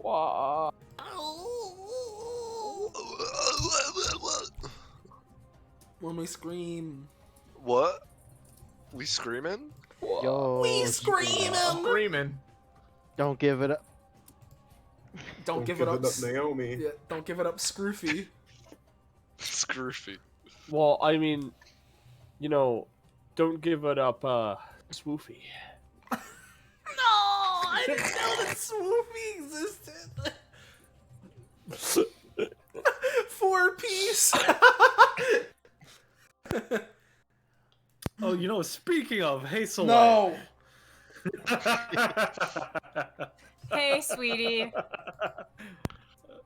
Wah. When we scream. What? We screaming? Wah. We screaming! Don't give it up. Don't give it up, Naomi. Yeah, don't give it up, Scroofy. Scroofy. Well, I mean, you know, don't give it up, swoofy. No, I didn't know that Swoopy existed. 4-piece. Oh, you know, speaking of, hey, Soleil. No. Hey, sweetie.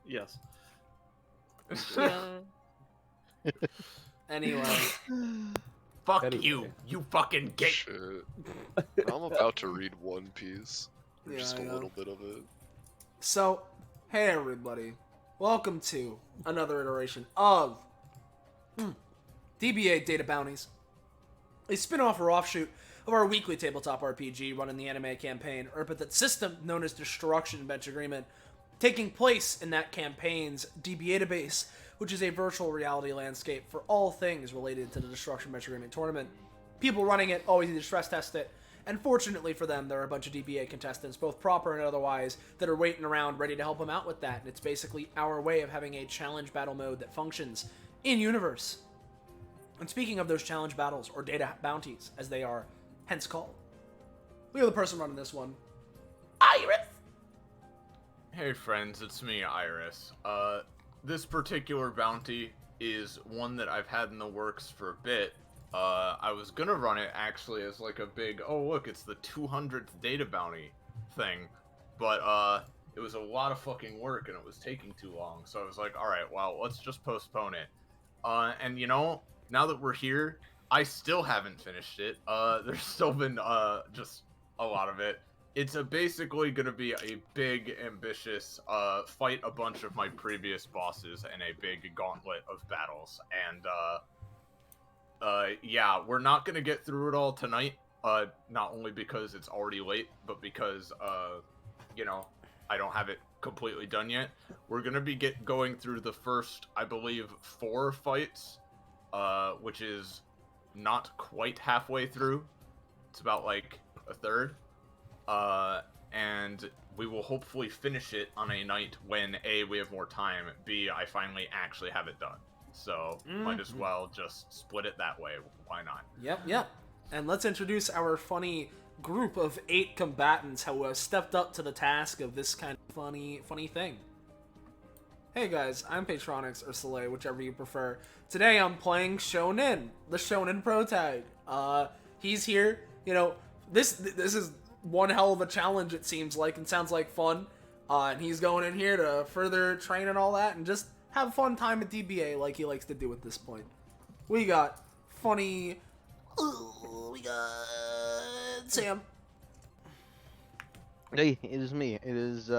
Yes. Yeah. Anyway. Fuck Anyway. you fucking gay. Shit. I'm about to read One Piece. Or Yeah, just I a know. little bit of it. So, hey everybody. Welcome to another iteration of DBA Data Bounties. A spin-off or offshoot of our weekly tabletop RPG run in the anime campaign, Epithet System, known as Destruction Bench Agreement, taking place in that campaign's DBA database, which is a virtual reality landscape for all things related to the Destruction Bench Agreement tournament. People running it always need to stress test it, and fortunately for them, there are a bunch of DBA contestants, both proper and otherwise, that are waiting around ready to help them out with that, and it's basically our way of having a challenge battle mode that functions in-universe. And speaking of those challenge battles, or data bounties, as they are hence called, we are the person running this one, Iris! Hey friends, it's me, Iris. This particular bounty is one that I've had in the works for a bit. I was gonna run it actually as like a big, oh look, it's the 200th data bounty thing, but it was a lot of fucking work and it was taking too long, so I was like, alright, well, let's just postpone it. And you know, now that we're here, I still haven't finished it. There's still been, just a lot of it. It's basically gonna be a big, ambitious, fight a bunch of my previous bosses in a big gauntlet of battles, and, yeah, we're not gonna get through it all tonight, not only because it's already late, but because, you know, I don't have it completely done yet. We're gonna be going through the first, I believe, 4 fights, which is not quite halfway through. It's about, like, a third. And we will hopefully finish it on a night when A, we have more time, B, I finally actually have it done. So, might as well just split it that way, why not? Yep. And let's introduce our funny group of 8 combatants who have stepped up to the task of this kind of funny thing. Hey guys, I'm Patronix or Soleil, whichever you prefer. Today I'm playing Shonen, the Shonen pro tag. He's here. You know, this is one hell of a challenge, it seems like, and sounds like fun. And he's going in here to further train and all that, and just have a fun time at DBA like he likes to do at this point. We got funny... we got Sam. Hey, it is me. It is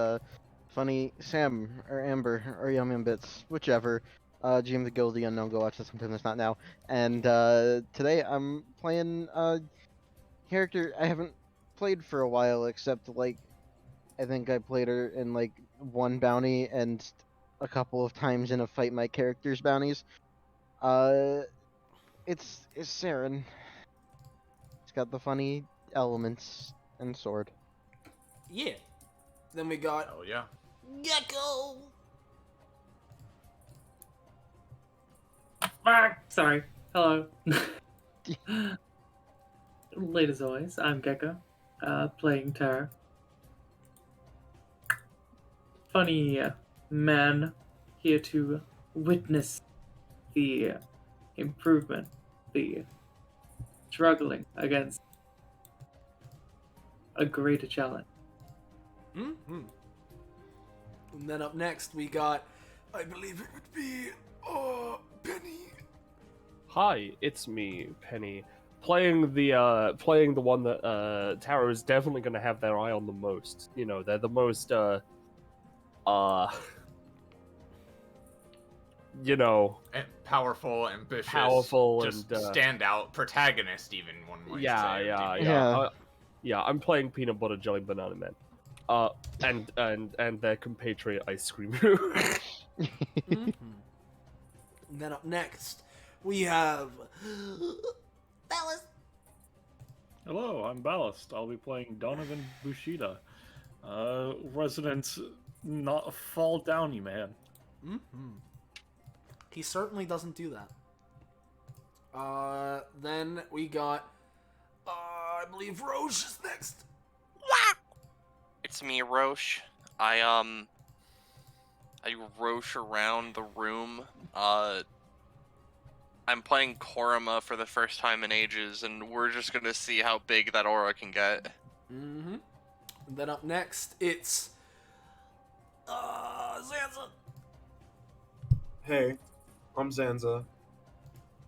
funny Sam or Amber or Yum Yum Bits, whichever. GM the Guild, the Unknown, go watch this sometime. That's not now. And today I'm playing a character I haven't played for a while, except like I think I played her in like one bounty and a couple of times in a Fight My Characters bounties. It's Saren. It's got the funny elements and sword. Yeah. Then we got Oh yeah. Gecko. Sorry. Hello. Late as always, I'm Gecko, playing Terra. Funny man here to witness the improvement, the struggling against a greater challenge. Mm-hmm. And then up next we got, I believe it would be, Penny. Hi, it's me, Penny. Playing the one that Taro is definitely gonna have their eye on the most. You know, they're the most you know, Powerful, ambitious, just and standout protagonist, even one might say. yeah. I'm playing Peanut Butter Jelly Banana Man. And their compatriot ice cream. Mhm. And then up next, we have Dallas. Hello, I'm Ballast. I'll be playing Donovan Bushida. Resident not fall downy man. He certainly doesn't do that. Then we got, I believe Roche is next. It's me, Roche. I roche around the room. I'm playing Korima for the first time in ages, and we're just gonna see how big that aura can get. And then up next, it's, Zanza. Hey, I'm Zanza.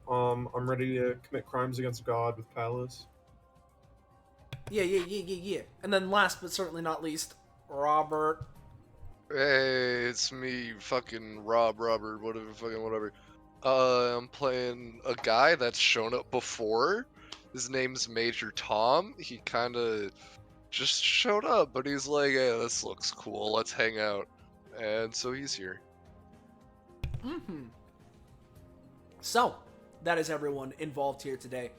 I'm ready to commit crimes against God with Palace. Yeah. And then last but certainly not least, Robert. Hey, it's me, fucking Robert, whatever. I'm playing a guy that's shown up before. His name's Major Tom. He kinda just showed up, but he's like, hey, this looks cool, let's hang out. And so he's here. So, that is everyone involved here today.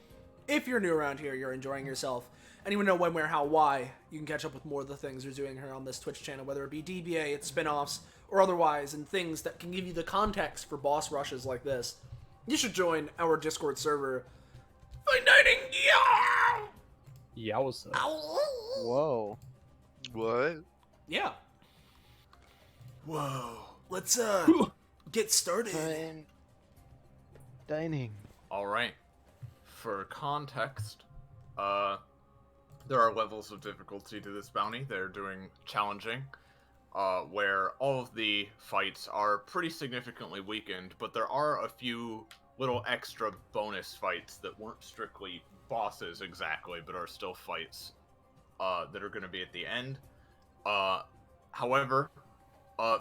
If you're new around here, you're enjoying yourself, and you want to know when, where, how, why, you can catch up with more of the things we're doing here on this Twitch channel, whether it be DBA, its spin-offs, or otherwise, and things that can give you the context for boss rushes like this. You should join our Discord server. Finding Yowza. Whoa. What? Yeah. Whoa. Let's get started. Fine dining. All right. For context, there are levels of difficulty to this bounty. They're doing challenging, where all of the fights are pretty significantly weakened, but there are a few little extra bonus fights that weren't strictly bosses exactly, but are still fights that are going to be at the end. However,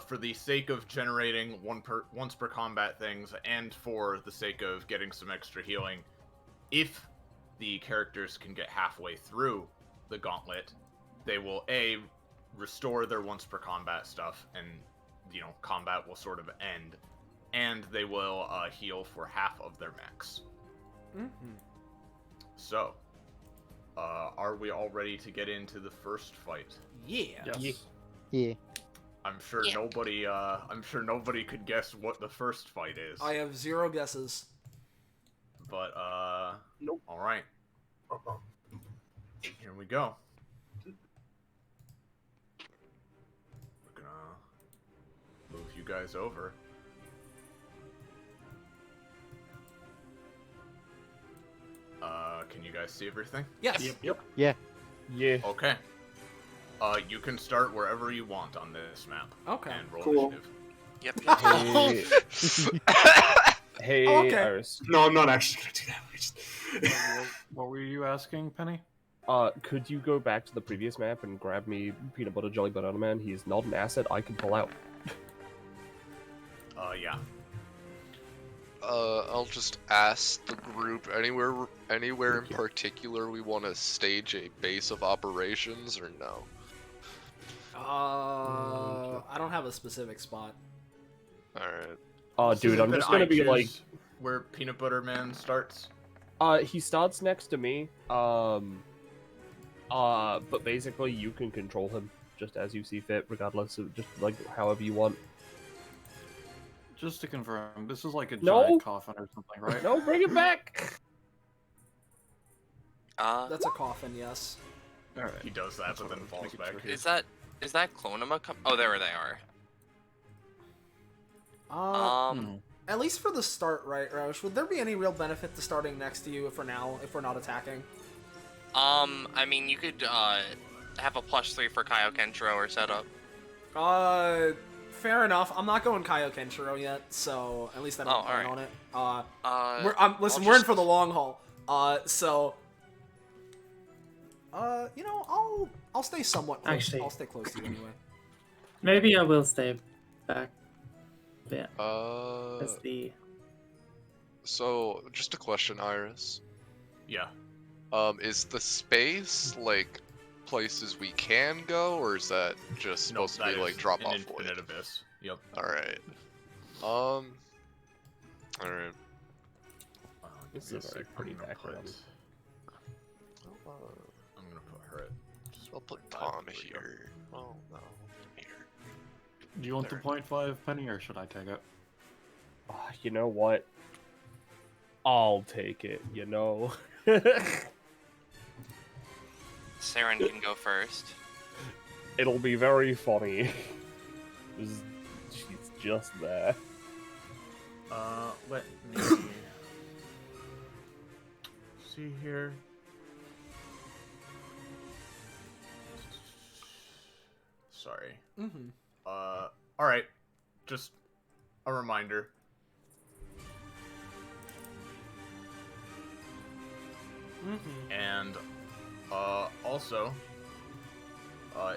for the sake of generating once per combat things, and for the sake of getting some extra healing, if the characters can get halfway through the gauntlet, they will restore their once per combat stuff, and combat will sort of end, and they will heal for half of their max. So, are we all ready to get into the first fight? Yeah. Yes. Yeah. I'm sure nobody could guess what the first fight is. I have 0 guesses. But Nope. All right. Here we go. We're gonna move you guys over. Can you guys see everything? Yes. Yep. Yeah. Yeah. Okay. You can start wherever you want on this map. Okay. And roll Cool. initiative. Yep. Hey, Oh, okay. Iris. No, I'm not actually gonna do that. We just... What were you asking, Penny? Could you go back to the previous map and grab me Peanut Butter Jelly Banana Man? He is not an asset I can pull out. Yeah. I'll just ask the group anywhere in particular we want to stage a base of operations, or no? I don't have a specific spot. Alright. Dude, I'm just gonna be like, where Peanut Butter Man starts. he starts next to me. But basically you can control him just as you see fit, regardless of just like however you want. Just to confirm, this is like a No. giant coffin or something, right? No, bring it back! That's a coffin, yes. Alright. He does that, but then falls back. Is that Clonima? Oh, there they are. At least for the start, right, Roche? Would there be any real benefit to starting next to you if we're not attacking? I mean, you could have a +3 for Kaio or setup. Fair enough. I'm not going Kaio Kenshiro yet, so at least I don't plan on it. We're in for the long haul. I'll stay somewhat close. Actually- I'll stay close to you anyway. Maybe I will stay back. Yeah. That's the. So just a question, Iris. Yeah. Is the space like places we can go, or is that just supposed to be like drop off point? Infinite abyss. Yep. All right. All right. This is a pretty back one. I'm gonna put her at. I'll put Tom here. Oh no, here. Do you want the 0.5 penny, or should I take it? You know what? I'll take it, you know? Saren can go first. It'll be very funny. She's just there. Let me see here. Sorry. Mm-hmm. Alright. Just a reminder. Mm-hmm. And, also,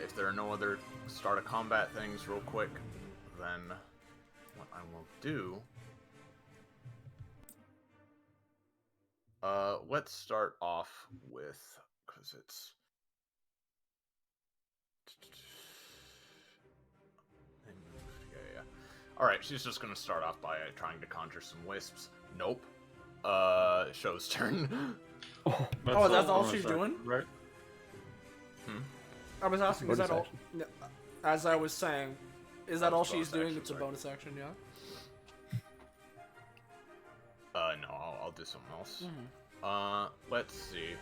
if there are no other start of combat things real quick, then what I will do... let's start off with, because it's... Yeah. Alright, she's just gonna start off by trying to conjure some wisps. Nope. Show's turn. That's all she's doing? Right? I was asking, is that all? Bonus As I was saying, is that all she's doing? action, It's a sorry. bonus action, yeah? No, I'll do something else. Mm-hmm. Let's see.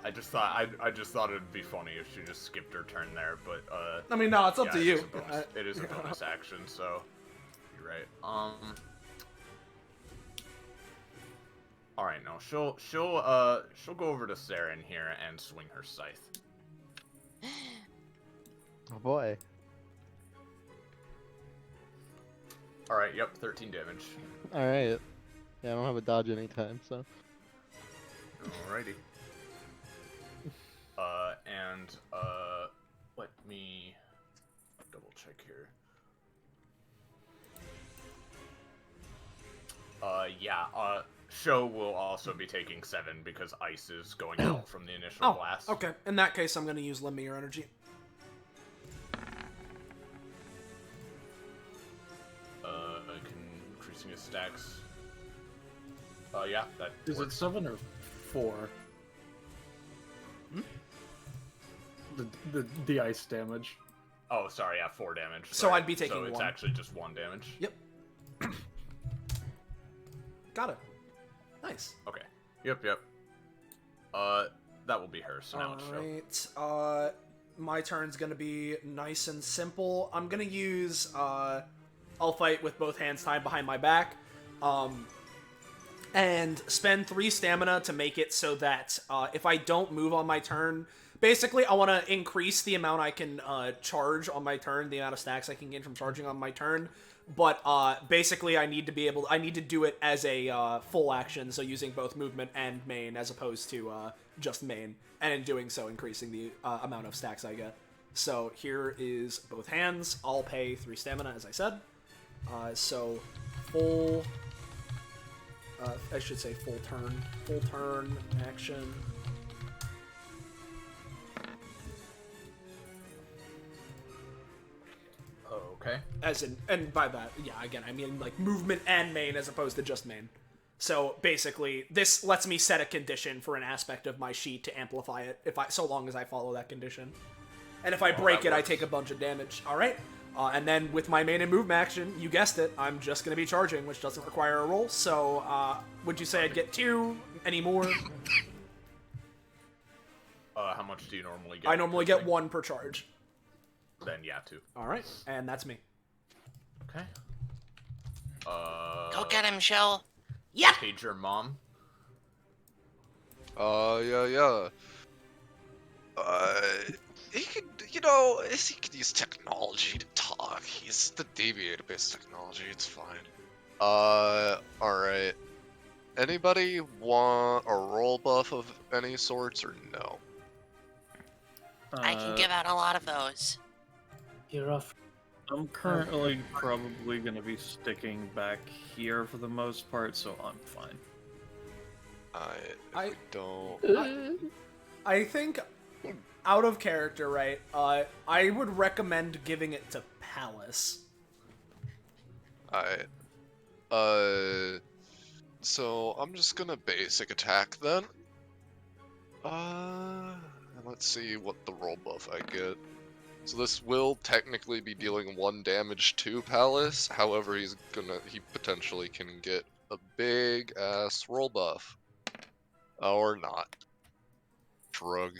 I just thought it'd be funny if she just skipped her turn there, but I mean, no, it's up to it you. is a bonus- it is a bonus action, so you're right. All right, no, she'll go over to Saren here and swing her scythe. Oh boy. All right, yep, 13 damage. All right. Yeah, I don't have a dodge anytime, so. Alrighty. Let me double check here. Show will also be taking 7 because ice is going out from the initial blast. Okay. In that case, I'm going to use Lend Me Your Energy. Increasing his stacks. Yeah, that Is works. it 7 or 4? The ice damage. Oh, sorry, yeah, 4 damage. So Sorry. I'd be taking So it's 1. actually just 1 damage. Yep. Got it. Nice. Okay. Yep. That will be her. So now it's Show. Alright, my turn's gonna be nice and simple. I'm gonna use, I'll fight with both hands tied behind my back, and spend 3 stamina to make it so that, if I don't move on my turn, basically I want to increase the amount I can, charge on my turn, the amount of stacks I can gain from charging on my turn, but, basically I need to do it as a, full action, so using both movement and main, as opposed to, just main, and in doing so increasing the, amount of stacks I get. So here is both hands. I'll pay 3 stamina, as I said. So full, I should say full turn action. Okay. As in, and by that, yeah, again, I mean like movement and main as opposed to just main. So basically, this lets me set a condition for an aspect of my sheet to amplify it, so long as I follow that condition. And if I break it, I take a bunch of damage. All right. And then with my main and move action, you guessed it, I'm just going to be charging, which doesn't require a roll. So would you say I'd get 2? Any more? How much do you normally get? I normally get 1 per charge. Then yeah, 2. All right, and that's me. Okay. Go get him, Shell. Yep. Page your mom. Yeah. He could, he could use technology to talk. He's the DBA-based technology. It's fine. Alright. Anybody want a roll buff of any sorts or no? I can give out a lot of those. You're off. I'm currently probably going to be sticking back here for the most part, so I'm fine. I don't. I think, out of character, right, I would recommend giving it to Palace. Alright. So I'm just gonna basic attack then. Let's see what the roll buff I get. So this will technically be dealing 1 damage to Palace, however he potentially can get a big ass roll buff. Or not. Shrug.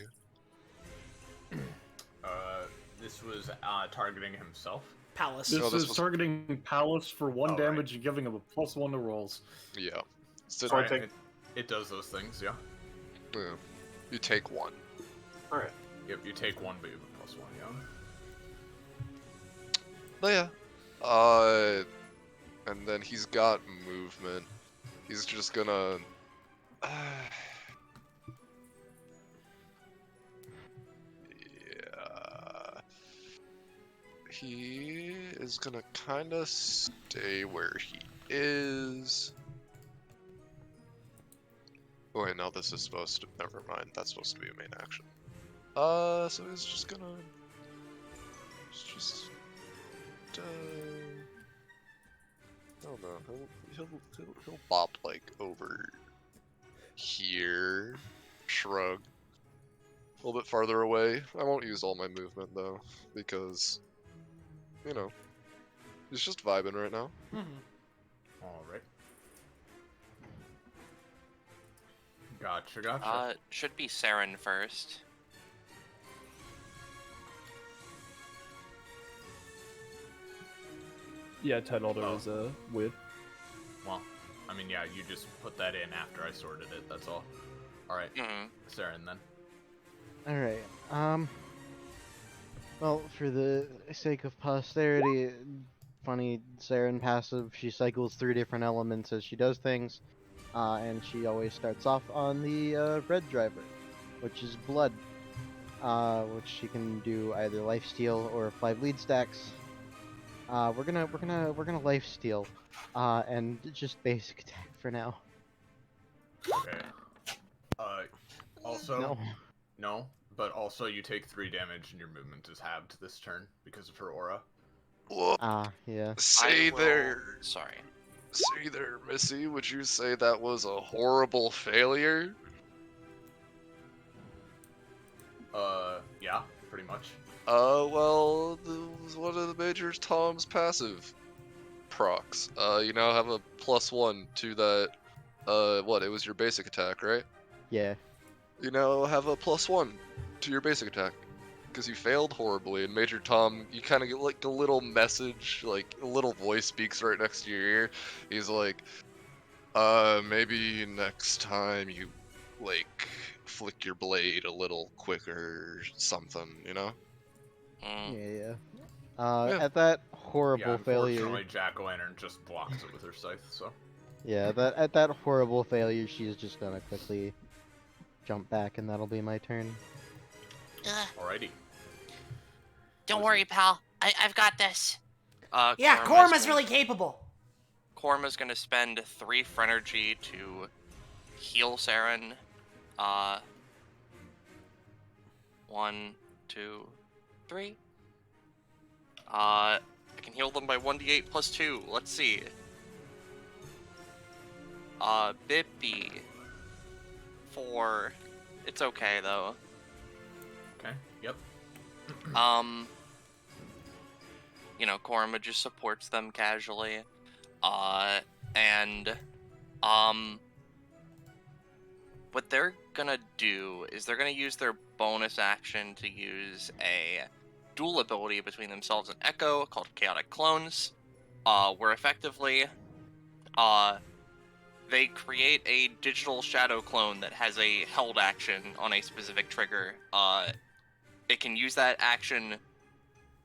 This was targeting himself. Palace. This No, this is was- targeting Palace for 1 Oh, damage and giving him a +1 to rolls. Yeah. So, So I Alright, take. it does those things, yeah. yeah. You take 1. Alright. Yep, you take 1, but you have a +1, yeah. But yeah. And then he's got movement. He's just gonna... yeah. He is gonna kinda stay where he is. Oh wait, no, this is supposed to... Never mind, that's supposed to be a main action. So he's just gonna... Just... I don't know. He'll bop like over here. Shrug. A little bit farther away. I won't use all my movement though, because you know, he's just vibing right now. Alright. Gotcha. Should be Saren first. Yeah, 10 auto is weird. Well, I mean, yeah, you just put that in after I sorted it, that's all. Alright, Saren then. Alright, well, for the sake of posterity, funny Saren passive, she cycles 3 different elements as she does things, and she always starts off on the red driver, which is blood, which she can do either lifesteal or 5 lead stacks. We're gonna lifesteal, and just basic attack for now. Okay. Also, No. But also you take 3 damage and your movement is halved this turn because of her aura. Whoa. Yeah. Say there, Missy, would you say that was a horrible failure? Yeah, pretty much. Well, one of the Major Tom's passive procs. You now have a +1 to that, what, it was your basic attack, right? Yeah. You now have a +1 to your basic attack. Because you failed horribly, and Major Tom, you kind of get like a little message, like a little voice speaks right next to your ear. He's like, maybe next time you, like, flick your blade a little quicker or something, you know? Yeah. Yeah. At that horrible Yeah, failure. unfortunately, Jack-o'-lantern just blocks it with her scythe, so. Yeah, at that horrible failure, she's just gonna quickly jump back, and that'll be my turn. Alrighty. Don't worry, pal. I've got this. Yeah, Korma's really capable. Korma's gonna spend 3 Phrenergy to heal Saren. 1, 2, 3. I can heal them by 1d8 plus 2. Let's see. Bippy. 4. It's okay though. Okay, yep. You know, Korma just supports them casually. What they're gonna do is they're gonna use their bonus action to use a dual ability between themselves and Echo called Chaotic Clones, where effectively, they create a digital shadow clone that has a held action on a specific trigger. It can use that action,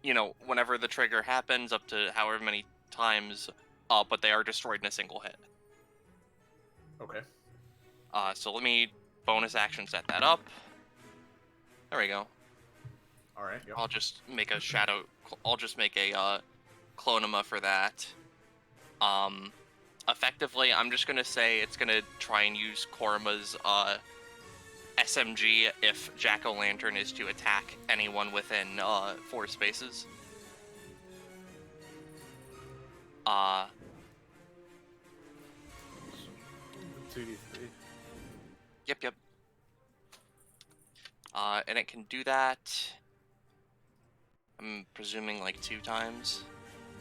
you know, whenever the trigger happens, up to however many times, but they are destroyed in a single hit. Okay. So let me bonus action set that up. There we go. Alright, yep. I'll just make a clonema for that. Effectively, I'm just gonna say it's gonna try and use Korma's SMG if Jack-o'-lantern is to attack anyone within 4 spaces. 2d3. Yep. And it can do that, I'm presuming, like 2 times,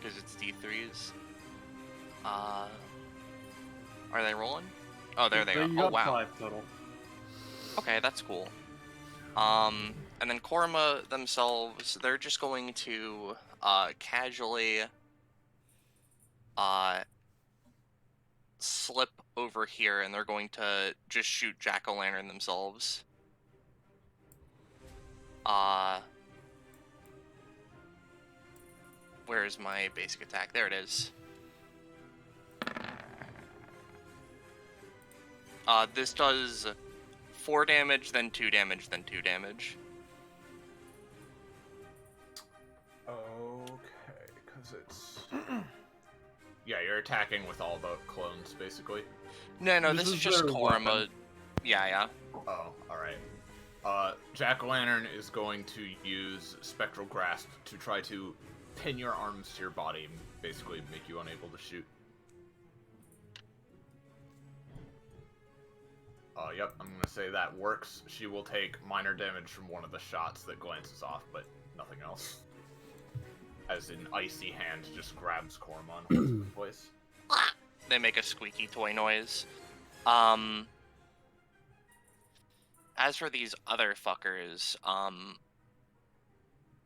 because it's D3s. Are they rolling? Oh, there they are. You Oh, got wow. 5 total. Okay, that's cool. And then Korma themselves, they're just going to casually slip over here, and they're going to just shoot Jack-o'-lantern themselves. Where's my basic attack? There it is. This does 4 damage, then 2 damage, then 2 damage. Okay, because it's... Yeah, you're attacking with all the clones, basically. No, this is just their Korma. weapon. Oh, alright. Jack-o'-lantern is going to use Spectral Grasp to try to pin your arms to your body and basically make you unable to shoot. Yep, I'm gonna say that works. She will take minor damage from one of the shots that glances off, but nothing else. As an icy hand just grabs Korma and holds him in place. They make a squeaky toy noise. As for these other fuckers,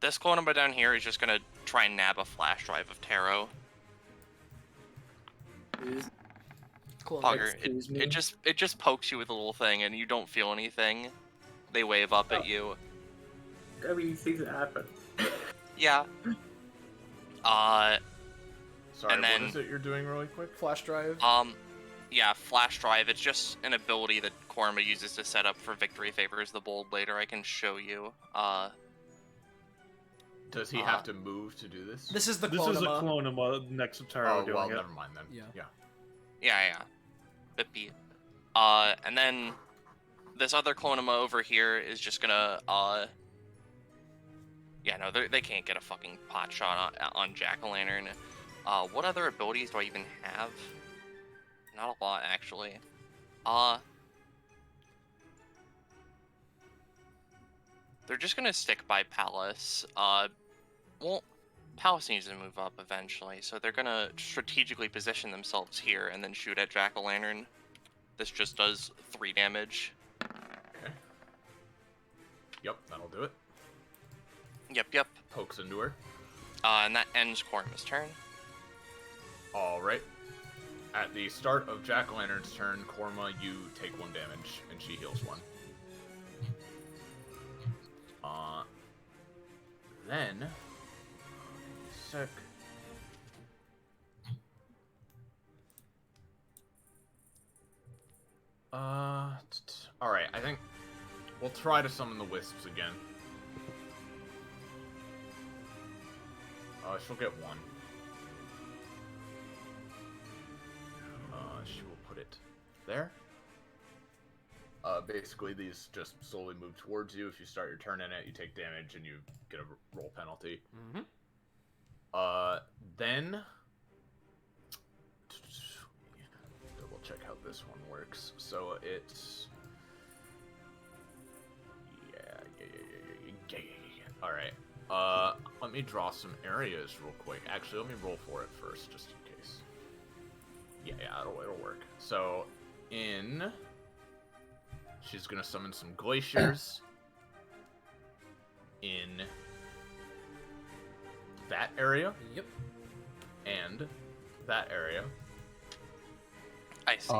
this Clonema down here is just gonna try and nab a flash drive of Taro. Fogger, it just pokes you with a little thing and you don't feel anything. They wave up at you. I mean, these things happen. Yeah. Sorry, and then, what is it you're doing really quick? Flash drive. Yeah, flash drive. It's just an ability that Korma uses to set up for Victory Favors the Bold later. I can show you. Does he have to move to do this? This is the This Clonema. is a Clonema next to Taro doing well, it. never mind then. Yeah. Yeah. Bippy. And then this other Clonema over here is just gonna, yeah, no, they can't get a fucking pot shot on Jack-o'-lantern. What other abilities do I even have? Not a lot, actually. They're just gonna stick by Palace. Well, Palace needs to move up eventually, so they're gonna strategically position themselves here and then shoot at Jack-o'-lantern. This just does 3 damage. Okay. Yep, that'll do it. Yep. Pokes into her. And that ends Korma's turn. Alright. At the start of Jack-o'-lantern's turn, Korma, you take 1 damage, and she heals 1. Then... Sec. Alright, I think we'll try to summon the wisps again. She'll get 1. She will put it there. Basically, these just slowly move towards you. If you start your turn in it, you take damage and you get a roll penalty. Mm-hmm. Then... Double check how this one works. So it's... Yeah. Alright. Let me draw some areas real quick. Actually, let me roll for it first, just in case. Yeah, it'll work. So, she's gonna summon some glaciers in that area. Yep. And that area. I see.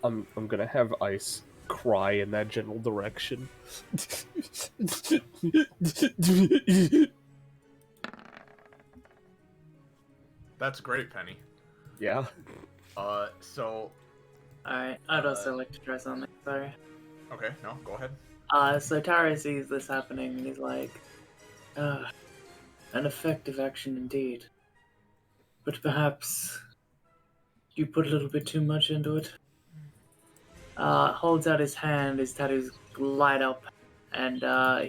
I'm gonna have Ice cry in that general direction. That's great, Penny. Yeah. So... Alright, I'd also like to try something, sorry. Okay, no, go ahead. So Taro sees this happening and he's like, an effective action indeed. But perhaps you put a little bit too much into it. holds out his hand, his tattoos light up, and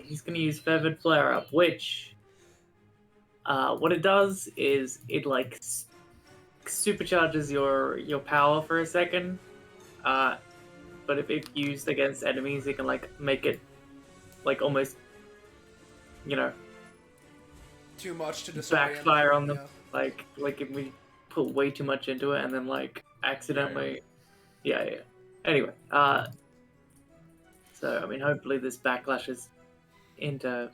he's going to use Feathered Flare Up, which, what it does is it, like, supercharges your power for a second, but if it's used against enemies, it can, like, make it, like, almost, you know, Too much to disorient backfire on them. yeah. Like if we put way too much into it and then, like, accidentally... Yeah. Anyway, so, I mean, hopefully this backlashes into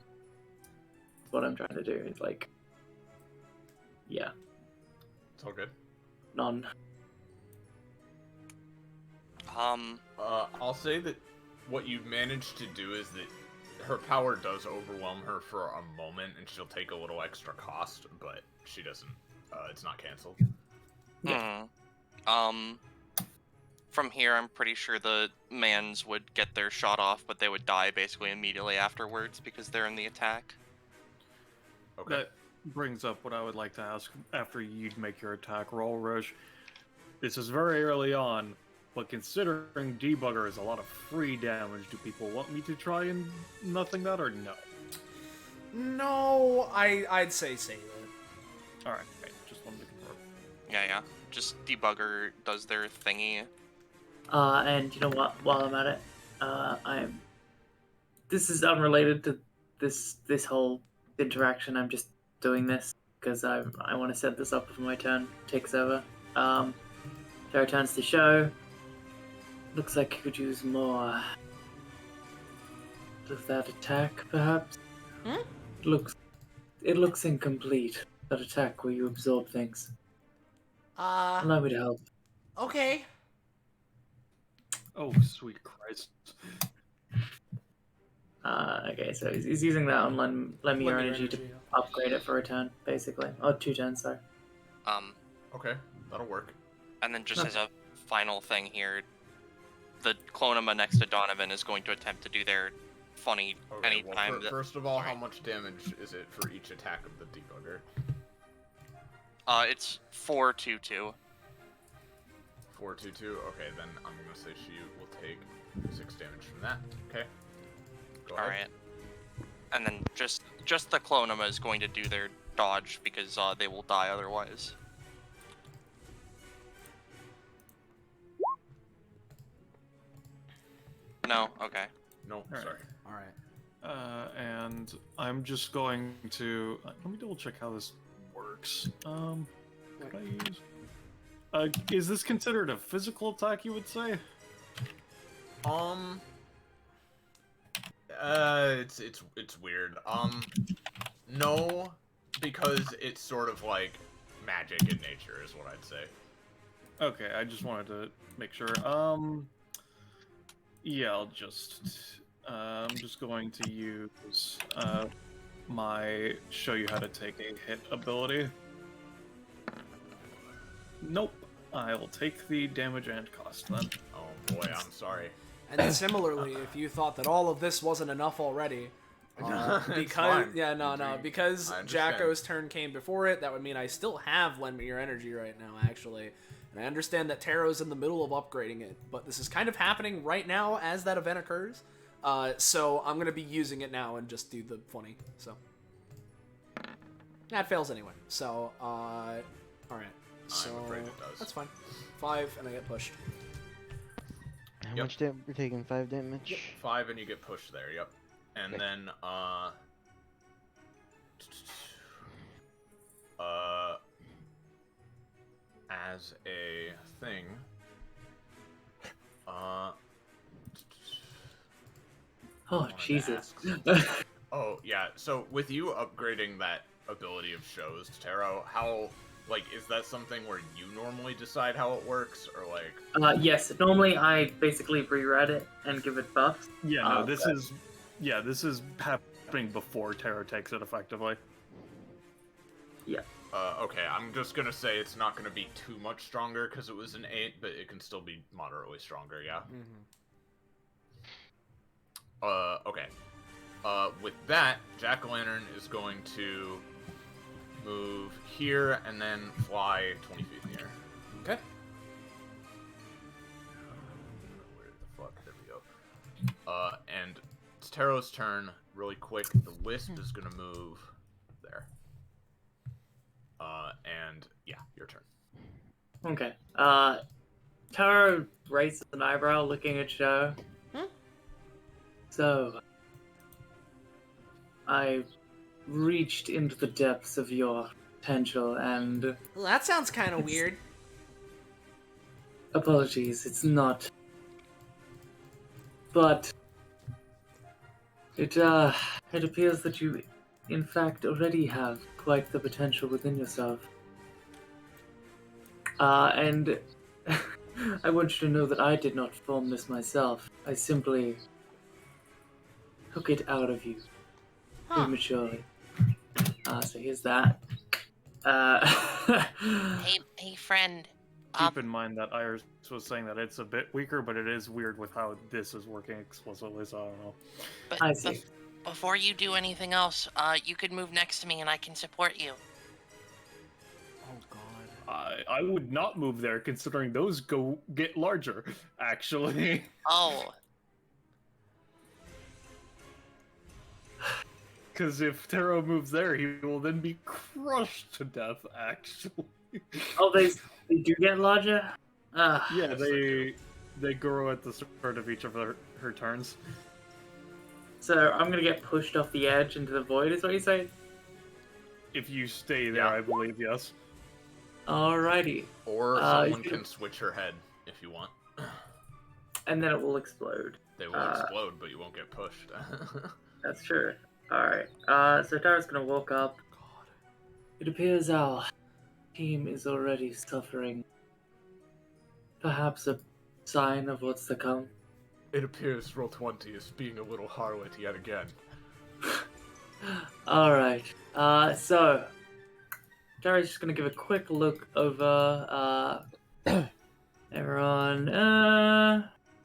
what I'm trying to do. It's like... Yeah. It's all good. None. I'll say that what you managed to do is that her power does overwhelm her for a moment, and she'll take a little extra cost, but she doesn't. It's not canceled. Yeah. From here, I'm pretty sure the mans would get their shot off, but they would die basically immediately afterwards because they're in the attack. Okay. That brings up what I would like to ask after you'd make your attack roll, Roche. This is very early on, but considering Debugger is a lot of free damage, do people want me to try and nothing that, or no? No, I'd say save it. Alright, okay, just wanted to confirm. Yeah. Just Debugger does their thingy. And you know what? While I'm at it, this is unrelated to this whole interaction. I'm just doing this because I want to set this up before my turn takes over. There are turns to show. Looks like you could use more of that attack, perhaps. It looks incomplete. That attack where you absorb things. Allow me to help. Okay. Oh, sweet Christ. Okay, so he's using that on lend me your energy to yeah. upgrade it for a turn, basically. Oh, 2 turns, sorry. Okay, that'll work. And then just as a final thing here, the Clonema next to Donovan is going to attempt to do their funny Okay, anytime well, that... first of all, how much damage is it for each attack of the Debugger? It's 4-2-2. 4-2-2? Okay, then I'm gonna say she will take 6 damage from that. Okay. Go ahead. Alright. And then just the Clonema is going to do their dodge because they will die otherwise. No? Okay. No, All right. sorry. Alright. And I'm just going to... let me double check how this works. What could I use? Is this considered a physical attack, you would say? It's weird. No, because it's sort of like magic in nature is what I'd say. Okay, I just wanted to make sure. Yeah, I'm just going to use my show you how to take a hit ability. Nope. I will take the damage and cost then. Oh boy, I'm sorry. And similarly, if you thought that all of this wasn't enough already, It's fine. because I understand. Jacko's turn came before it, that would mean I still have Lend Me Your Energy right now, actually. And I understand that Taro's in the middle of upgrading it, but this is kind of happening right now as that event occurs. So I'm going to be using it now and just do the funny, so. That fails anyway, so, alright. So, I'm afraid it does. that's fine. 5, and I get pushed. How Yep. much damage? You're taking 5 damage? Yep, 5 and you get pushed there, yep. And Okay. then, as a thing, Oh, wanted to Jesus. ask oh, yeah, so with you upgrading that ability of shows to Taro, how, like, is that something where you normally decide how it works, or like... Yes, normally I basically reread it and give it buffs. Yeah, no, this is happening before Tarot takes it effectively. Yeah. Okay, I'm just gonna say it's not gonna be too much stronger because it was an 8, but it can still be moderately stronger, yeah? Okay. With that, Jack-o'-lantern is going to move here and then fly 20 feet in the air. Okay. Where the And it's Taro's turn. Really quick, the wisp is gonna move there. And yeah, your turn. Okay. Taro raises an eyebrow looking at Joe. So, I reached into the depths of your potential and... Well, that sounds kind of weird. Apologies, it's not. But it appears that you, in fact, already have quite the potential within yourself. And I want you to know that I did not form this myself. I simply took it out of you prematurely. So here's that. Hey, friend. Keep in mind that Iris was saying that it's a bit weaker, but it is weird with how this is working explicitly, so I don't know. But I see. Before you do anything else, you could move next to me and I can support you. Oh god. I would not move there, considering those get larger, actually. Oh. Because if Taro moves there, he will then be crushed to death, actually. Oh, they do get larger? Yeah, they grow at the start of each of her turns. So I'm gonna get pushed off the edge into the void, is what you say? If you stay there, I believe, yes. Alrighty. Or someone can switch her head if you want. And then it will explode. They will explode, but you won't get pushed. That's true. Alright. So Tara's gonna walk up. It appears our team is already suffering. Perhaps a sign of what's to come. It appears Roll20 is being a little harlot yet again. Alright. So Tara's just gonna give a quick look over everyone.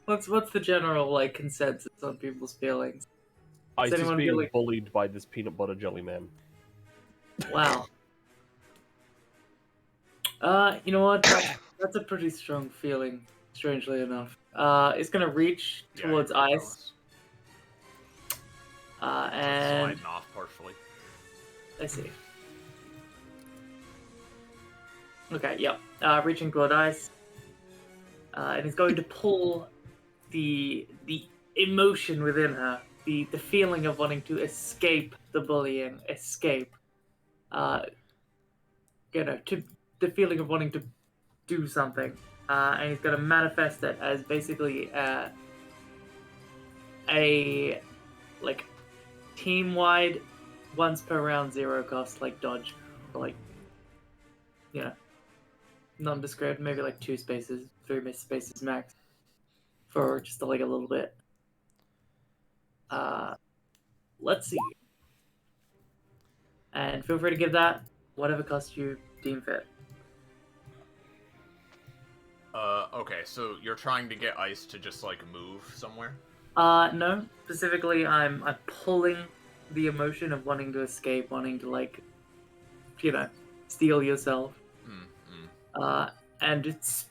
What's the general consensus on people's feelings? I just anyone being feel like- bullied by this peanut butter jelly man. Wow. You know what? That's a pretty strong feeling, strangely enough. It's gonna reach towards ice. And Sliding off partially. I see. Okay, yep. Reaching toward ice. And he's going to pull the emotion within her, the feeling of wanting to escape the bullying, the feeling of wanting to do something. And he's going to manifest it as basically a team-wide, once per round, 0 cost, dodge, or nondescript, maybe 2 spaces, 3 spaces max, for just a little bit. Let's see. And feel free to give that whatever cost you deem fit. Okay, so you're trying to get ice to just move somewhere? No. Specifically, I'm pulling the emotion of wanting to escape, wanting to steal yourself. And it's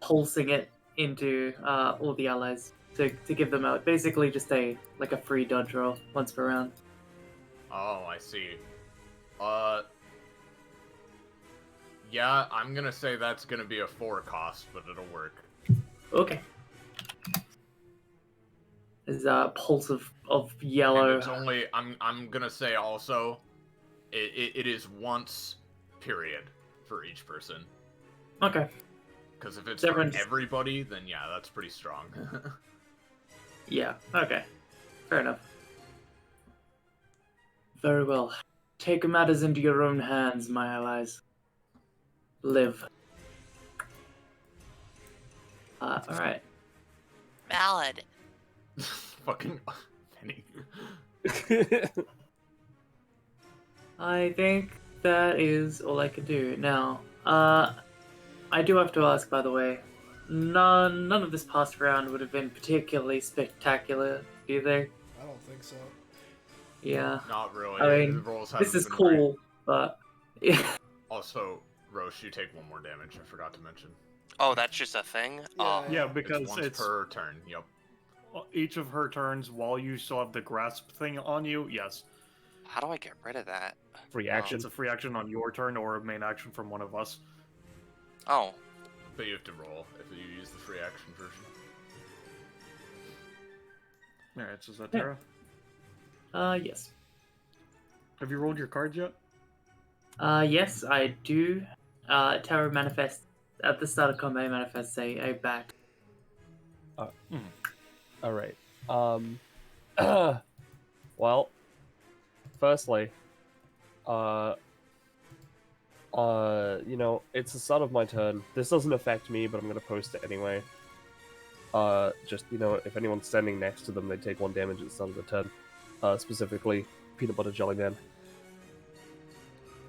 pulsing it into all the allies to give them out. Basically, just a free dodge roll once per round. Oh, I see. Yeah, I'm gonna say that's gonna be a 4 cost, but it'll work. Okay. There's a pulse of yellow. And it's only, I'm gonna say also, it is once, period, for each person. Okay. Because if it's So for everyone's- everybody, then yeah, that's pretty strong. Yeah, okay. Fair enough. Very well. Take matters into your own hands, my allies. Live. Alright. Valid. Fucking Penny. I think that is all I can do. Now, I do have to ask, by the way, none of this past round would have been particularly spectacular, do they? I don't think so. Yeah. Not really. I mean, The rolls this haven't is been cool, great. but yeah. Also, Roche, you take 1 more damage. I forgot to mention. Oh, that's just a thing? Oh. Yeah, because it's once per turn. Yep. each of her turns while you still have the grasp thing on you, yes. How do I get rid of that? Free action. It's a free action on your turn or a main action from one of us. Oh. But you have to roll if you use the free action version. Alright, so is that Tara? Yes. Have you rolled your cards yet? Yes, I do. Terror manifests at the start of combat. Manifests a bat. All right. Well, firstly, you know, it's the start of my turn. This doesn't affect me, but I'm gonna post it anyway. Just, you know, if anyone's standing next to them, they take 1 damage at the start of the turn. Specifically, Peanut Butter Jelly Man.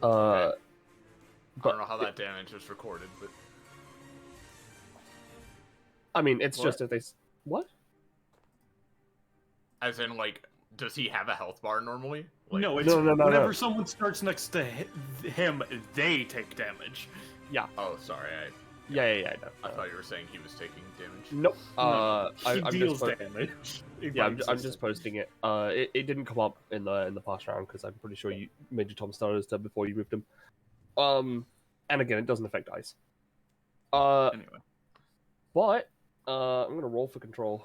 I don't know how that damage is recorded, but... I mean, it's What? just if they... What? As in, like, does he have a health bar normally? Like, No, it's whenever someone starts next to him, they take damage. Yeah. Oh, sorry. Yeah, I know. I thought you were saying he was taking damage. Nope. He I'm deals just damage. Yeah, I'm just posting it. It didn't come up in the past round because I'm pretty sure you Major Tom started his turn before you moved him. And again, it doesn't affect dice. Anyway. But I'm gonna roll for control.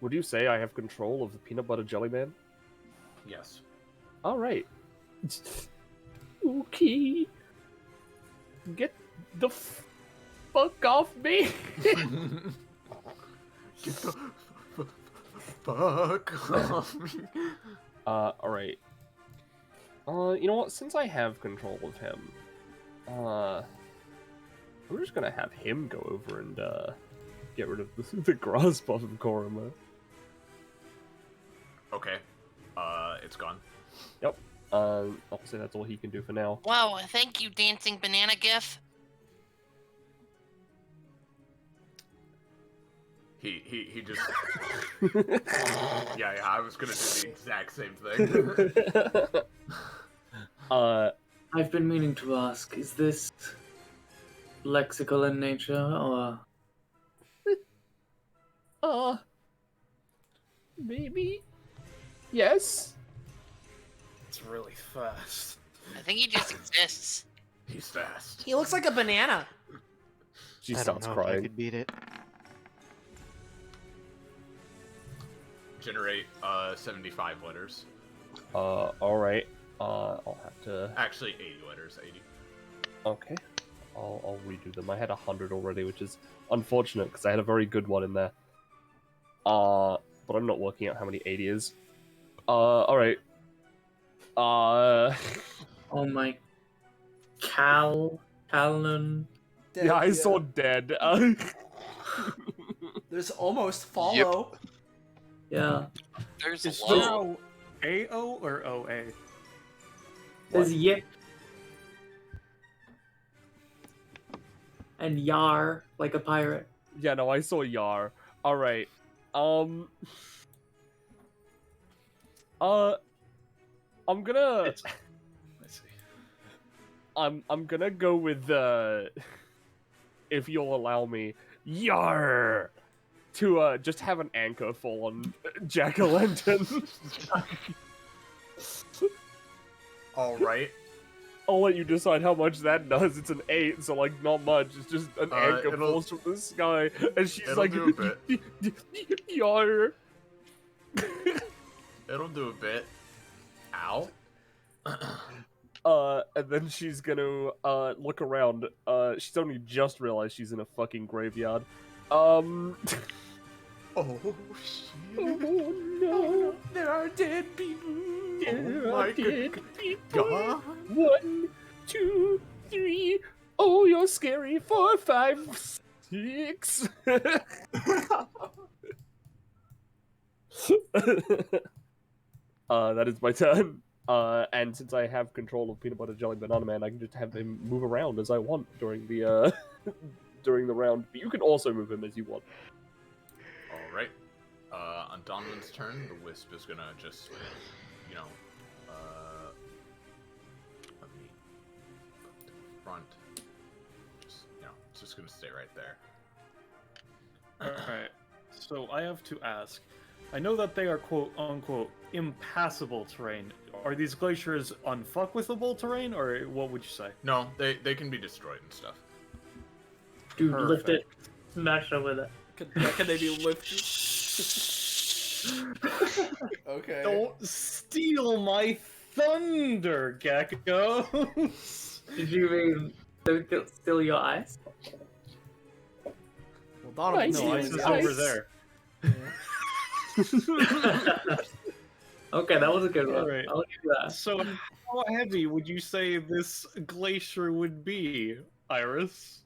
Would you say I have control of the Peanut Butter Jelly Man? Yes. All right. Okay. Get the fuck off me. Get the fuck off me. All right. You know what? Since I have control of him, I'm just gonna have him go over and get rid of the grasp off of Korima. Okay. It's gone. Yep. I'll say that's all he can do for now. Wow, thank you, dancing banana gif. He just... yeah, I was gonna do the exact same thing. I've been meaning to ask, is this lexical in nature, or... Maybe? Yes? It's really fast. I think he just exists. He's fast. He looks like a banana. She I starts don't know if I crying. could beat it. Generate 75 letters. Alright. I'll have to... Actually, 80 letters. 80. Okay. I'll redo them. I had 100 already, which is unfortunate, because I had a very good one in there. But I'm not working out how many 80 is. Alright. Oh my... Callan... Yeah, I saw dead. There's almost follow. Yeah. There's Is low. there AO or OA? There's Yip. And Yar, like a pirate. Yeah, no, I saw Yar. Alright. I'm gonna... Let's see. I'm gonna go with if you'll allow me, Yar, to just have an anchor fall on Jack-o'-lantern. All right. I'll let you decide how much that does. It's an 8, so like not much. It's just an anchor it'll- falls from the sky, and she's it'll like, do a Yar. It'll do a bit. Ow. And then she's gonna look around. She's only just realized she's in a fucking graveyard. Oh, shit. Oh no, There are dead people. there my are dead people. God. 1, 2, 3. Oh, you're scary. 4, 5, 6. That is my turn. And since I have control of Peanut Butter Jelly Banana Man, I can just have him move around as I want during the during the round. But you can also move him as you want. All right. On Donovan's turn, the wisp is gonna just, you know, let me go to the front. Just, you know, it's just gonna stay right there. Alright. So I have to ask. I know that they are quote-unquote impassable terrain. Are these glaciers unfuckwithable terrain, or what would you say? No, they can be destroyed and stuff. Dude, lift it. Smash it with it. Can they be lifted? Okay. Don't steal my thunder, Gecko! Did you mean don't steal your ice? Well, Donovan's No, ice is over there. Okay, that was a good one. Alright. I'll give you that. So, how heavy would you say this glacier would be, Iris?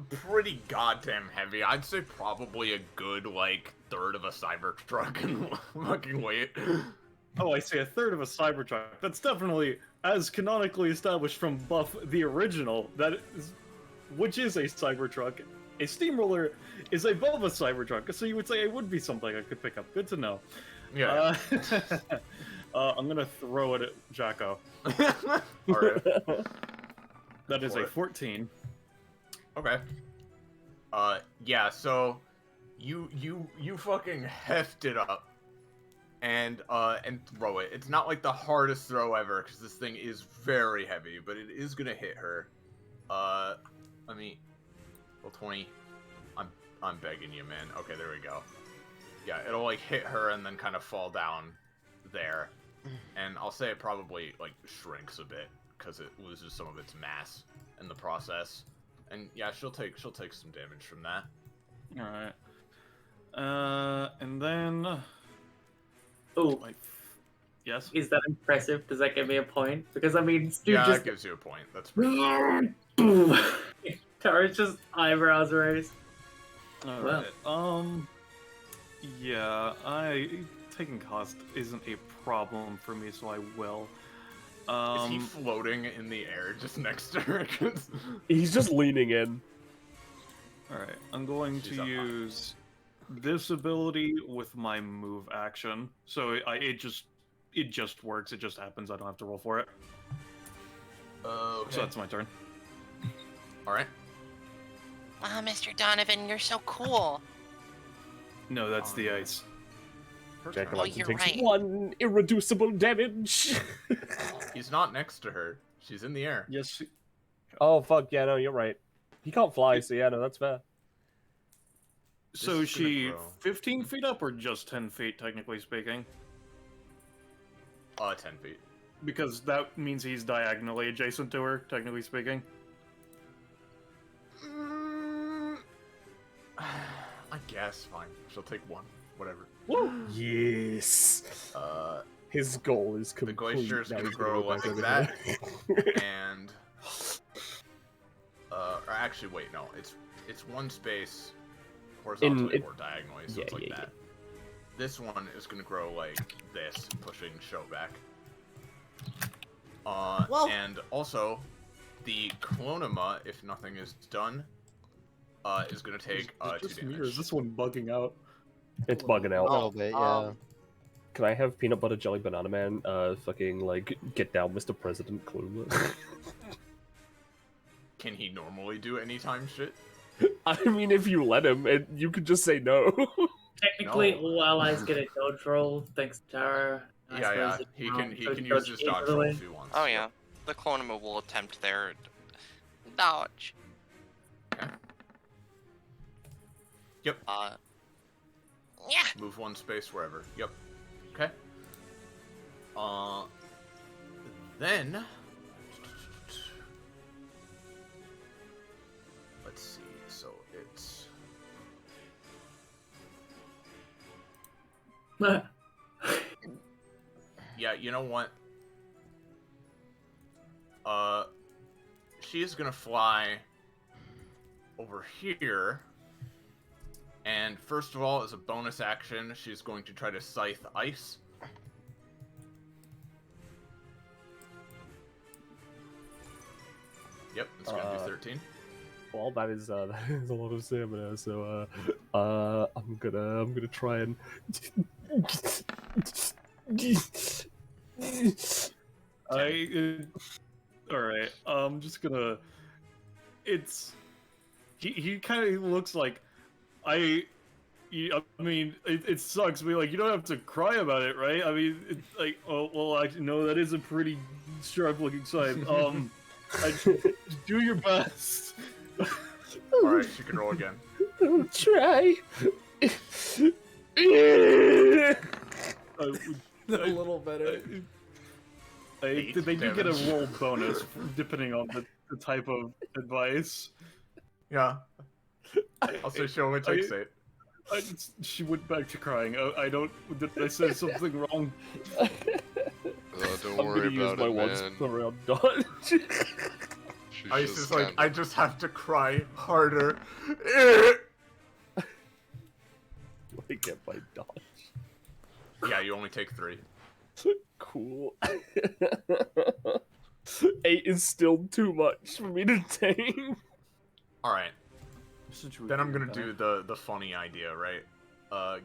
Pretty goddamn heavy. I'd say probably a good, like, third of a Cybertruck in fucking weight. Oh, I say a third of a Cybertruck. That's definitely, as canonically established from Buff the original, which is a Cybertruck. A steamroller is above a Cybertruck, so you would say it would be something I could pick up. Good to know. Yeah. I'm gonna throw it at Jacko. Alright. That is a 14. Okay. Yeah, so you fucking heft it up and throw it. It's not like the hardest throw ever, because this thing is very heavy, but it is gonna hit her. Let me... Well, 20. I'm begging you, man. Okay, there we go. Yeah, it'll, like, hit her and then kind of fall down there. And I'll say it probably, like, shrinks a bit, because it loses some of its mass in the process. And, yeah, she'll take some damage from that. Alright. And then... Oh, yes? is that impressive? Does that give me a point? Because, I mean, dude Yeah, just... that gives you a point. That's pretty Tara's just eyebrows raised. Alright. Yeah, taking cost isn't a problem for me, so I will. Is he floating in the air just next to her? He's just leaning in. Alright, I'm going to use this ability with my move action. So it just works, it just happens, I don't have to roll for it. Okay. So that's my turn. Alright. Wow, Mr. Donovan, you're so cool. No, that's the ice. Jacko Oh, you're takes right. 1 irreducible damage. He's not next to her. She's in the air. Yes. Oh, fuck, yeah, no, you're right. He can't fly, so yeah, no, that's fair. So This is gonna she grow. 15 feet up or just 10 feet, technically speaking? 10 feet. Because that means he's diagonally adjacent to her, technically speaking. I guess, fine. She'll take 1. Whatever. Woo! Yes. His goal is The complete. glacier's Now gonna he's grow go like back over that. here. And... or actually, wait, no. It's one space horizontally or diagonally, so it's like that. This one is gonna grow like this, pushing show back. And also, the Clonema, if nothing is done, is gonna take 2 damage. Is this one bugging out? It's bugging out. A little bit, yeah. Can I have Peanut Butter Jelly Banana Man, fucking, like, get down, Mr. President Kluma? Can he normally do anytime shit? I mean, if you let him, you could just say no. Technically, No. all allies get a dodge roll, thanks to Tara. I Yeah, suppose he it's can not use his dodge roll easily. if he wants. Oh yeah, the Clonema will attempt their dodge. Okay. Yep. Yeah. Move 1 space wherever. Yep. Okay. Then let's see. So it's yeah. You know what? She is gonna fly over here. And first of all, as a bonus action, she's going to try to scythe ice. Yep, it's gonna do 13. Well, that is a lot of stamina, so I'm gonna try and Alright, I'm just gonna... He kind of looks like... I mean, it sucks. But like, you don't have to cry about it, right? I mean, it's like, oh well, actually, no, that is a pretty sharp-looking sight. Do your best. All right, you can roll again. I'll try. A little better. They do get a roll bonus depending on the type of advice. Yeah. I'll say she only takes 8. She went back to crying. I don't. Did I say something wrong? Don't worry about it, man. Around dodge. Ice is like, I just have to cry harder. I get my dodge. Yeah, you only take 3. Cool. 8 is still too much for me to take. All right. Then I'm gonna do the funny idea, right?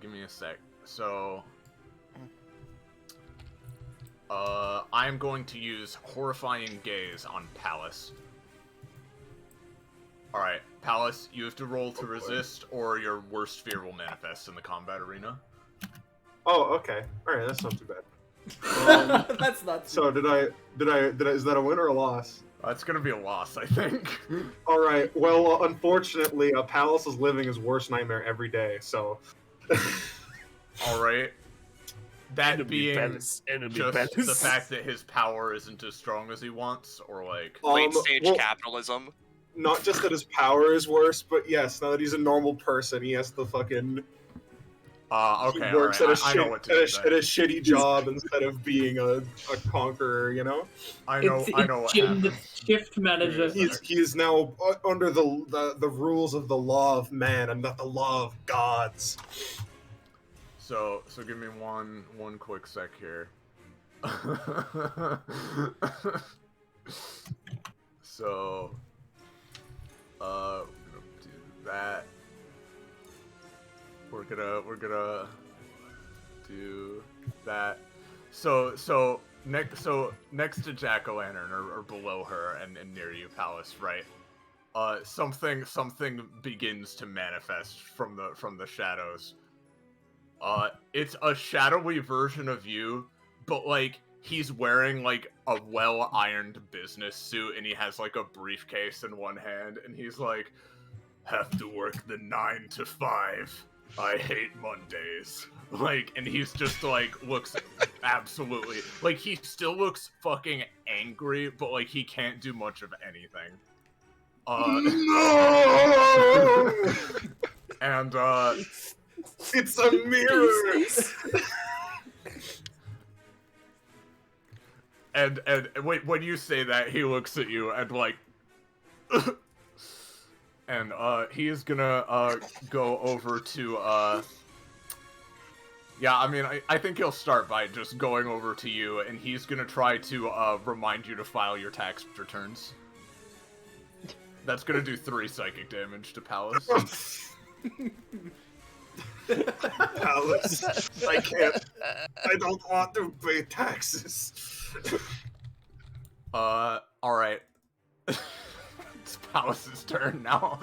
Give me a sec. So, I'm going to use Horrifying Gaze on Palace. All right, Palace, you have to roll to resist, or your worst fear will manifest in the combat arena. Oh, okay. All right, that's not too bad. That's not. So did I? Is that a win or a loss? It's gonna be a loss, I think. All right. Well, unfortunately, Palace is living his worst nightmare every day. So. All right. That Enemy being Palace, enemy just Palace. the fact that his power isn't as strong as he wants, or like Late stage well, capitalism. Not just that his power is worse, but yes, now that he's a normal person, he has to fucking. Okay, he works alright, at a shitty job instead of being a conqueror, you know? I know what Jim, the happens. shift manager. He is now under the rules of the law of man and not the law of gods. So give me one quick sec here. So, we're gonna do that. We're gonna do that. So next to Jack-o'-lantern or below her and near you, Palace, right? Something begins to manifest from the shadows. It's a shadowy version of you, but like he's wearing like a well-ironed business suit and he has like a briefcase in one hand and he's like, have to work the 9 to 5. I hate Mondays. Like, and he's just like looks absolutely like he still looks fucking angry, but like he can't do much of anything. No! And It's a mirror. and wait, when you say that, he looks at you and like, and he is gonna go over to yeah, I mean, I think he'll start by just going over to you, and he's gonna try to remind you to file your tax returns. That's gonna do 3 psychic damage to Palace. Palace, I can't. I don't want to pay taxes. All right. It's Palace's turn now.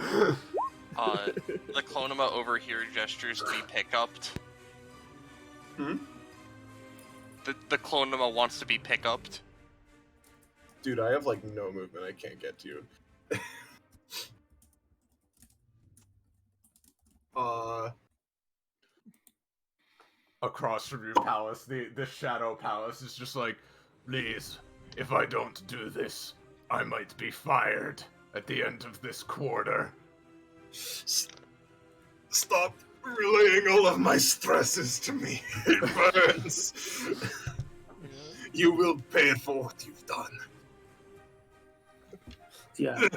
The Clonema over here gestures to be pick-upped. Hmm? The Clonema wants to be pick-upped. Dude, I have like no movement. I can't get to you. Across from your Palace, the Shadow Palace is just like, please, if I don't do this, I might be fired at the end of this quarter. Stop relaying all of my stresses to me. It burns. You will pay for what you've done. Yeah.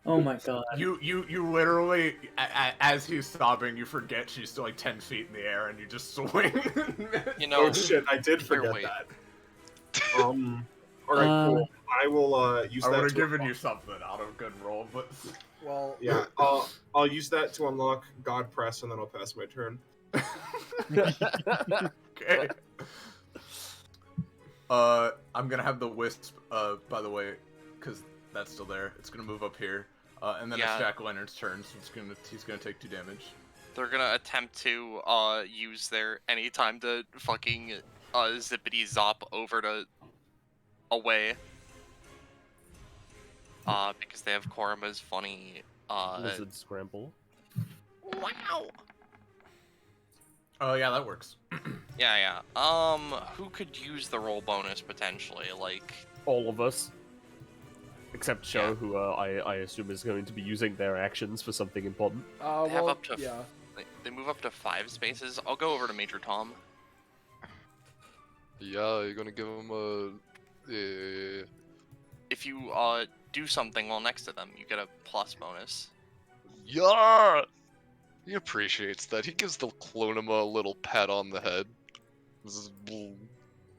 Oh my god. You literally, as he's sobbing, you forget she's still like 10 feet in the air, and you just swing. You know, Oh shit, I did forget wait. that. Alright, cool. I will use that. I would have to given unlock. you something out of good roll, but Well, Yeah, I'll use that to unlock God Press, and then I'll pass my turn. okay. I'm gonna have the wisp. By the way, because that's still there. It's gonna move up here. And then Yeah. it's Jack-o'-lantern's turn, so he's gonna take 2 damage. They're gonna attempt to use their any time to fucking zippity zop over to away. Because they have Korma's funny Lizard scramble. Wow. Oh yeah, that works. Yeah. Who could use the roll bonus potentially? Like All of us. Except Show, Yeah. who I assume is going to be using their actions for something important. they have up to yeah. they move up to 5 spaces. I'll go over to Major Tom. Yeah, you're gonna give him a. Yeah. If you do something while next to them, you get a plus bonus. Yeah! He appreciates that. He gives the Clonema a little pat on the head. This is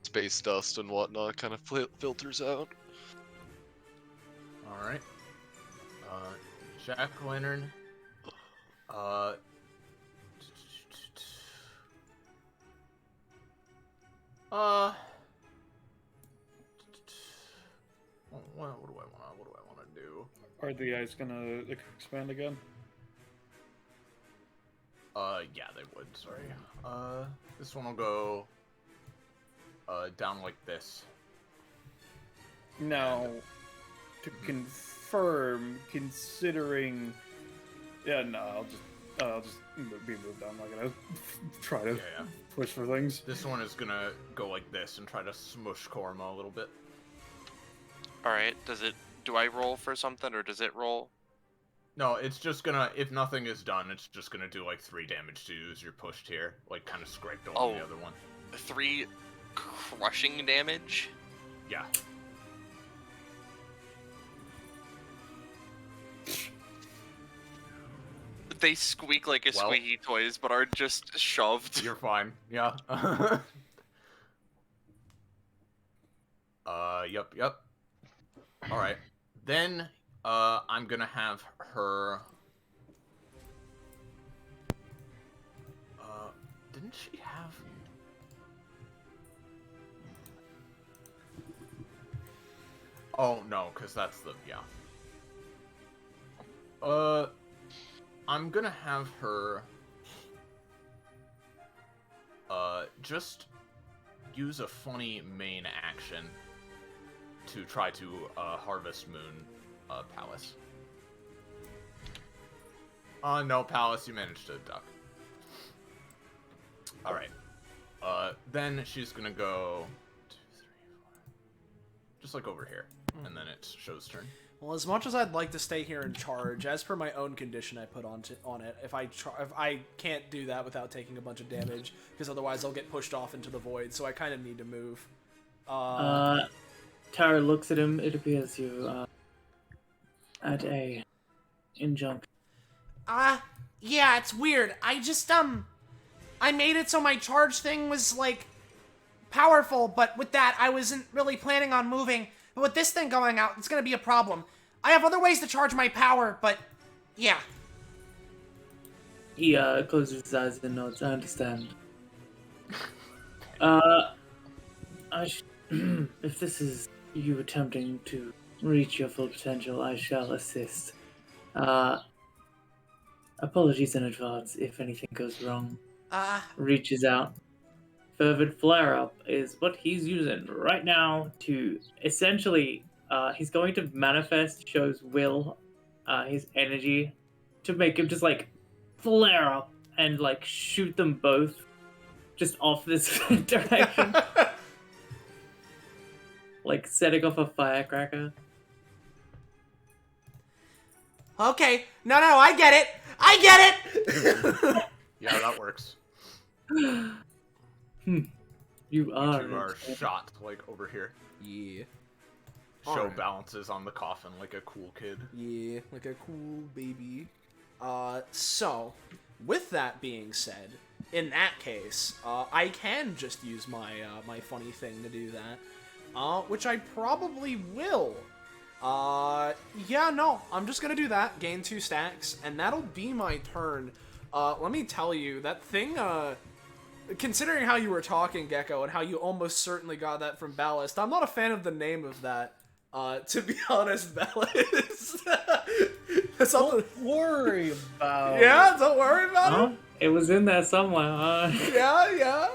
space dust and whatnot kind of filters out. Alright. Jack-o'-lantern. What do I wanna do? Are the eyes gonna expand again? Yeah, they would, sorry. This one will go, down like this. Now, to confirm, considering, yeah, no, I'll just be moved. I'm not gonna try to Yeah. push for things. This one is gonna go like this and try to smush Korma a little bit. Alright, do I roll for something or does it roll? No, it's just gonna, if nothing is done, it's just gonna do like 3 damage to you as you're pushed here. Like, kind of scraped on the other one. 3 crushing damage? Yeah. They squeak like a Well. squeaky toys, but are just shoved. You're fine. Yeah. Yep. Alright. Then, I'm gonna have her... didn't she have... Oh, no, because that's the... yeah. I'm gonna have her... just use a funny main action to try to Harvest Moon Palace. No, Palace, you managed to duck. Alright. Then she's gonna go 2, 3, 4. Just like over here. And then it's Show's turn. Well, as much as I'd like to stay here in charge, as per my own condition I put on it, if I can't do that without taking a bunch of damage, because otherwise I'll get pushed off into the void, so I kind of need to move. Tara looks at him. It appears you at a injunction. Yeah, it's weird. I just, I made it so my charge thing was, like, powerful, but with that, I wasn't really planning on moving. But with this thing going out, it's gonna be a problem. I have other ways to charge my power, but, yeah. He closes his eyes and nods. I understand. If this is you attempting to reach your full potential, I shall assist. Apologies in advance if anything goes wrong. Reaches out. Fervid Flare-Up is what he's using right now to essentially, he's going to manifest Show's will, his energy, to make him just, like, flare up and, like, shoot them both just off this direction. Like, setting off a firecracker. Okay, no, I get it! I get it! Yeah, that works. You are. You are shot, like, over here. Yeah. Show Alright. balances on the coffin like a cool kid. Yeah, like a cool baby. So, with that being said, in that case, I can just use my, my funny thing to do that. Which I probably will. Yeah, no, I'm just gonna do that, gain 2 stacks, and that'll be my turn. Let me tell you, that thing, considering how you were talking, Gecko, and how you almost certainly got that from Ballast, I'm not a fan of the name of that. To be honest, Ballast. Something. Don't worry about Yeah, don't worry about Huh? it. It was in there somewhere. Yeah.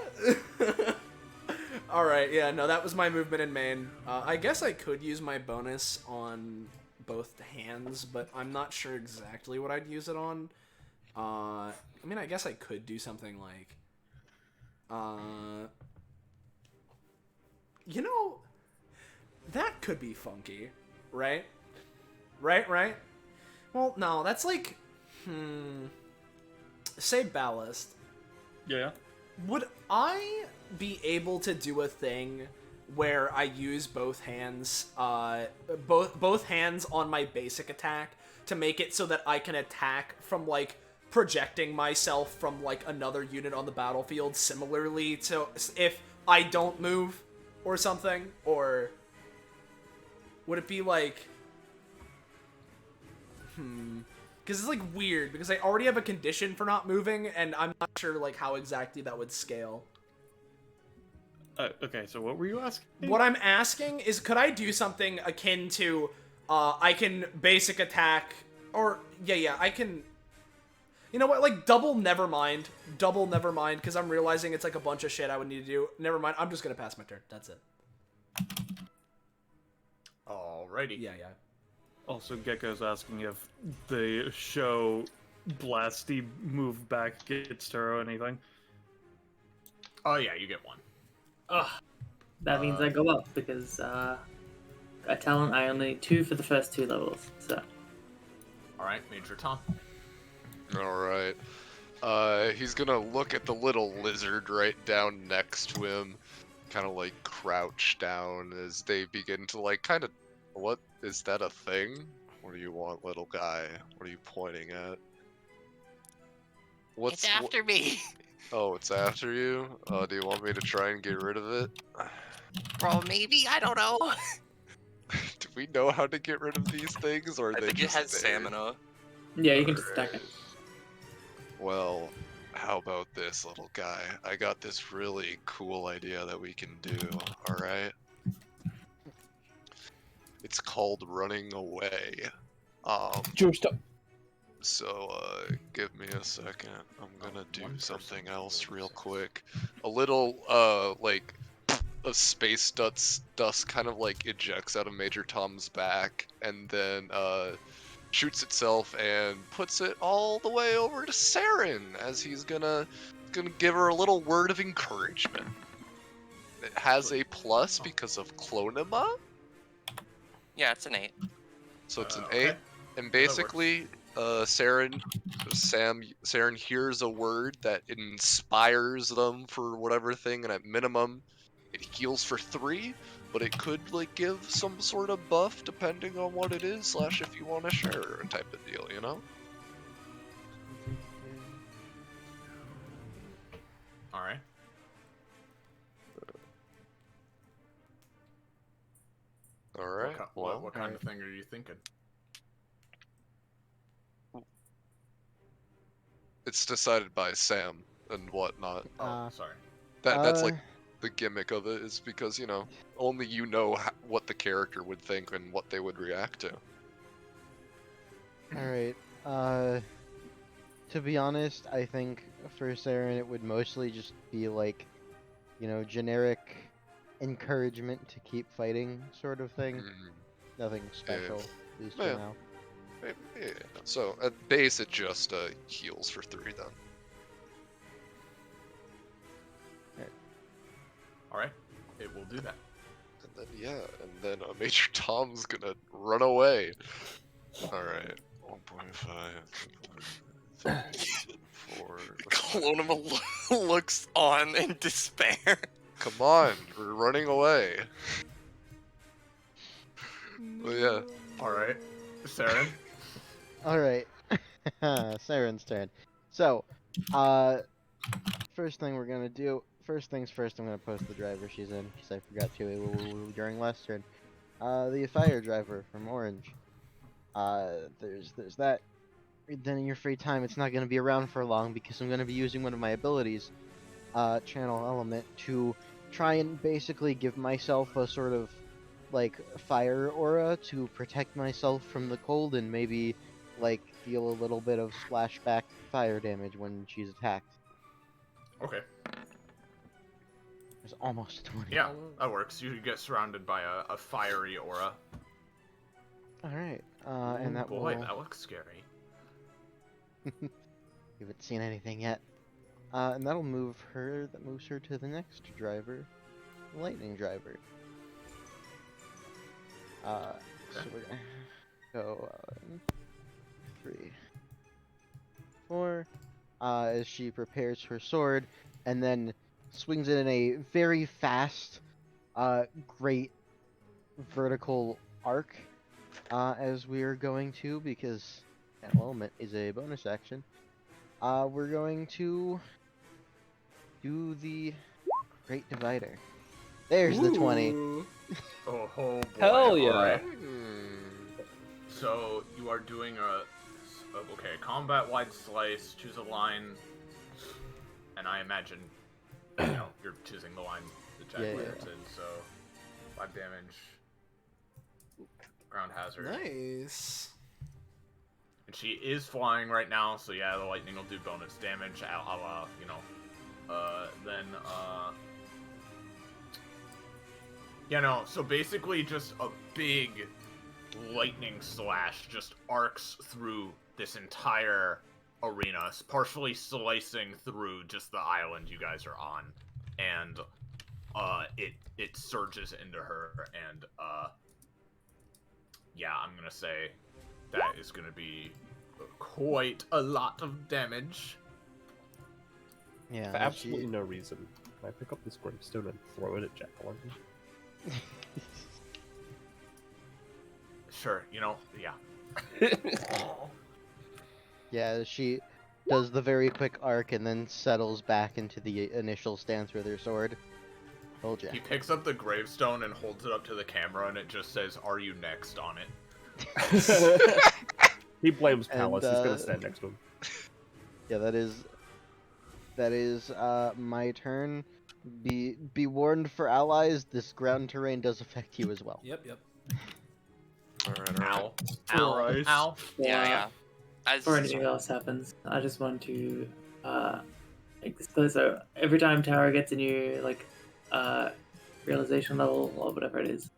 Alright, yeah, no, that was my movement in main. I guess I could use my bonus on both hands, but I'm not sure exactly what I'd use it on. I mean, I guess I could do something like... you know, that could be funky, right? Right? Well, no, that's like... Say Ballast. Yeah. Would I be able to do a thing where I use both hands on my basic attack to make it so that I can attack from, like, projecting myself from, like, another unit on the battlefield similarly to if I don't move or something? Or would it be like... Because it's, like, weird, because I already have a condition for not moving, and I'm not sure, like, how exactly that would scale. Okay, so what were you asking? What I'm asking is, could I do something akin to, I can basic attack, or, yeah, I can... You know what, like, double nevermind, because I'm realizing it's, like, a bunch of shit I would need to do. Never mind, I'm just gonna pass my turn, that's it. Alrighty. Yeah. Also, Gecko's asking if the show Blasty move back gets Taro anything. Oh yeah, you get one. Ugh. That means I go up because a talent I only need 2 for the first 2 levels. So. Alright, Major Tom. Alright. He's gonna look at the little lizard right down next to him, kind of like crouch down as they begin to like kind of... What? Is that a thing? What do you want, little guy? What are you pointing at? It's after me. Oh, it's after you? Do you want me to try and get rid of it? Bro, maybe? I don't know. Do we know how to get rid of these things, or are I they think it just has there? stamina. Yeah, you can just attack it. Well, how about this, little guy? I got this really cool idea that we can do, alright? It's called running away. Juiced up. So, give me a second. I'm gonna do something else real quick. A little, like, a space dust kind of, like, ejects out of Major Tom's back, and then, shoots itself and puts it all the way over to Saren, as he's gonna give her a little word of encouragement. It has a plus because of Clonima. Yeah, it's an 8. So it's an Okay. 8, and basically, Saren hears a word that inspires them for whatever thing, and at minimum, it heals for 3, but it could like give some sort of buff depending on what it is, / if you want to share type of deal, you know? Alright. Alright, well, What kind of thing are you thinking? it's decided by Sam and whatnot. Oh, sorry. That's like the gimmick of it, is because, you know, only you know what the character would think and what they would react to. Alright, to be honest, I think for Saren it would mostly just be like, you know, generic encouragement to keep fighting sort of thing. Nothing special, at least for Yeah. now. Yeah. So at base it just heals for 3 then. Alright, it will do that. And then Major Tom's gonna run away. Alright. 1.5, 4. Clonima looks on in despair. Come on, we're running away. Well, yeah. Alright. Saren? Alright. Saren's turn. So, first thing we're gonna do, first things first, I'm gonna post the driver she's in, because I forgot to during last turn. The fire driver from Orange. There's that. Then in your free time, it's not gonna be around for long, because I'm gonna be using one of my abilities, Channel Element, to try and basically give myself a sort of like fire aura to protect myself from the cold and maybe like deal a little bit of splashback fire damage when she's attacked. Okay. It's almost a 20. Yeah, that works. You get surrounded by a fiery aura. Alright, and that boy, will... that looks scary. You haven't seen anything yet. And that'll move her, that moves her to the next driver, lightning driver. So we're gonna go 3, 4, as she prepares her sword, and then swings it in a very fast, great vertical arc, as we are going to, because that element is a bonus action. We're going to do the Great Divider. There's the 20. Oh, boy. Hell yeah. Alright. So, you are doing okay, combat-wide slice, choose a line, and I imagine, you're choosing the line that Jack lands in, so 5 damage, ground hazard. Nice. And she is flying right now, so yeah, the lightning will do bonus damage, so basically just a big lightning slash just arcs through this entire arena, partially slicing through just the island you guys are on, and it surges into her, and yeah, I'm gonna say that is gonna be quite a lot of damage. Yeah. For absolutely no reason, can I pick up this gravestone and throw it at Jack-o'-lantern? Sure, yeah. Yeah, she does the very quick arc and then settles back into the initial stance with her sword. Told ya. He picks up the gravestone and holds it up to the camera, and it just says, "Are you next?" on it. He blames Palace. And, He's gonna stand next to him. Yeah, that is my turn. Be warned for allies, this ground terrain does affect you as well. Yep. Alright. Ow. Christ. Ow. Yeah. Before anything else happens, I just want to so every time Tara gets a new realization level or whatever it is,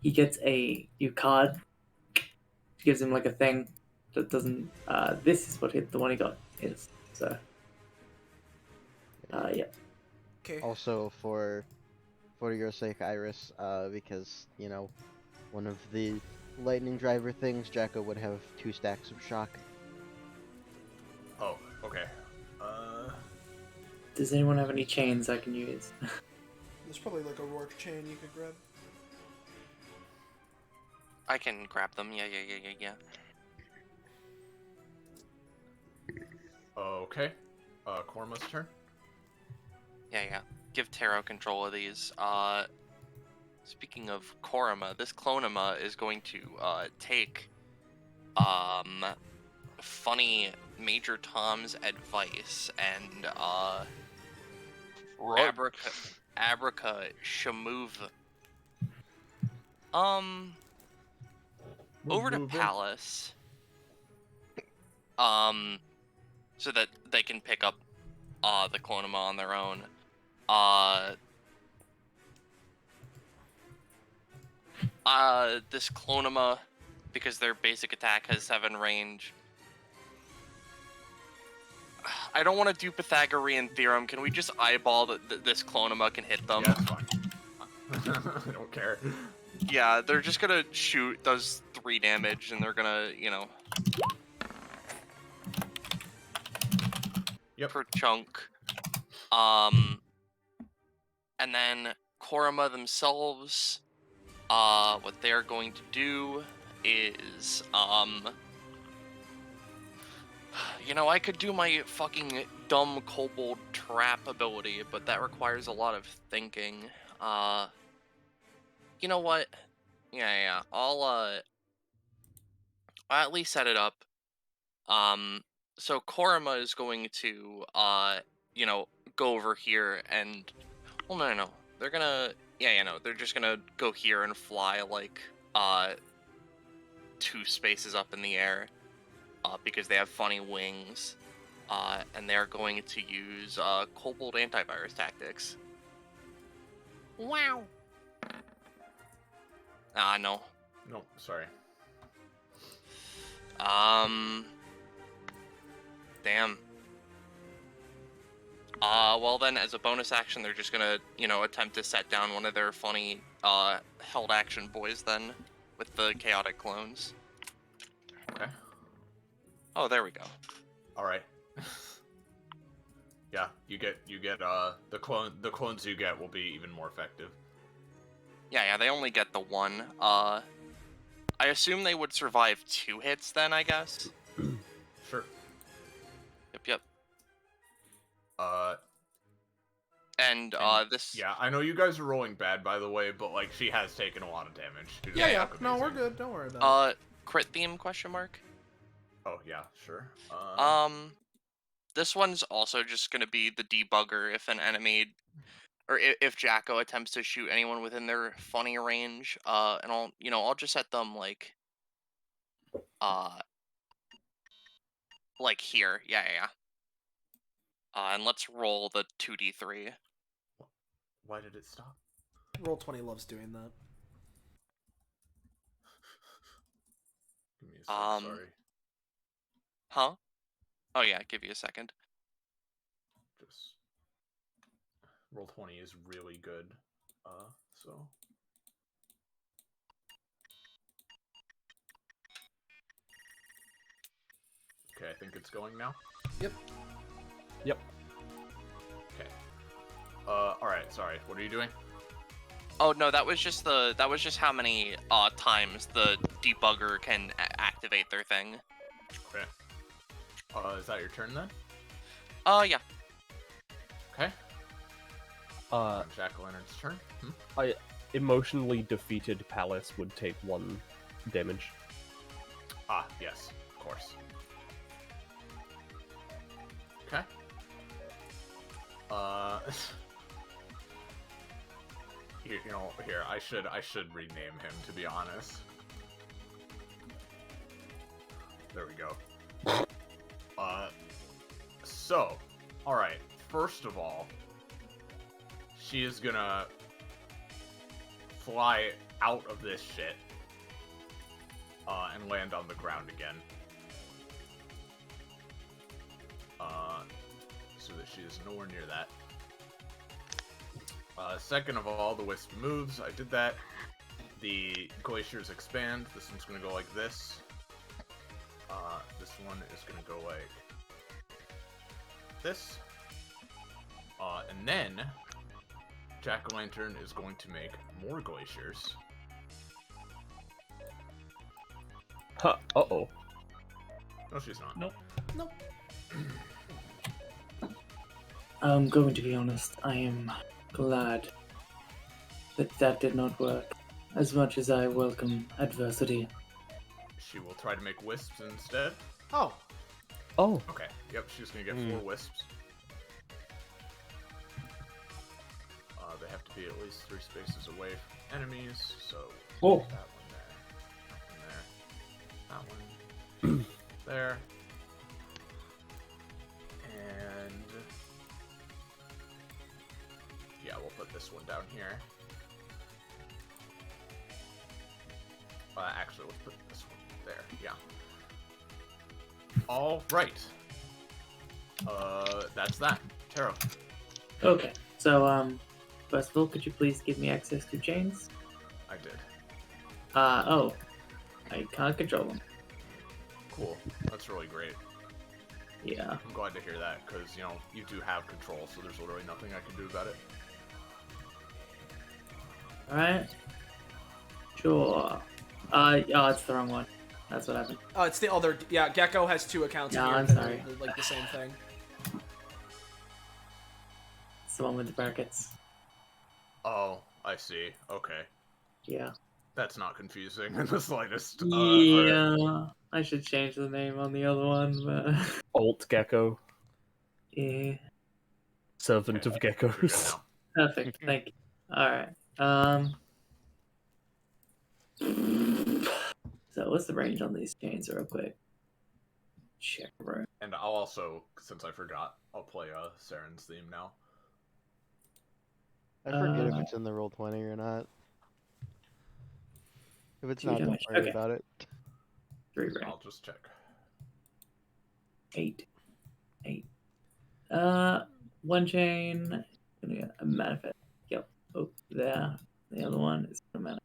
he gets a new card. She gives him like a thing that doesn't. This is what the one he got is. So. Yeah. Okay. Also for your sake, Iris, because one of the lightning driver things, Jacko would have 2 stacks of shock. Oh, okay. Does anyone have any chains I can use? There's probably like a Rourke chain you could grab. I can grab them. Yeah. Okay. Korma's turn. Yeah. Give Taro control of these. Speaking of Korama, this Clonema is going to take funny Major Tom's advice and Abraca Shamove over to Palace so that they can pick up the Clonema on their own. This Clonema, because their basic attack has 7 range. I don't want to do Pythagorean theorem. Can we just eyeball that this Clonema can hit them? Yeah, that's fine. I don't care. Yeah, they're just gonna shoot, does 3 damage, and they're gonna, Yep. per chunk. And then Korama themselves, what they're going to do is, I could do my fucking dumb kobold trap ability, but that requires a lot of thinking. You know what? Yeah. I'll at least set it up. So Korama is going to, go over here and... Well, no. They're gonna Yeah, no, they're just gonna go here and fly like 2 spaces up in the air, because they have funny wings, and they're going to use Kobold antivirus tactics. Wow. No. No, sorry. Damn. Well then, as a bonus action, they're just gonna, attempt to set down one of their funny, held action boys then, with the chaotic clones. Okay. Oh, there we go. Alright. Yeah, you get the clones you get will be even more effective. Yeah, they only get the 1. I assume they would survive 2 hits then, I guess? Sure. Yep. And this... Yeah, I know you guys are rolling bad, by the way, but, like, she has taken a lot of damage. She's Yeah. fucking No, we're amazing. good. Don't worry about it. Crit theme, question mark? Oh, yeah, sure. This one's also just gonna be the debugger if an enemy... Or if Jacko attempts to shoot anyone within their funny range, and I'll just set them, like here. Yeah. And let's roll the 2d3. Why did it stop? Roll20 loves doing that. Give me a sec, sorry. Huh? Oh yeah, give you a second. Just... Roll20 is really good, so... Okay, I think it's going now. Yep. Okay. Alright, sorry. What are you doing? Oh no, that was just how many times the debugger can activate their thing. Okay. Is that your turn then? Yeah. Okay. Jack-o'-lantern's turn. Emotionally defeated Palace would take 1 damage. Ah, yes, of course. Okay. Here, I should rename him, to be honest. There we go. So, alright, first of all, she is gonna fly out of this shit, and land on the ground again. So that she is nowhere near that. Second of all, the wisp moves. I did that. The glaciers expand. This one's gonna go like this. This one is gonna go like this. And then Jack-o'-lantern is going to make more glaciers. Huh. Uh-oh. No, she's not. Nope. Nope. I'm going to be honest, I am glad that did not work, as much as I welcome adversity. She will try to make wisps instead. Oh. Okay, yep, she's gonna get 4 wisps. They have to be at least 3 spaces away from enemies, so Oh. that one there, that one there, and yeah, we'll put this one down here. Actually, let's put this one there. Yeah. All right. That's that. Taro. Okay, so, first of all, could you please give me access to chains? I did. Oh. I can't control them. Cool. That's really great. Yeah. I'm glad to hear that, because, you do have control, so there's literally nothing I can do about it. Alright. Sure. Oh, it's the wrong one. That's what happened. Oh, it's the other. Yeah, Gecko has 2 accounts No, here. I'm that sorry. are, like the same thing. It's the one with the brackets. Oh, I see. Okay. Yeah. That's not confusing in the slightest. Yeah. Alright. I should change the name on the other one, but... Alt Gecko. Yeah. Servant of You're good geckos. now. Perfect, thank you. Alright. So what's the range on these chains, real quick? Check, bro. And I'll also, since I forgot, I'll play Saren's theme now. I forget if it's in the roll 20 or not. If it's 2 not, don't damage. worry Okay. about it. 3 range. I'll just check. 8. 8. One chain. Gonna get a manifest. Yep. Oh, there. The other one is a manifest.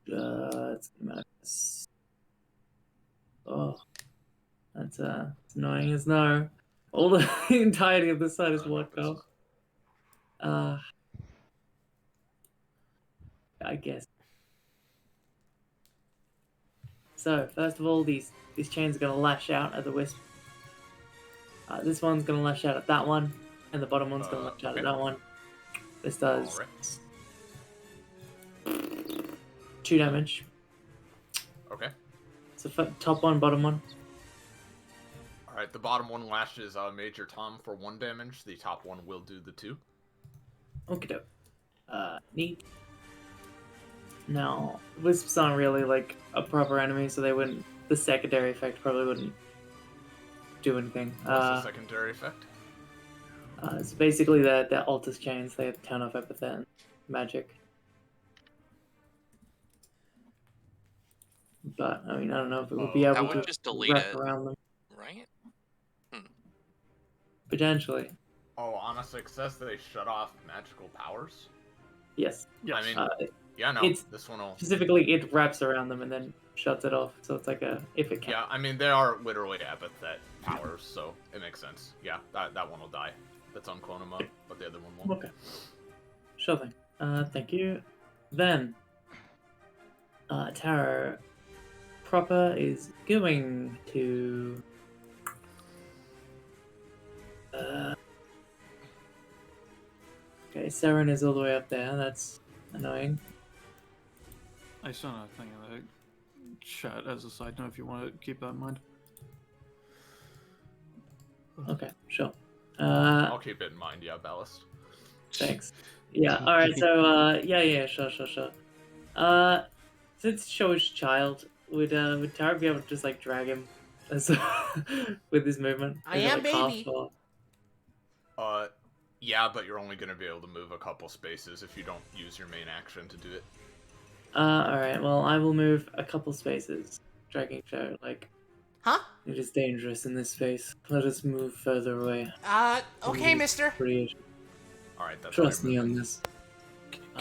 It's manifest. Oh, that's it's annoying as no. All the entirety of this side is wiped off. I guess. So first of all, these chains are gonna lash out at the wisp. This one's gonna lash out at that one, and the bottom one's gonna lash out at that one. This does 2 damage. Okay. So top one, bottom one. Alright, the bottom one lashes Major Tom for 1 damage. The top one will do the 2. Okie doke. Neat. Now, wisps aren't really like a proper enemy, so they wouldn't. The secondary effect probably wouldn't do anything. What's the secondary effect? It's basically the Altus chains. They turn off Epithet and magic. But I mean, I don't know if it would be That able would to just delete wrap it, around them. right? Potentially. Oh, on a success, they shut off magical powers? Yes. I mean, yeah, no, It's this one will... specifically it wraps around them and then shuts it off. So it's like a if it can. Yeah, I mean, they are literally epithet powers, so it makes sense. Yeah, that one will die. That's unclone him up, but the other one won't. Okay. Sure thing. Thank you. Then, Taro proper is going to. Okay, Saren is all the way up there. That's annoying. I sent a thing in the chat as a side note if you want to keep that in mind. Okay, sure. I'll keep it in mind, yeah, Ballast. Thanks. Yeah, alright, so, yeah, sure. Since Sho's child, would Tara be able to just, like, drag him as, with his movement? I Is it, am like, half baby. or- Yeah, but you're only going to be able to move a couple spaces if you don't use your main action to do it. Alright, well, I will move a couple spaces, dragging Sho, like... Huh? It is dangerous in this space. Let us move further away. Okay, mister. Alright, that's Trust all me you're on moving. this.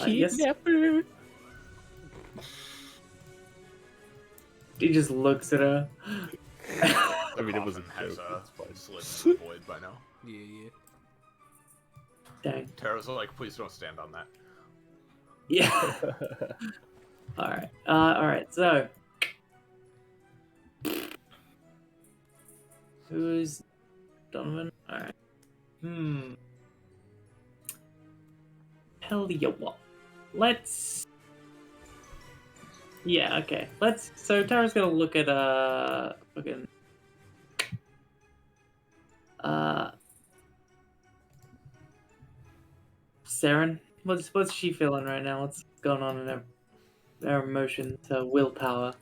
Yes. He just looks at her. I mean, it was a has joke. slid in the void by now. Yeah. Dang. Tara's like, please don't stand on that. Yeah. Alright, so. Who's Donovan? Alright. Tell you what. Let's. Yeah, okay. So Tara's gonna look at, fucking. Saren? What's she feeling right now? What's going on in her emotions, her willpower?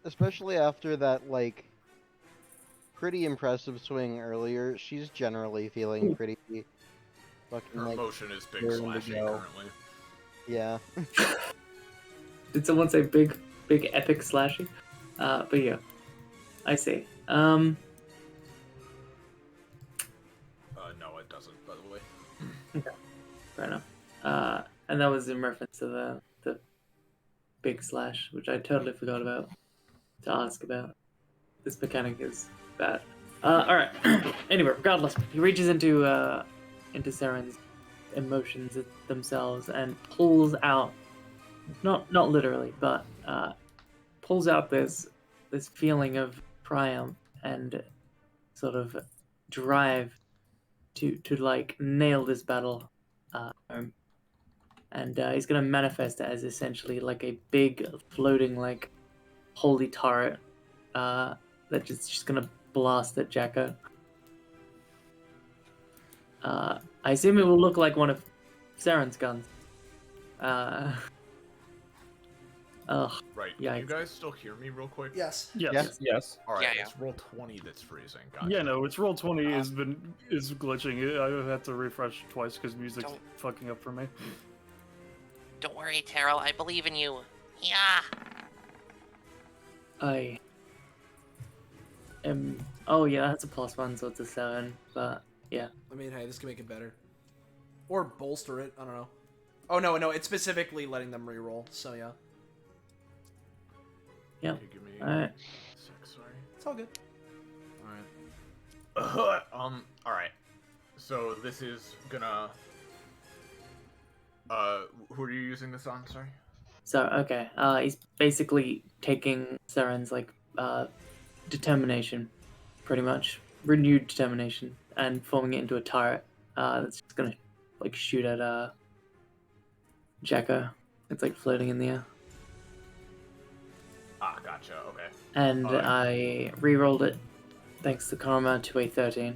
Especially after that, like, pretty impressive swing earlier, she's generally feeling pretty fucking, Her like, emotion is big raring to slashing go. currently. Yeah. Did someone say big epic slashing? But yeah. I see. No, it doesn't, by the way. Okay. Fair enough. And that was in reference to the big slash, which I totally forgot about to ask about. This mechanic is bad. Alright. Anyway, regardless, he reaches into Saren's emotions themselves and pulls out, not literally, but pulls out this feeling of triumph and sort of drive to like nail this battle home. And he's gonna manifest it as essentially like a big floating like holy turret That's just gonna blast at Jacko. I assume it will look like one of Saren's guns. Right. Yeah. Can you guys still hear me real quick? Yes. Yes. Yes. All right. Yeah, yeah. It's roll 20 that's freezing. Gotcha. Yeah, no, it's roll 20 is glitching. I had to refresh twice because music's Don't- fucking up for me. Don't worry, Terrell. I believe in you. Yeah. I am. Oh yeah, that's a +1, so it's a 7. But yeah. I mean, hey, this can make it better. Or bolster it. I don't know. Oh, no, it's specifically letting them reroll, so yeah. Yeah. Okay, give me Alright. 6, sorry. It's all good. Alright. Alright. So this is gonna... who are you using this on, sorry? So okay, he's basically taking Saren's like determination, pretty much renewed determination, and forming it into a turret. That's just gonna like shoot at Jacko. It's like floating in the air. Ah, gotcha, okay. And I re-rolled it, thanks to Karma, to a 13.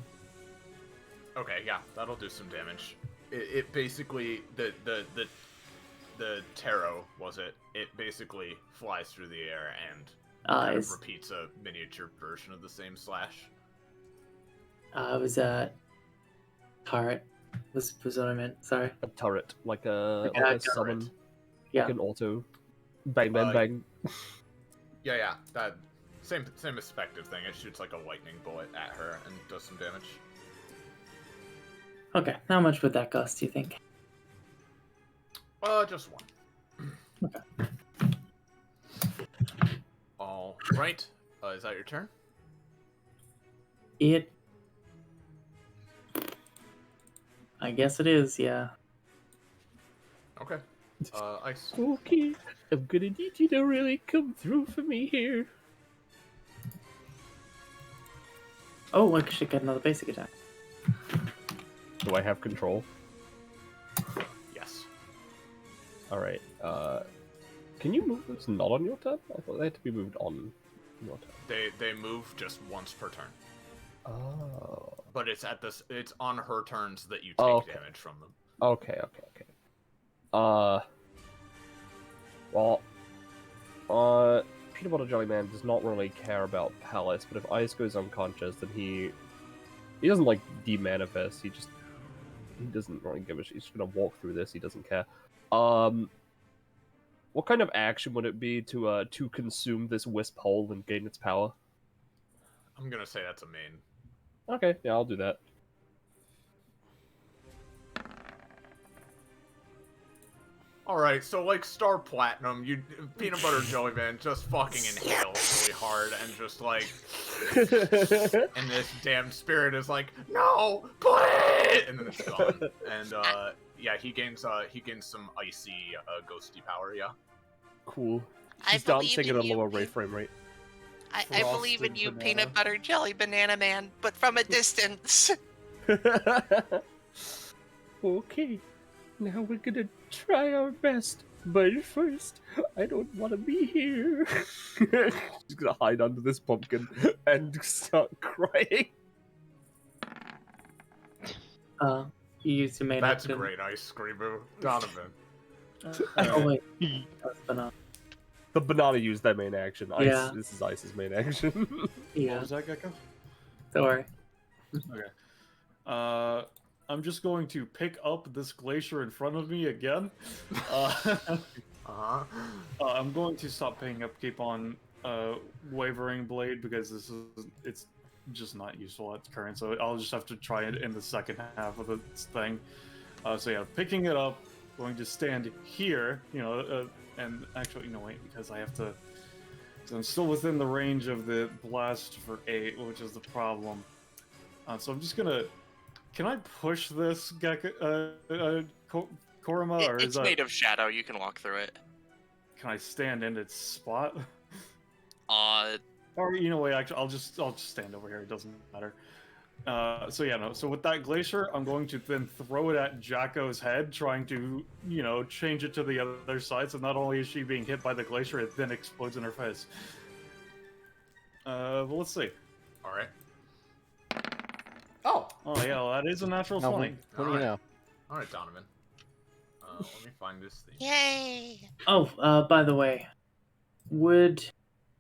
Okay, yeah, that'll do some damage. It basically... The tarot, was it? It basically flies through the air and kind of repeats a miniature version of the same slash. It was a turret. Was what I meant. Sorry. A turret, like a turret. summon, Yeah. like an auto, bang, bang, bang. Yeah, that same effective thing. It shoots like a lightning bullet at her and does some damage. Okay, how much would that cost, do you think? Just one. Okay. All right. Is that your turn? I guess it is, yeah. Okay. Ice. Okay, I'm gonna need you to really come through for me here. Oh, I should get another basic attack. Do I have control? Yes. Alright, can you move this not on your turn? I thought they had to be moved on your turn. They move just once per turn. Oh. But it's on her turns that you take Okay. damage from them. Okay. Well, Peanut Butter Jelly Man does not really care about Palace, but if Ice goes unconscious, then he doesn't like demanifest. He doesn't really give a shit. He's just gonna walk through this. He doesn't care. What kind of action would it be to consume this wisp hole and gain its power? I'm gonna say that's a main. Okay, yeah, I'll do that. Alright, so like Star Platinum, Peanut Butter Jelly Man just fucking inhales really hard and just like... and this damn spirit is like, no, put it! And then it's gone. And yeah, he gains some icy, ghosty power, yeah. Cool. I She's believe dancing at in a you, lower frame rate. I believe in you, Peanut Butter Jelly Banana Man, but from a distance. Okay, now we're gonna try our best, but first, I don't want to be here. She's gonna hide under this pumpkin and start crying. You used your main That's action. great, Ice Screamer. Donovan. Oh wait, that's banana. The banana used their main action. Ice, Yeah. This is Ice's main action. Yeah. What was that, Gecko? Don't worry. Okay. I'm just going to pick up this glacier in front of me again. I'm going to stop paying upkeep on Wavering Blade because it's just not useful at current, so I'll just have to try it in the second half of this thing. So yeah, picking it up, going to stand here, and actually, wait, because I have to... So I'm still within the range of the blast for 8, which is the problem. So I'm just gonna... Can I push this Korima, or It's is made of shadow. You can walk through it. Can I stand in its spot? Or wait, actually, I'll just stand over here. It doesn't matter. So yeah, no. So with that glacier, I'm going to then throw it at Jacko's head, trying to, change it to the other side. So not only is she being hit by the glacier, it then explodes in her face. Well, let's see. All right. Oh. Oh yeah, well, that is a natural No, 20. what do you know? All right, Donovan. Let me find this thing. Yay! Oh, by the way, do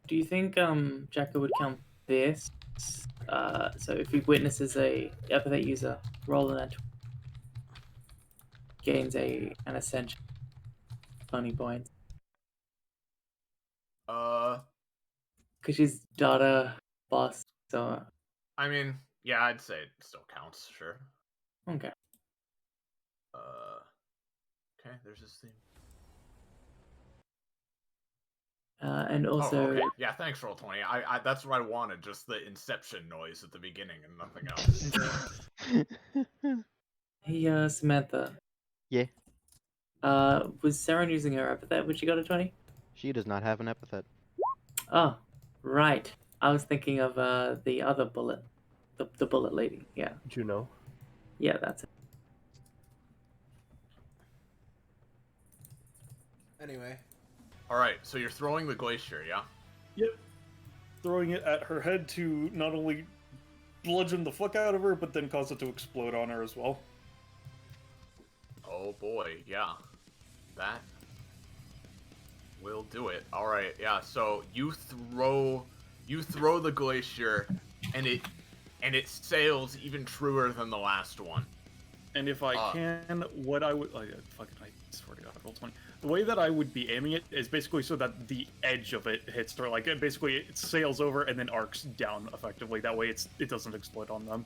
you think Jacko would count this? So if he witnesses a epithet user rolling that gains an ascension funny point. Because she's daughter boss, so I mean, yeah, I'd say it still counts, sure. okay. Okay, there's this thing. And also, okay. Yeah, thanks, Roll20. I that's what I wanted, just the Inception noise at the beginning and nothing else. hey, Samantha. Yeah. Was Saren using her epithet when she got a 20? She does not have an epithet. Oh, right. I was thinking of the other bullet, the bullet lady. Yeah. Juno. Yeah, that's it. Anyway. Alright, so you're throwing the glacier, yeah? Yep. Throwing it at her head to not only bludgeon the fuck out of her, but then cause it to explode on her as well. Oh boy, yeah. That will do it. Alright, yeah, so you throw the glacier and it sails even truer than the last one. And if I can, what I would I swear to God, I rolled 20. The way that I would be aiming it is basically so that the edge of it hits her, like basically it sails over and then arcs down effectively. That way it doesn't explode on them.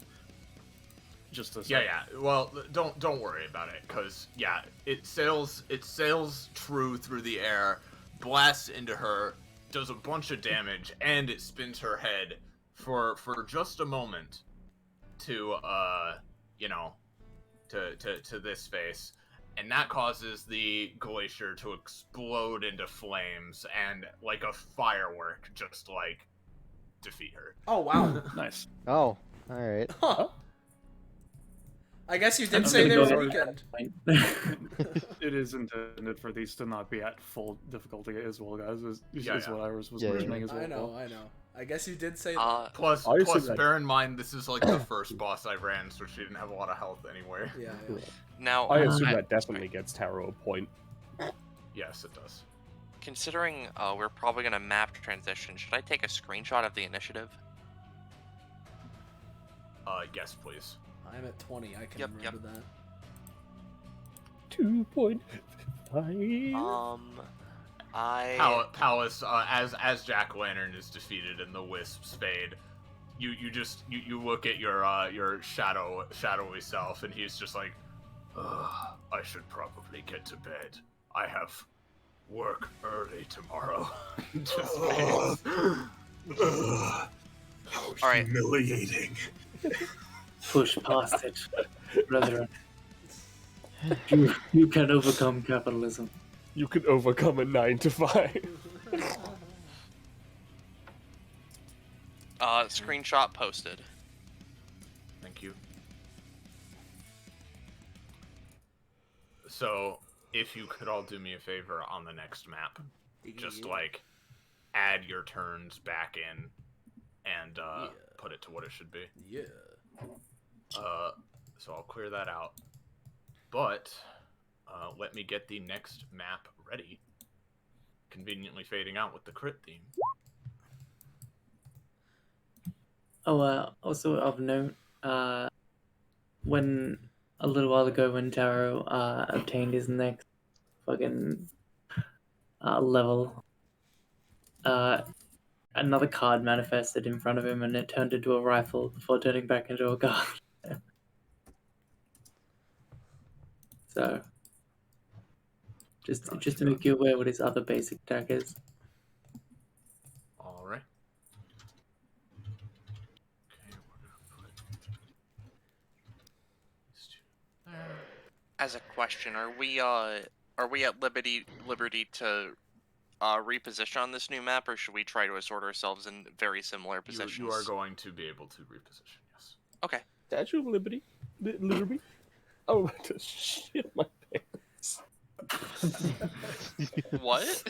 Just to say. Yeah. Well, don't worry about it, cause yeah, it sails true through the air, blasts into her, does a bunch of damage, and it spins her head for just a moment to to this face. And that causes the glacier to explode into flames and, like a firework, just, like, defeat her. Oh, wow. Nice. Oh, alright. Huh. I guess you did say there was a weekend. It is intended for these to not be at full difficulty as well, guys. Is what I was mentioning as well. I know. I guess you did say that. Plus, bear in mind, this is like the first boss I ran, so she didn't have a lot of health anyway. Yeah. Now, I assume that definitely gets Taro a point. Yes, it does. Considering we're probably going to map transition, should I take a screenshot of the initiative? Yes, please. I'm at 20. I can remember that. 2.5. Palace, as Jack Lantern is defeated and the wisps fade, you look at your shadowy self, and he's just like, I should probably get to bed. I have work early tomorrow. Just How humiliating. Push past it, brethren. You can overcome capitalism. You can overcome a 9 to 5. Screenshot posted. Thank you. So, if you could all do me a favor on the next map, just like add your turns back in and put it to what it should be. Yeah. So I'll clear that out. But let me get the next map ready. Conveniently fading out with the crit theme. Oh, also of note, when a little while ago when Taro obtained his next fucking level, another card manifested in front of him and it turned into a rifle before turning back into a gun. So, just to make you aware what his other basic attack is. All right. As a question, are we at liberty to reposition on this new map, or should we try to assort ourselves in very similar positions? You are going to be able to reposition, yes. Okay. Statue of Liberty? Liberty? Oh, to shit my pants. What?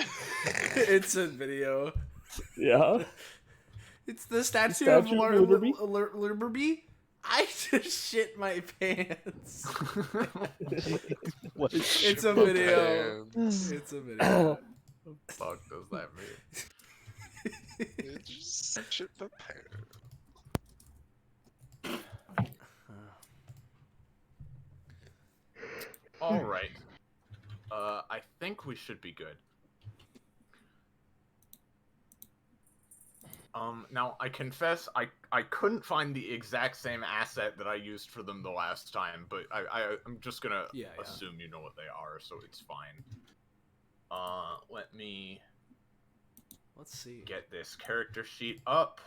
It's a video. Yeah? It's the statue Statue of of Liberty? Liberty. I just shit my pants. What? It's a video. Pants. It's a video. What the fuck does that mean? It just shit the pants. All right. I think we should be good. Now I confess I couldn't find the exact same asset that I used for them the last time, but I'm just gonna assume you know what they are, so it's fine. Let's see. Get this character sheet up.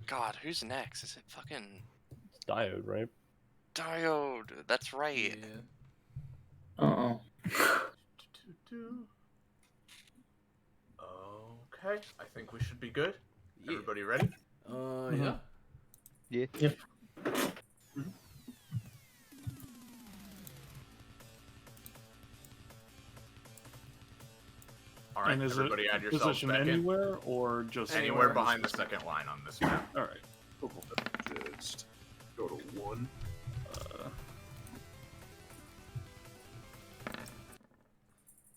God, who's next? Is it fucking It's Diode, right? Diode? That's right. Uh-oh. Okay, I think we should be good. Everybody ready? Yeah. Yeah. Yep. All right, And is everybody it add yourselves position back in. anywhere or just Anywhere behind the second line on this map. All right. Cool. Just go to 1.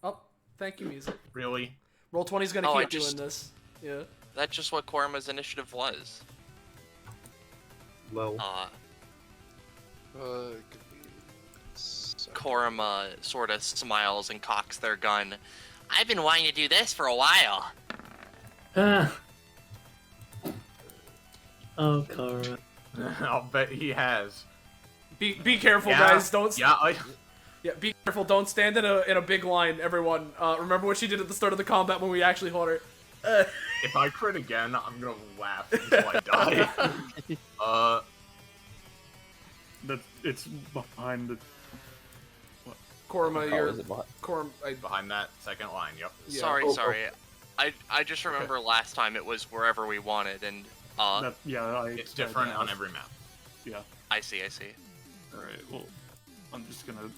Oh, thank you, music. Really? Roll 20's gonna Oh, I keep just- doing this. Yeah. That's just what Korma's initiative was. Low. Korma sort of smiles and cocks their gun. I've been wanting to do this for a while. Ah. Oh, Kara. I'll bet he has. Be careful, Yeah, guys. Don't. Yeah, Yeah. Be careful. Don't stand in a big line, everyone. Remember what she did at the start of the combat when we actually fought her. If I crit again, I'm gonna laugh until I die. That it's behind the. Korma, How you're is it behind? Behind that second line, yep. Yeah. Sorry. I just remember last time it was wherever we wanted, and it's different on every map. Yeah. I see. All right. Well, I'm just gonna.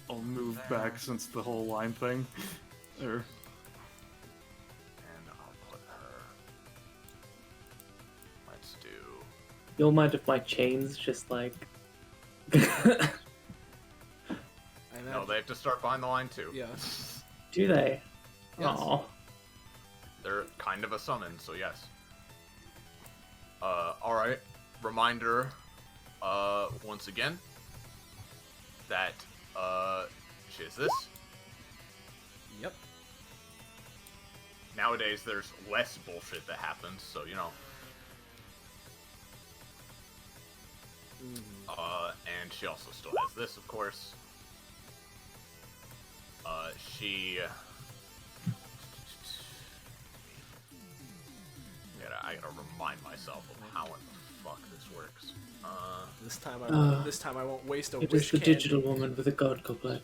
I'll move back since the whole line thing. There. And I'll put her. Let's do. You'll mind if my chains just like. No, they have to start behind the line too. Yeah. Do they? Yes. Oh. They're kind of a summon, so yes. Alright. Reminder, once again, that, shit is this. Yep. Nowadays, there's less bullshit that happens, so, you know. And she also still has this, of course. I gotta remind myself of how in the fuck this works. This time I won't waste a It wish is the candy. digital woman with a god complex.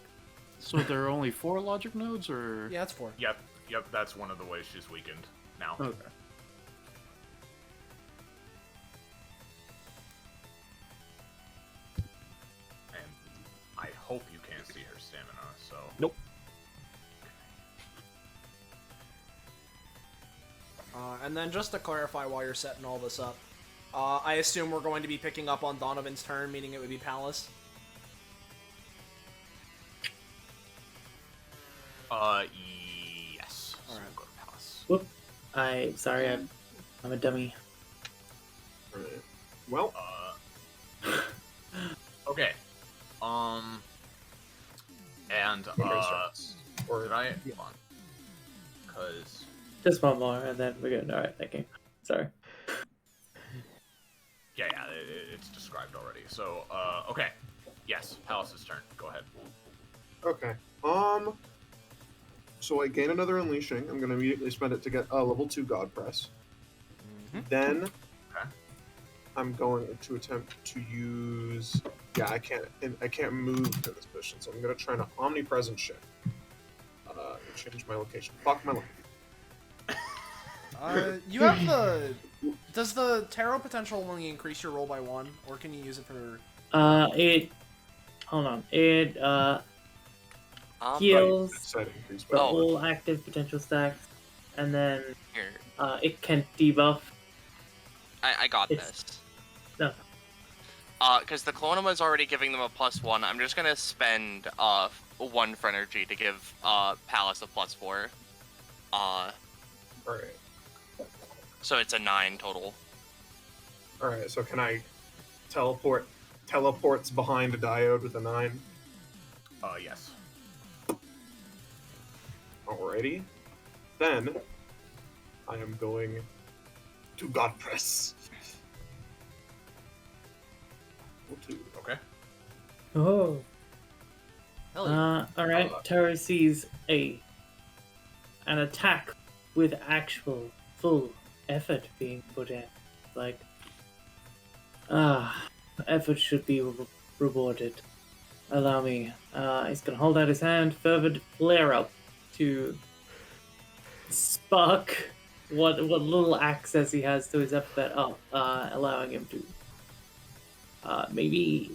So there are only 4 logic nodes, or? Yeah, it's 4. Yep, that's one of the ways she's weakened now. Okay. And I hope you can't see her stamina, so... Nope. And then just to clarify while you're setting all this up, I assume we're going to be picking up on Donovan's turn, meaning it would be Palace. Yes. All right. So we'll go to Palace. Whoop. Sorry, I'm a dummy. Right. Well, Okay. And, or did I... Hold on. Because... Just one more, and then we're good. Alright, thank you. Sorry. Yeah, it's described already. So, okay. Yes, Palace's turn. Go ahead. okay. So I gain another unleashing. I'm gonna immediately spend it to get a level 2 God Press. Then Okay. I'm going to attempt to use. Yeah, I can't move to this position, so I'm gonna try an omnipresent shift. Change my location. Fuck my life. You have the... Does the Tarot potential only increase your roll by 1, or can you use it for... Hold on. It, heals Side increase, the but whole active potential stacks, and then, Here. it can debuff I got It's- this. No. Because the Clonema is already giving them a +1, I'm just gonna spend 1 for energy to give Palace a +4. Alright. So it's a 9 total. Alright, so can I teleports behind a diode with a 9? Yes. Alrighty. Then I am going to God Press. Okay. Oh. Hell yeah. Alright, Terra sees an attack with actual full effort being put in. Like, effort should be rewarded. Allow me. He's gonna hold out his hand, fervid flare up to spark what little access he has to his epithet up, allowing him to maybe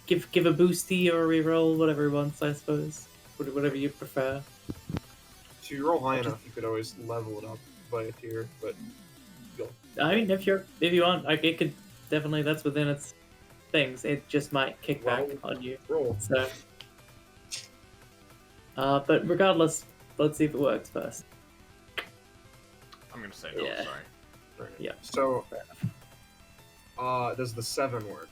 give a boosty or a reroll, whatever he wants, I suppose. Whatever you prefer. If you roll high enough, you could always level it up by a tier, but you'll... I mean, if you want, like, it could definitely, that's within its things. It just might kick back on you. Roll. So, but regardless, let's see if it works first. I'm gonna say no, Yeah. sorry. Right. Yeah. So, does the 7 work?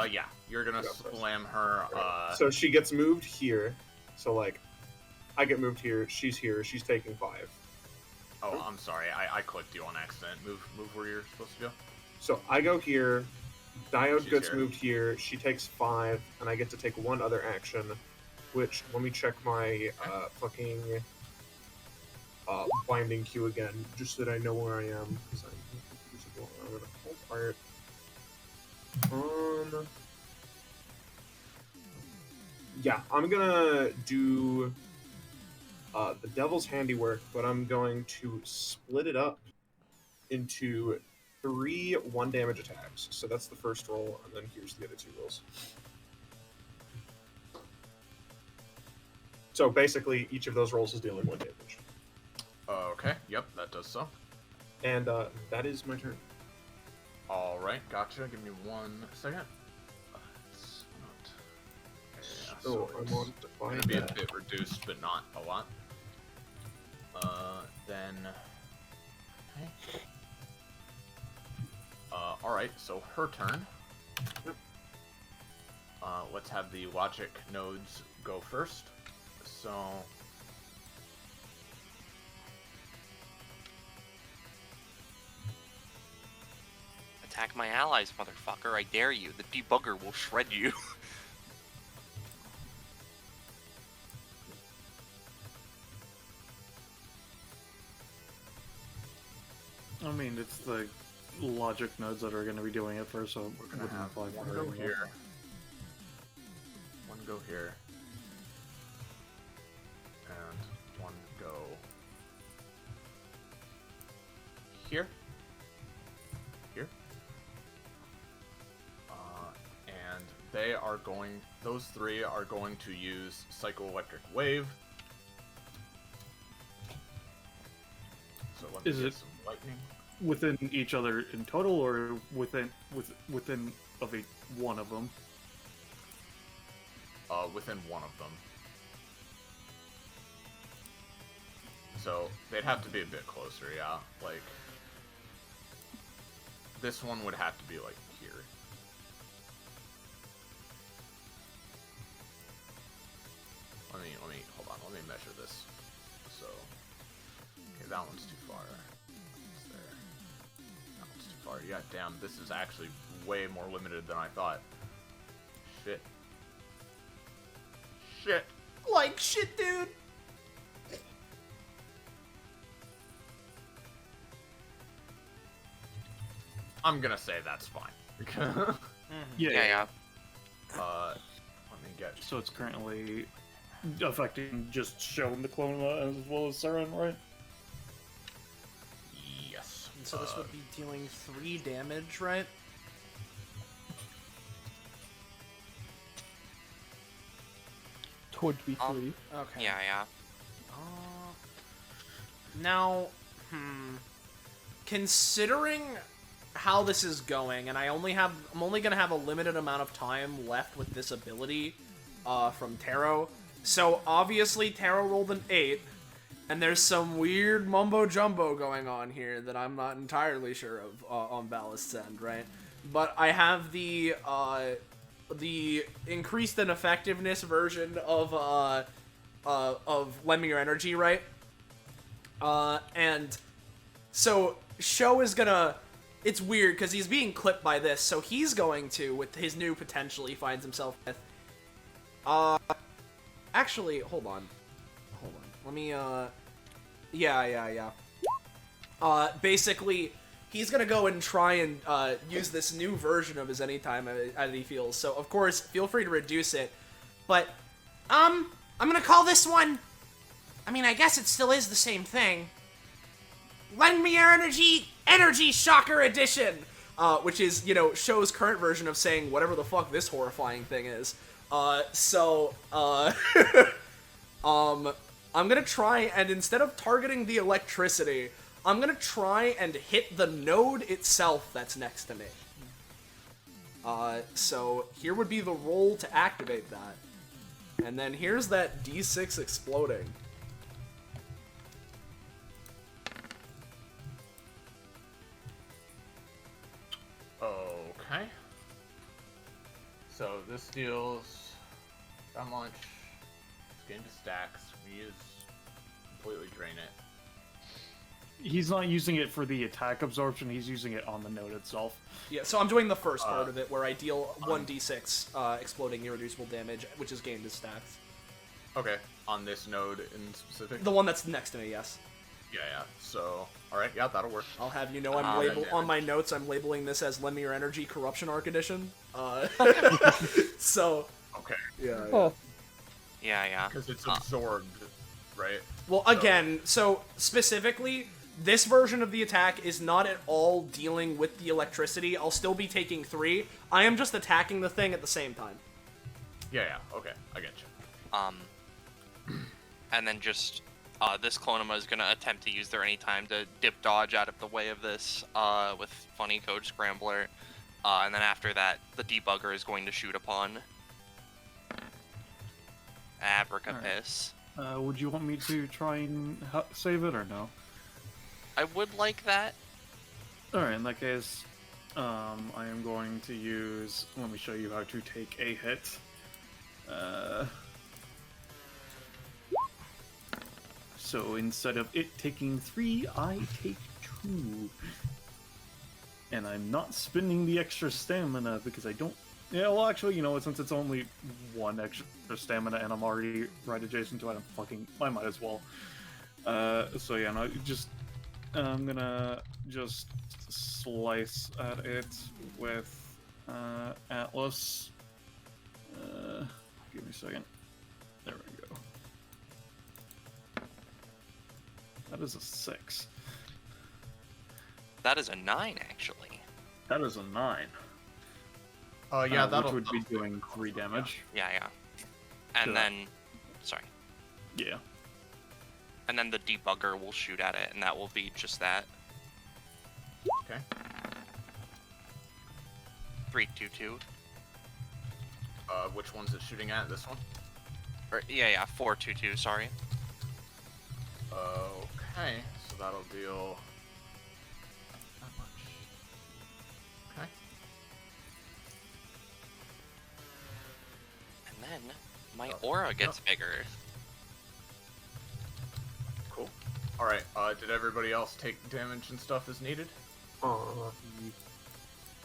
Yeah. You're gonna slam her, So she gets moved here. So, like, I get moved here, she's taking 5. Oh, I'm sorry. I clicked you on accident. Move where you're supposed to go. So I go here, Diode She's gets here. moved here, she takes 5, and I get to take 1 other action, which, let me check my fucking binding queue again, just so that I know where I am, because I'm gonna hold art. Yeah, I'm gonna do the Devil's Handiwork, but I'm going to split it up into 3 1-damage attacks. So that's the first roll, and then here's the other 2 rolls. So basically, each of those rolls is dealing 1 damage. Okay. Yep, that does so. And that is my turn. All right, gotcha. Give me 1 second. It's not. Yeah, So it's I'm on to gonna find be a that. bit reduced, but not a lot. Then. Okay. All right. So her turn. Yep. Let's have the logic nodes go first. So. Attack my allies, motherfucker. I dare you. The debugger will shred you. I mean, it's the logic nodes that are going to be doing it first, so We're gonna wouldn't have apply one for go everyone. here. One go here. And one go here. Here. And they are going, those 3 are going to use Psychoelectric Wave. So let me Is get it- some lightning. Within each other in total, or within of one of them? Within one of them. So they'd have to be a bit closer, yeah. Like this one would have to be like here. Let me hold on. Let me measure this. So okay, that one's too far. It's there. That one's too far. Yeah, damn. This is actually way more limited than I thought. Shit. Shit. Like shit, dude. I'm gonna say that's fine. Yeah. Let me get. So it's currently affecting just showing the clone as well as Saren, right? Yes. And so this would be dealing 3 damage, right? Would be 3. Okay. Yeah. Now, considering how this is going, and I'm only gonna have a limited amount of time left with this ability from Taro. So obviously Taro rolled an 8, and there's some weird mumbo jumbo going on here that I'm not entirely sure of on Ballast's end, right? But I have the increased in effectiveness version of Lend Me Your Energy, right? And so Sho is gonna. It's weird because he's being clipped by this, so he's going to, with his new potential he finds himself with. Actually, hold on. Let me, yeah. Basically, he's gonna go and try and, use this new version of his anytime as he feels. So, of course, feel free to reduce it. But, I'm gonna call this one... I mean, I guess it still is the same thing. Lend Me Your Energy Shocker Edition! Which is, you know, Sho's current version of saying whatever the fuck this horrifying thing is. I'm gonna try and instead of targeting the electricity, I'm gonna try and hit the node itself that's next to me. So here would be the roll to activate that. And then here's that D6 exploding. Okay. So this deals that much. It's getting to stacks. We use completely drain it. He's not using it for the attack absorption, he's using it on the node itself. Yeah, so I'm doing the first part of it, where I deal 1d6 exploding irreducible damage, which is gained as stacks. Okay, on this node in specific? The one that's next to me, yes. Yeah. So, alright, yeah, that'll work. I'll have you know on my notes, I'm labeling this as Lend Me Your Energy Corruption Arc Edition. So... Okay. Yeah. Oh. Yeah. Because it's absorbed, right? Well, again, so specifically, this version of the attack is not at all dealing with the electricity. I'll still be taking 3. I am just attacking the thing at the same time. Yeah, okay, I get you. And then just, this Clonema is gonna attempt to use their anytime to dip dodge out of the way of this, with Funny Code Scrambler. And then after that, the debugger is going to shoot upon Abracapis. Right. Would you want me to try and save it or no? I would like that. Alright, in that case, I am going to use... Let me show you how to take a hit. So instead of it taking 3, I take 2. And I'm not spending the extra stamina because I don't... Yeah, well, actually, you know what? Since it's only 1 extra stamina and I'm already right adjacent to it, I might as well. So yeah, no, just... I'm gonna just slice at it with Atlas. Give me a second. There we go. That is a 6. That is a 9, actually. That is a 9. Yeah, which would be doing 3 damage. Yeah. And then... Sorry. Yeah. And then the debugger will shoot at it, and that will be just that. Okay. 322. Which one's it shooting at? This one? Or, yeah, 422, sorry. Okay, so that'll deal... that much. Okay. And then, my aura gets bigger. Cool. Alright, did everybody else take damage and stuff as needed?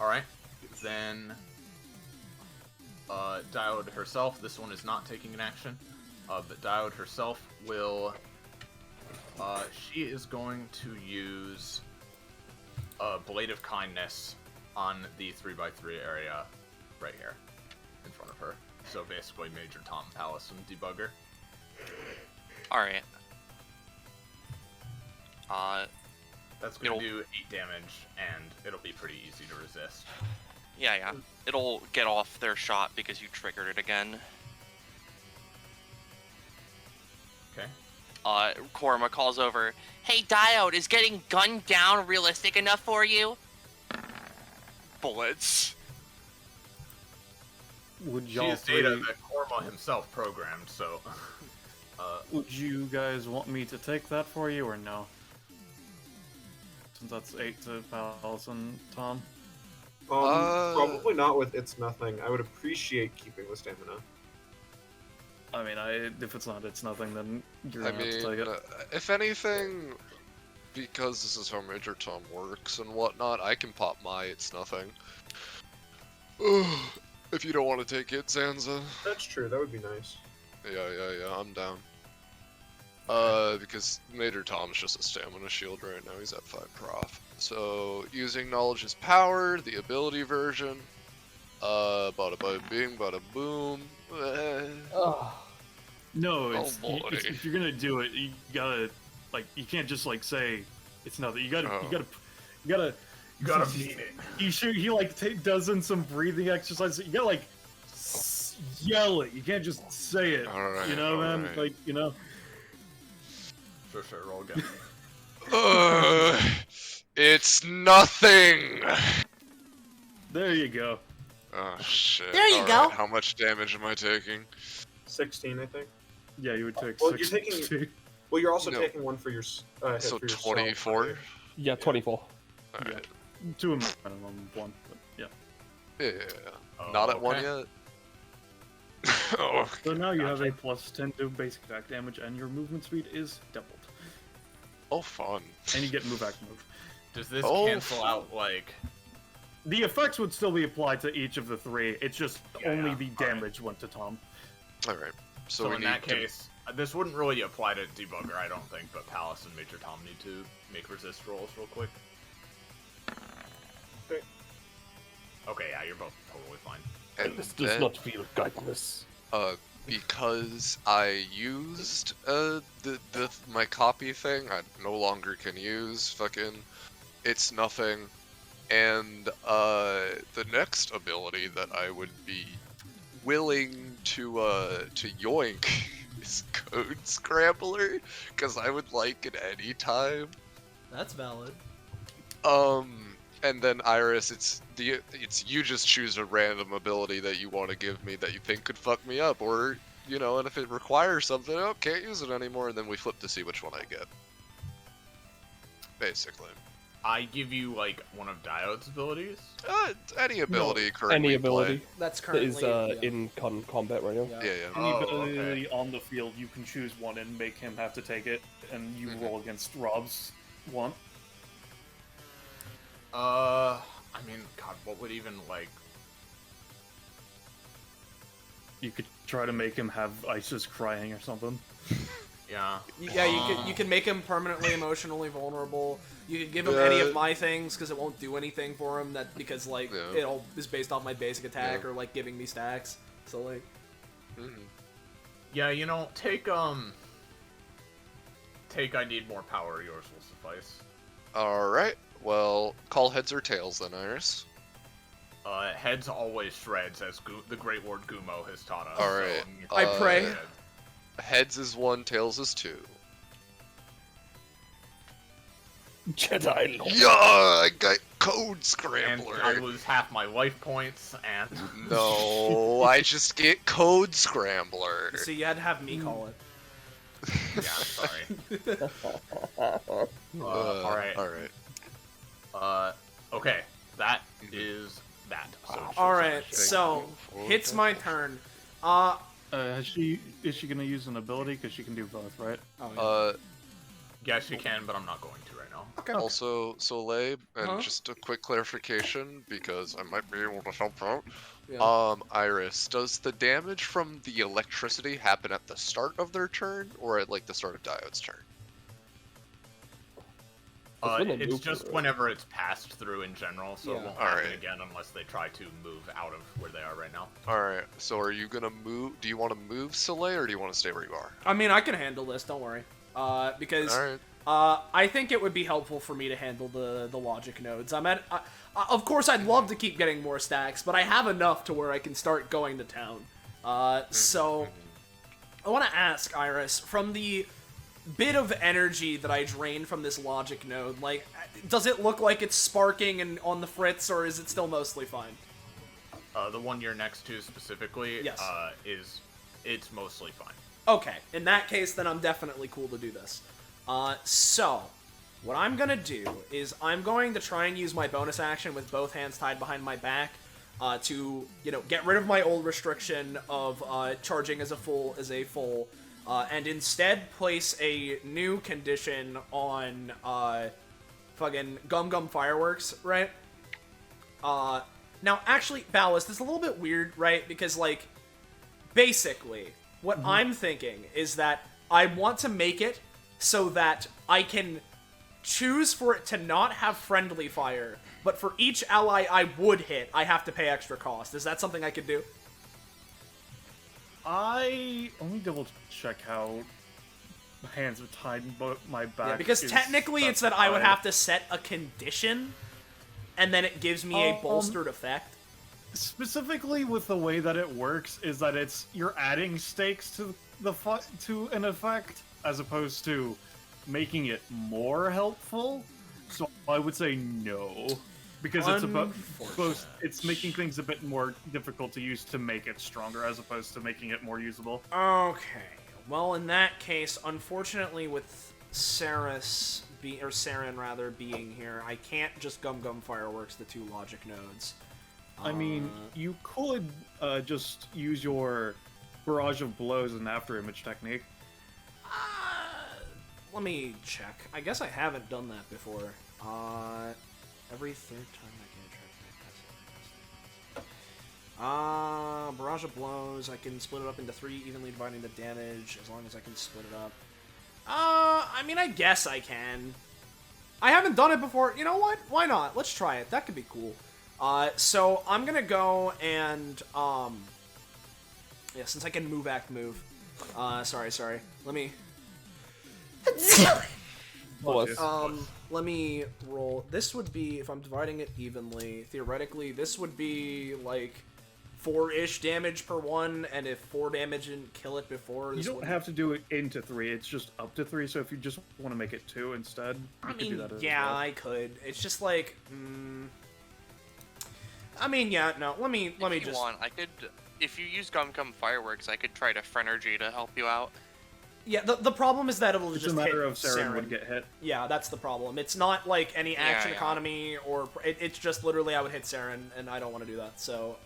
Alright, then... Diode herself, this one is not taking an action, but Diode herself will... she is going to use Blade of Kindness on the 3x3 area right here in front of her. So basically Major Tom Palace and Debugger. Alright. That's going to do 8 damage, and it'll be pretty easy to resist. Yeah. It'll get off their shot because you triggered it again. Okay. Korma calls over, "Hey, Diode, is getting gunned down realistic enough for you?" Bullets. Would She y'all is data three, that Korma himself programmed, so... would you guys want me to take that for you or no? Since that's 8 to Palace and Tom. Probably not with It's Nothing. I would appreciate keeping the stamina. I mean, if it's not It's Nothing, then you're I gonna have mean, to take it. if anything, because this is how Major Tom works and whatnot, I can pop my It's Nothing. If you don't want to take it, Zanza. That's true. That would be nice. Yeah, I'm down. Because Major Tom's just a stamina shield right now. He's at 5 prof. So, using knowledge is power, the ability version. Bada bada bing, bada boom. No, Oh, it's, boy. if you're gonna do it, you gotta, like, you can't just, like, say it's nothing. You gotta You gotta mean it. He like does in some breathing exercises. You gotta like yell it. You can't just say it. Alright, you know, man. alright. Like, you know. Sure, roll again. It's nothing! There you go. Oh shit. There you Alright, go. how much damage am I taking? 16, I think. Yeah, you would take Well, 6. you're taking. Well, you're also No. taking one for your. Hit So for yourself, 24? right? Yeah, 24. Alright. 2 minimum, 1. But yeah. Yeah. Oh, Not at 1 okay. yet? Oh, So now you have a plus 10 to basic attack damage, and your movement speed is doubled. oh, fun. And you get move act move. Does this Oh, cancel out, like... The effects would still be applied to each of the 3. It's just only yeah. the damage went to Tom. Alright. So, So we in need that to... case, this wouldn't really apply to Debugger, I don't think, but Palace and Major Tom need to make resist rolls real quick. Okay. Okay, yeah, you're both totally fine. And This does then, not feel guidance. because I used my copy thing, I no longer can use fucking It's Nothing, and the next ability that I would be willing to yoink is Code Scrambler, because I would like it any time. That's valid. And then Iris, it's you just choose a random ability that you want to give me that you think could fuck me up, or you know, and if it requires something, oh, can't use it anymore, and then we flip to see which one I get. Basically. I give you, like, one of Diode's abilities? Any ability currently Any ability That's that currently is yeah. in combat right now. Yeah. Yeah. Any Oh, ability on the field, you can choose one and make him have to take it, and you roll against Rob's one. I mean, God, what would even, like... You could try to make him have ISIS crying or something. Yeah. Yeah, you can make him permanently emotionally vulnerable. You could give him any of my things because it won't do anything for him. That because like it all is based off my basic attack or like giving me stacks. So like, Yeah, you know, take I need more power. Yours will suffice. All right. Well, call heads or tails then, Iris. Heads always shreds, as the Great Lord Gumo has taught us. All right. So, I pray. Heads is 1, tails is 2. Jedi Lord. Yeah, I got Code And Scrambler. I lose half my life points, and No, I just get Code Scrambler. so you had to have me call it. yeah, sorry. All right. All right. Okay, that is that. So All right, Thank so you for it's that. my turn. Is she gonna use an ability? Because she can do both, right? yes, you can, but I'm not going to right now. Okay. Also, Soleil, and Huh? just a quick clarification, because I might be able to help out. Yeah. Iris, does the damage from the electricity happen at the start of their turn, or at, like, the start of Diode's turn? when they It's move just through it. whenever it's passed through in general, so Yeah. it won't happen Alright. again unless they try to move out of where they are right now. Alright, so are you gonna move? Do you want to move Soleil, or do you want to stay where you are? I mean, I can handle this. Don't worry. Because Alright. I think it would be helpful for me to handle the logic nodes. Of course, I'd love to keep getting more stacks, but I have enough to where I can start going to town. So I want to ask Iris from the bit of energy that I drain from this logic node, like, does it look like it's sparking and on the fritz, or is it still mostly fine? The one you're next to specifically, Yes. It's mostly fine. Okay, in that case, then I'm definitely cool to do this. So, what I'm gonna do is I'm going to try and use my bonus action with both hands tied behind my back to, get rid of my old restriction of charging as a full, and instead place a new condition on fucking Gum Fireworks, right? Now, actually, Ballast, it's a little bit weird, right? Because, like, basically, what I'm thinking is that I want to make it so that I can choose for it to not have friendly fire, but for each ally I would hit, I have to pay extra cost. Is that something I could do? Let me double check how hands are tied in my back. Yeah, because technically it's that I would have to set a condition, and then it gives me a bolstered effect. Specifically with the way that it works is that you're adding stakes to to an effect as opposed to making it more helpful. So I would say no, because it's making things a bit more difficult to use to make it stronger as opposed to making it more usable. Okay. Well, in that case, unfortunately, with Saren being here, I can't just Gum Fireworks the two logic nodes. I mean, you could just use your barrage of blows and afterimage technique. Let me check. I guess I haven't done that before. Every third time I can attract barrage of blows. I can split it up into 3, evenly dividing the damage, as long as I can split it up. I mean, I guess I can. I haven't done it before. You know what? Why not? Let's try it. That could be cool. So I'm gonna go and, yeah, since I can move. Sorry. Let me... let me roll. This would be, if I'm dividing it evenly, theoretically, this would be, like, 4-ish damage per one, and if 4 damage didn't kill it before... You don't have to do it into 3, it's just up to 3, so if you just want to make it 2 instead, you can do that as well. I could. It's just like, I mean, yeah, no, let me just... If you want, I could... If you use Gum Fireworks, I could try to Phrenergy to help you out. Yeah, the problem is that it'll just hit It's a matter of Saren would get hit. Yeah, that's the problem. It's not like any action economy, or... It's just literally I would hit Saren, and I don't want to do that, so,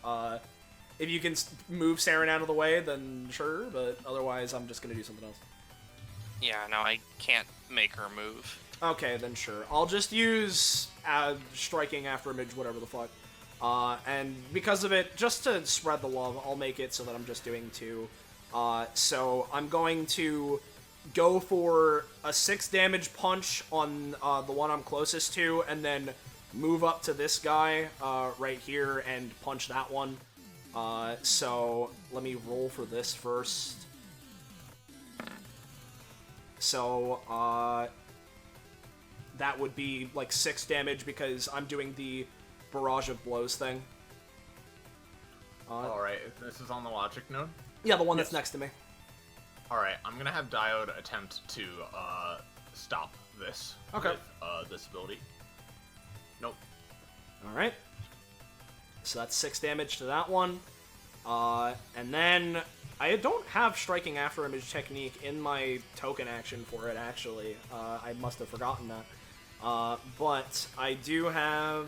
if you can move Saren out of the way, then sure, but otherwise I'm just gonna do something else. Yeah, no, I can't make her move. Okay, then sure. I'll just use striking afterimage, whatever the fuck. And because of it, just to spread the love, I'll make it so that I'm just doing 2. So I'm going to go for a 6 damage punch on the one I'm closest to, and then move up to this guy right here and punch that one. So let me roll for this first. So, that would be like 6 damage because I'm doing the barrage of blows thing. Alright, this is on the logic node? Yeah, the one that's next to me. Alright, I'm gonna have Diode attempt to, stop this. Okay. With, this ability. Nope. Alright. So that's 6 damage to that one. And then I don't have striking afterimage technique in my token action for it, actually. I must have forgotten that. But I do have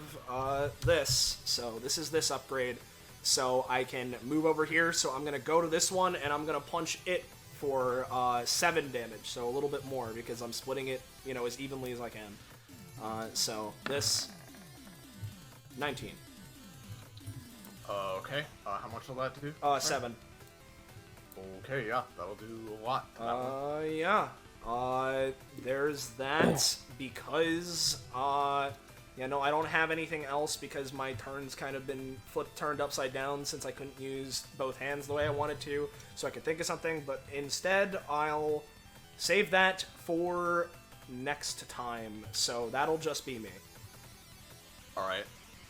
this. So this is this upgrade. So I can move over here. So I'm going to go to this one, and I'm going to punch it for 7 damage. So a little bit more, because I'm splitting it, as evenly as I can. So this... 19. Okay. How much will that do? 7. Okay, yeah, that'll do a lot. Yeah. There's that, because, yeah, no, I don't have anything else because my turn's kind of been turned upside down since I couldn't use both hands the way I wanted to, so I could think of something, but instead, I'll save that for next time, so that'll just be me. Alright.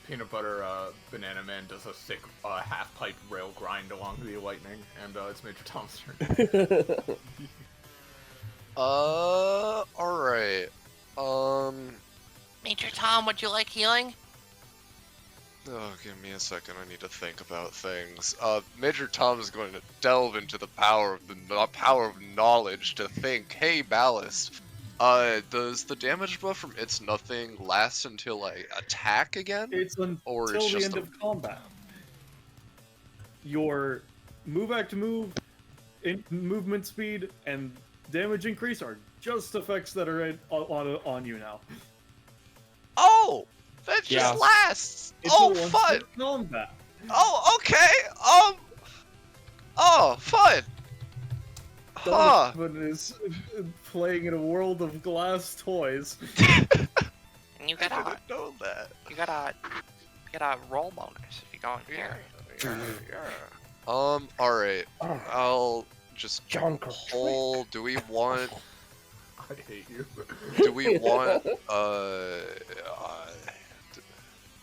Peanut Butter Banana Man does a sick half-pipe rail grind along the lightning, and it's Major Tom's turn. Alright. Major Tom, would you like healing? Oh, give me a second. I need to think about things. Major Tom is going to delve into the power of knowledge to think. Hey, Ballast. Does the damage buff from It's Nothing last until I attack again? It's Or until it's the just end of combat. Your move act move, movement speed, and damage increase are just effects that are on you now. Oh! That Yeah. just lasts! It's Oh, a fun! one-step combat. Oh, okay! Oh, fun! Huh! Donovan is playing in a world of glass toys. You I gotta, didn't know that. you gotta get a roll bonus if you go in here. Alright. I'll just John pull. Do we want. I hate you. Do we want.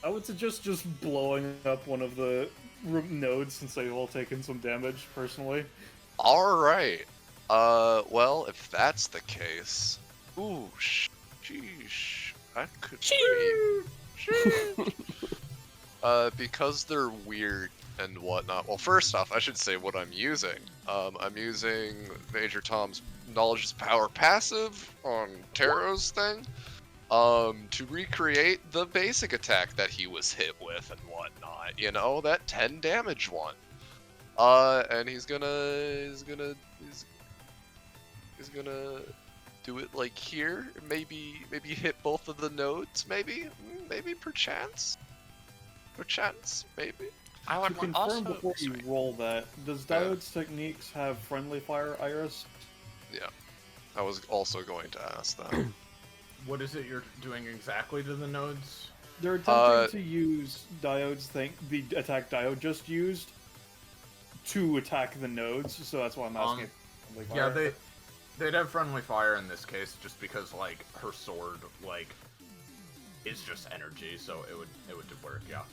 I would suggest just blowing up one of the nodes since they've all taken some damage, personally. Alright. Well, if that's the case. Ooh, sheesh. That could be. Because they're weird and whatnot. Well, first off, I should say what I'm using. I'm using Major Tom's Knowledge is Power passive on Taro's thing. To recreate the basic attack that he was hit with and whatnot. You know, that 10 damage one. And he's gonna do it like here. Maybe hit both of the nodes. Maybe perchance. Maybe. I To would confirm also. before you roll that, does Diode's techniques have friendly fire, Iris? Yeah. I was also going to ask that. What is it you're doing exactly to the nodes? They're attempting to use Diode's thing, the attack Diode just used, to attack the nodes, so that's why I'm asking. If friendly Yeah, fire. they'd have friendly fire in this case, just because like her sword is just energy, so it would work. Yeah.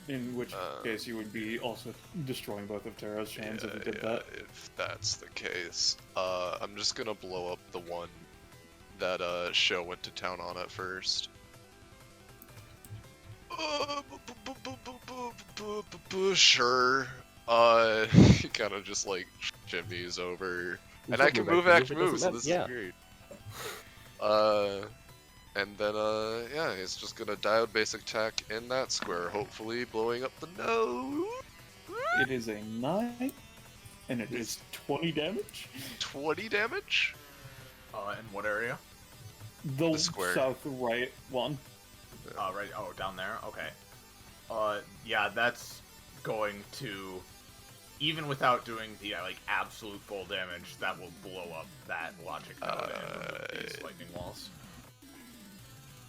In which case you would be also destroying both of Terra's hands if you did that. If that's the case, I'm just gonna blow up the one that Show went to town on at first. Sure. He kind of just like shimmies over, and I can move act move, so this is great. And then yeah, he's just gonna diode basic attack in that square, hopefully blowing up the node. It is a 9, and it is 20 damage. 20 damage? In what area? The square. south right one. Right. Oh, down there. Okay. Yeah, that's going to, even without doing the absolute full damage, that will blow up that logic node and these lightning walls.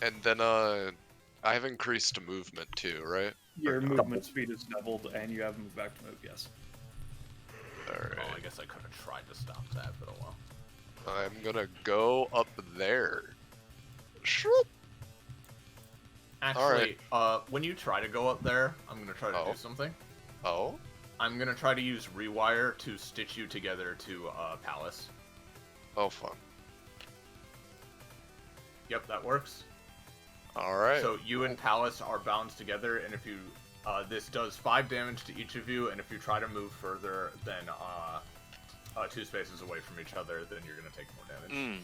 And then I have increased movement too, right? Your movement speed is doubled, and you have move back to move. Yes. Alright. Well, I guess I could have tried to stop that, but oh well. I'm gonna go up there. Shroop. Actually, when you try to go up there, I'm gonna try to do something. Oh? I'm gonna try to use Rewire to stitch you together to Palace. Oh, fun. Yep, that works. Alright. So you and Palace are bound together, and if you, this does 5 damage to each of you, and if you try to move further than 2 spaces away from each other, then you're gonna take more damage.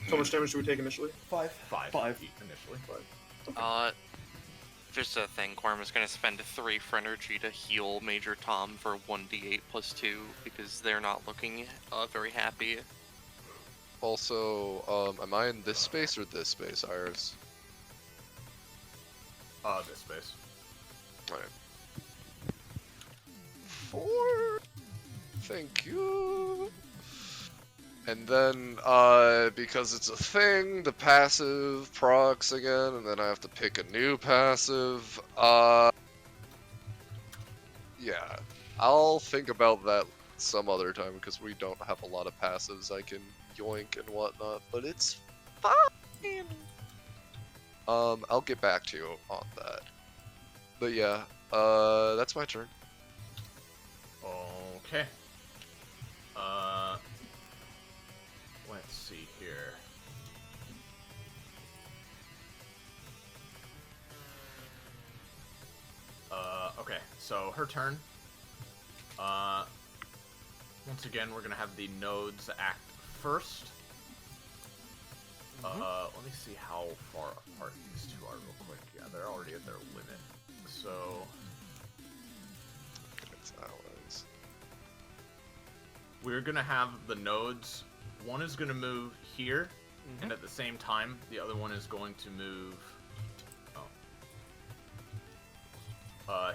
So much damage do we take initially? 5. 5 initially. 5. Just a thing, Quorum is going to spend 3 for energy to heal Major Tom for 1d8 plus 2, because they're not looking very happy. Also, am I in this space or this space, Iris? This space. Alright. 4. Thank you. And then, because it's a thing, the passive procs again, and then I have to pick a new passive. Yeah. I'll think about that some other time, because we don't have a lot of passives I can yoink and whatnot, but it's fine! I'll get back to you on that. But yeah, that's my turn. Okay. Let's see here. Okay, so her turn. Once again, we're gonna have the nodes act first. Let me see how far apart these two are real quick. Yeah, they're already at their limit. So... we're gonna have the nodes. One is gonna move here, and at the same time, the other one is going to move...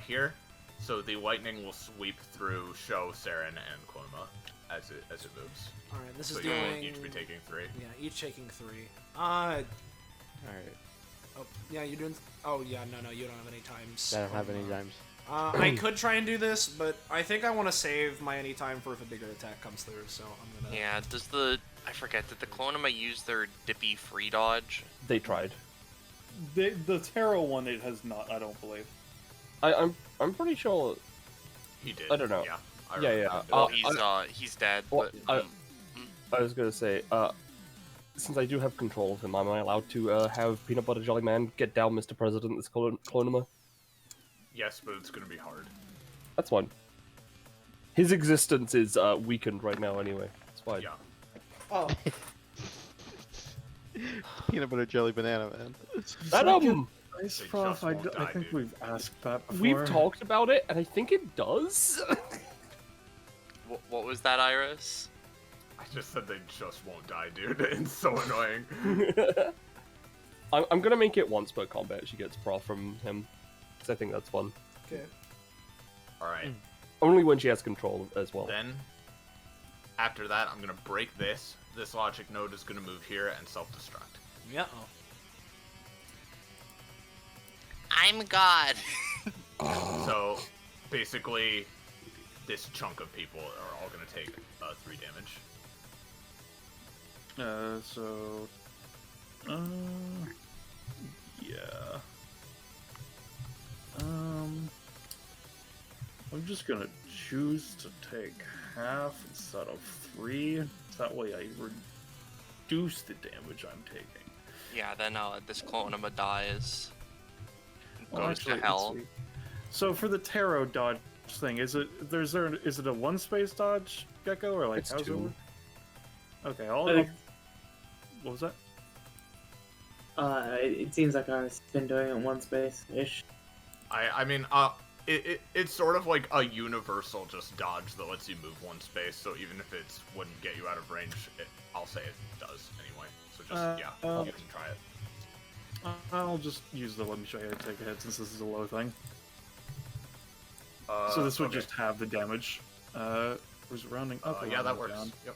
here. So the lightning will sweep through Sho, Saren, and Konoma as it moves. All right, this so is you'll doing. each be taking 3. Yeah, each taking 3. All right. Oh, yeah, you're doing. Oh, yeah, no, you don't have any times. I don't have any times. I could try and do this, but I think I want to save my any time for if a bigger attack comes through. So I'm gonna. Yeah. Does the I forget? Did the Clonema use their dippy free dodge? They tried. The tarot one, it has not. I don't believe. I'm pretty sure. He did. I don't know. Yeah. Yeah. Well, he's dead. Well, but, I was gonna say, since I do have control of him, am I allowed to have Peanut Butter Jelly Man get down Mr. President this Clonema? Yes, but it's gonna be hard. That's fine. His existence is weakened right now anyway. It's fine. Yeah. Oh. Peanut butter jelly banana, man. Ice Prof, I think we've asked that before. We've talked about it, and I think it does. what was that, Iris? I just said they just won't die, dude. It's so annoying. I'm gonna make it once per combat she gets Prof from him, because I think that's fun. Okay. Alright. Only when she has control as well. Then, after that, I'm gonna break this. This logic node is gonna move here and self-destruct. Yeah. I'm God. So, basically, this chunk of people are all gonna take 3 damage. Yeah. I'm just gonna choose to take half instead of 3. That way I reduce the damage I'm taking. Yeah, then this Clonema dies. Well, Goes actually, to hell. let's see. So for the tarot dodge thing, is it a 1 space dodge, Gecko, or like It's how's 2. it work? Okay, what was that? It seems like I've been doing it in 1 space-ish. I mean, it's sort of like a universal just dodge that lets you move 1 space, so even if it wouldn't get you out of range, I'll say it does anyway. So just, you can try it. I'll just use the let me show you how to take a hit since this is a low thing. So this would just have the damage. Was it rounding up? Or Yeah, that rounding works. down? Yep.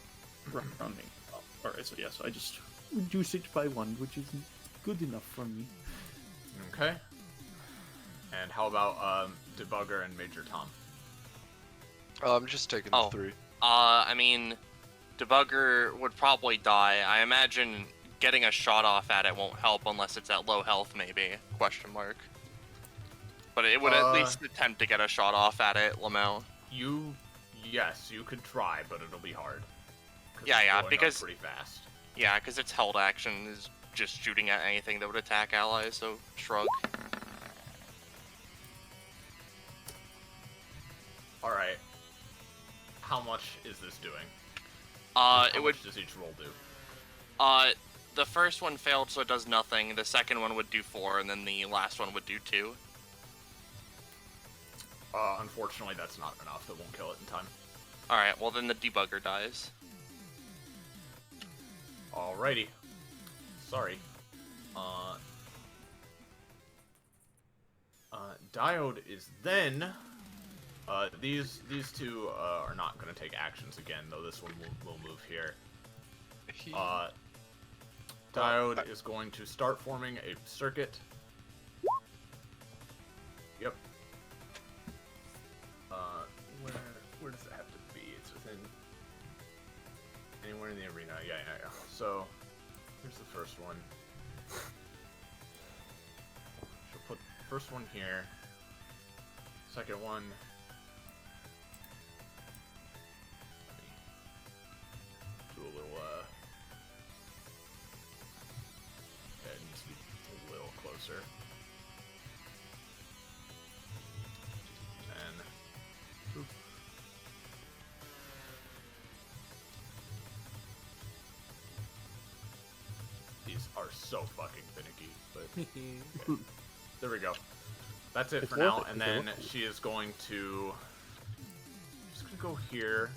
Rounding up. Alright, so yes, I just reduce it by 1, which is good enough for me. Okay. And how about Debugger and Major Tom? I'm just taking the 3. I mean, Debugger would probably die. I imagine getting a shot off at it won't help unless it's at low health, maybe? Question mark. But it would at least attempt to get a shot off at it, Lamau. Yes, you could try, but it'll be hard. Yeah, it's because pretty fast. Yeah, because its held action is just shooting at anything that would attack allies. So shrug. All right. How much is this doing? How much does each roll do? The first one failed, so it does nothing. The second one would do 4, and then the last one would do 2. Unfortunately, that's not enough. It won't kill it in time. Alright, well then the debugger dies. Alrighty. Sorry. Diode is then... these two are not going to take actions again, though this one will move here. Diode is going to start forming a circuit. Yep. Where does it have to be? It's within anywhere in the arena. Yeah. So here's the first one. She'll put first one here. Second one. Let me do a little sir. And boop. These are so fucking finicky, but there we go. That's it for now, and then she is going to just gonna go here.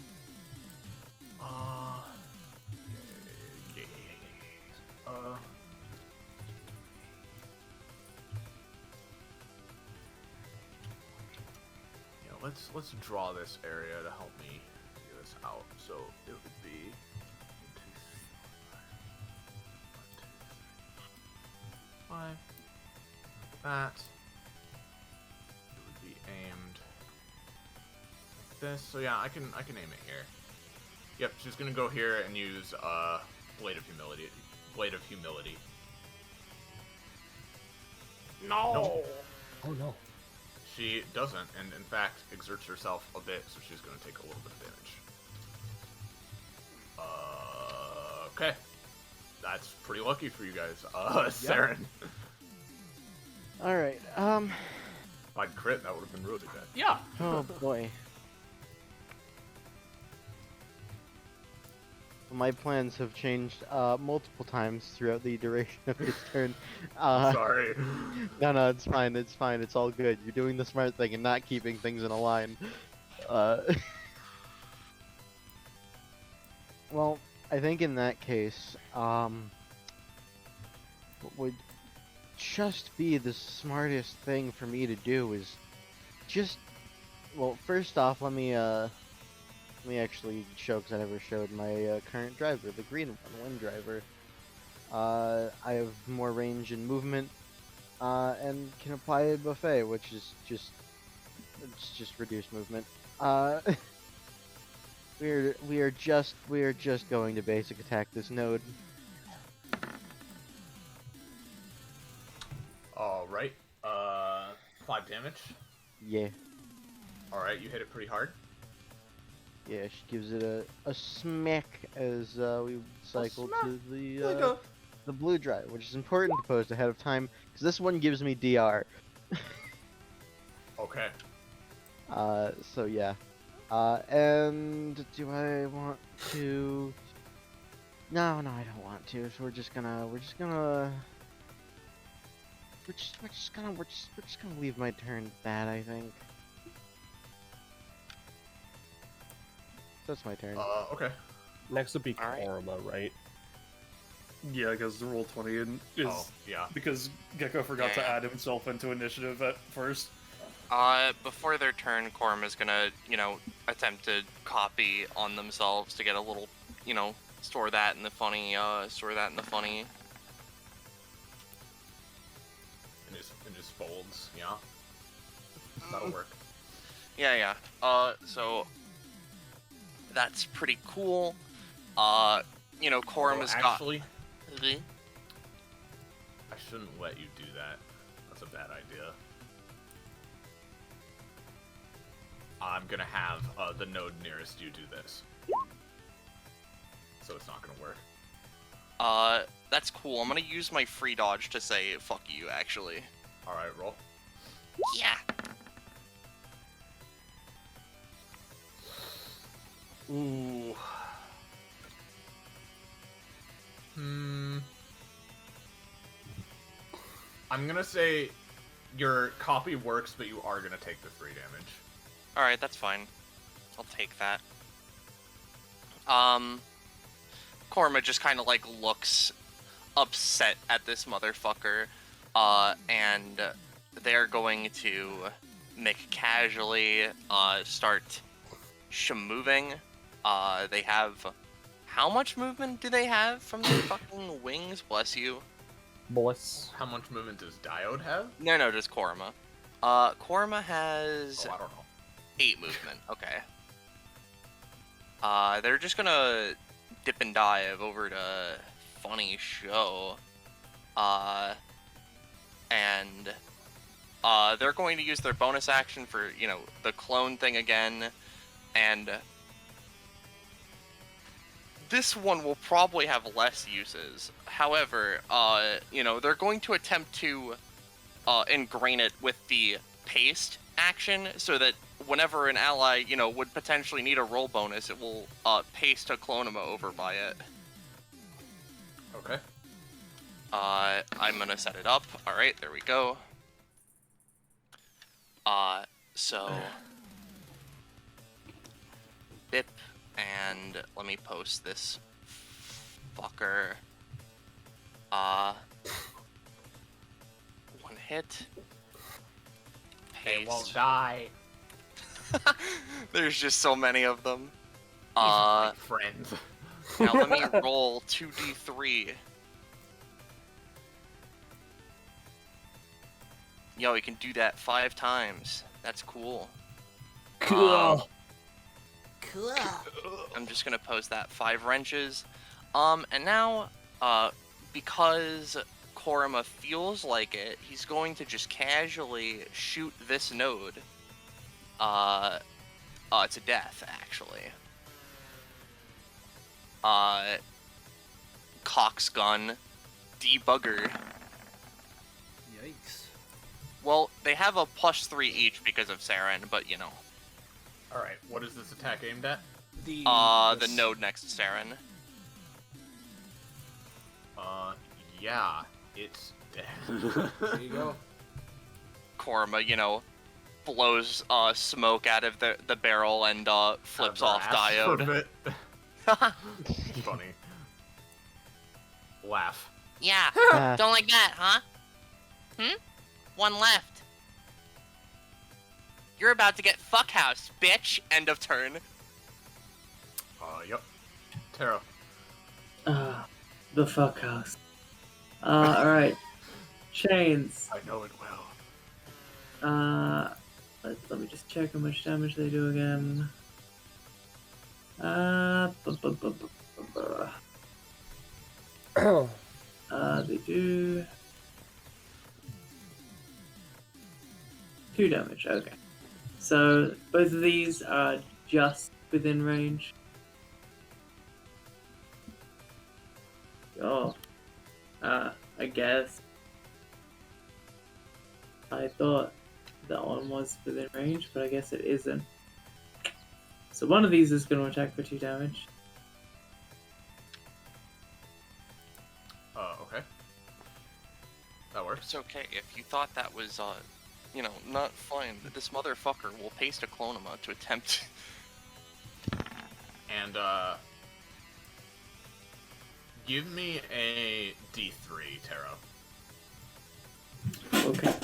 Yeah, let's draw this area to help me figure this out. So it would be 1, 2, 3, 4, 5. That it would be aimed like this. So yeah, I can aim it here. Yep, she's gonna go here and use Blade of Humility. Blade of Humility. No. Oh no. She doesn't, and in fact exerts herself a bit, so she's gonna take a little bit of damage. Okay. That's pretty lucky for you guys. Saren. Alright, If I'd crit, that would have been really bad. Yeah. oh boy. My plans have changed multiple times throughout the duration of this turn. Sorry. No, it's fine. It's fine. It's all good. You're doing the smart thing and not keeping things in a line. Well, I think in that case, what would just be the smartest thing for me to do is just, well, first off, let me actually show, because I never showed my current driver, the green one, Wind Driver. I have more range and movement, and can apply a buffet, which is just reduced movement. We are just going to basic attack this node. All right. 5 damage. Yeah. All right, you hit it pretty hard. Yeah, she gives it a smack as we cycle to the blue drive, which is important to post ahead of time because this one gives me DR. Okay. So yeah. And do I want to? No, I don't want to. So we're just gonna leave my turn at that, I think. So that's my turn. Okay. Next would be Korma, right? Yeah, because the roll 20 is because Gecko forgot to add himself into initiative at first. Before their turn, Korm is gonna, attempt to copy on themselves to get a little, store that in the funny. In his folds, yeah. That'll work. Yeah. So that's pretty cool. Korm has actually, got. I shouldn't let you do that. That's a bad idea. I'm gonna have the node nearest you do this. So it's not gonna work. That's cool. I'm gonna use my free dodge to say fuck you, actually. Alright, roll. Yeah. Ooh. I'm gonna say your copy works, but you are gonna take the 3 damage. Alright, that's fine. I'll take that. Korma just kind of looks upset at this motherfucker, and they're going to casually start moving. They have, how much movement do they have from their fucking wings? Bless you. Bless. How much movement does Diode have? No, just Korma. Korma has. Oh, I don't know. 8 movement. Okay. They're just gonna dip and dive over to Funny Show. And they're going to use their bonus action for, the clone thing again. And this one will probably have less uses. However, they're going to attempt to ingrain it with the paste action, so that whenever an ally, would potentially need a roll bonus, it will paste a Clonema over by it. Okay. I'm gonna set it up. Alright, there we go. So... Bip, and let me post this fucker. One hit. They Paste. won't die. There's just so many of them. These are my friends. Now let me roll 2d3. Yo, we can do that 5 times. That's cool. Cool. Cool. I'm just gonna post that 5 wrenches. And now, because Korima feels like it, he's going to just casually shoot this node. To death, actually. Cox gun, debugger. Yikes. Well, they have a +3 each because of Saren, but Alright, what is this attack aimed at? the node next to Saren. Yeah, it's dead. There you go. Korima, blows smoke out of the barrel and flips off diode. Funny. Laugh. Yeah, don't like that, huh? One left. You're about to get fuckhouse, bitch. End of turn. Yep. Tara. The fuck house. Alright. Chains. I know it well. Let me just check how much damage they do again. They do 2 damage, okay. So both of these are just within range. Oh. I guess. I thought that one was within range, but I guess it isn't. So one of these is going to attack for 2 damage. Okay. That works. It's okay. If you thought that was, not fine, this motherfucker will paste a Clonema to attempt. And, give me a D3, Tara. Okay.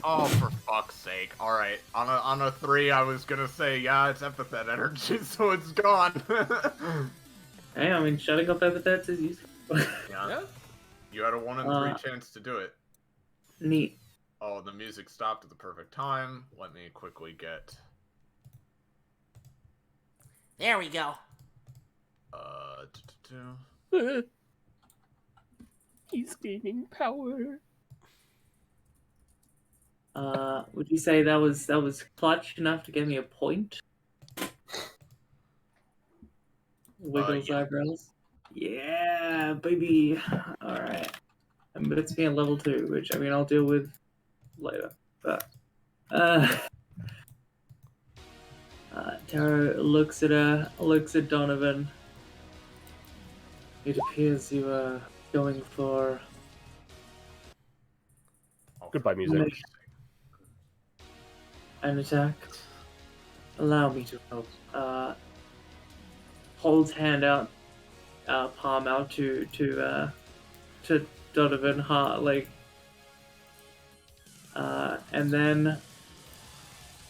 Oh, for fuck's sake. Alright, on a 3, I was gonna say, yeah, it's epithet energy, so it's gone. Hey, I mean, shutting up epithets is useful. Yeah. You had a 1 in 3 chance to do it. Neat. Oh, the music stopped at the perfect time. Let me quickly get... There we go. He's gaining power. Would you say that was clutch enough to give me a point? Wiggles yeah. eyebrows. Yeah, baby. Alright. But it's being level 2, which, I mean, I'll deal with later. But, Tara looks at Donovan. It appears you are going for... Goodbye, music. An attack. Allow me to help. Holds hand out, palm out to Donovan Hartley. And then,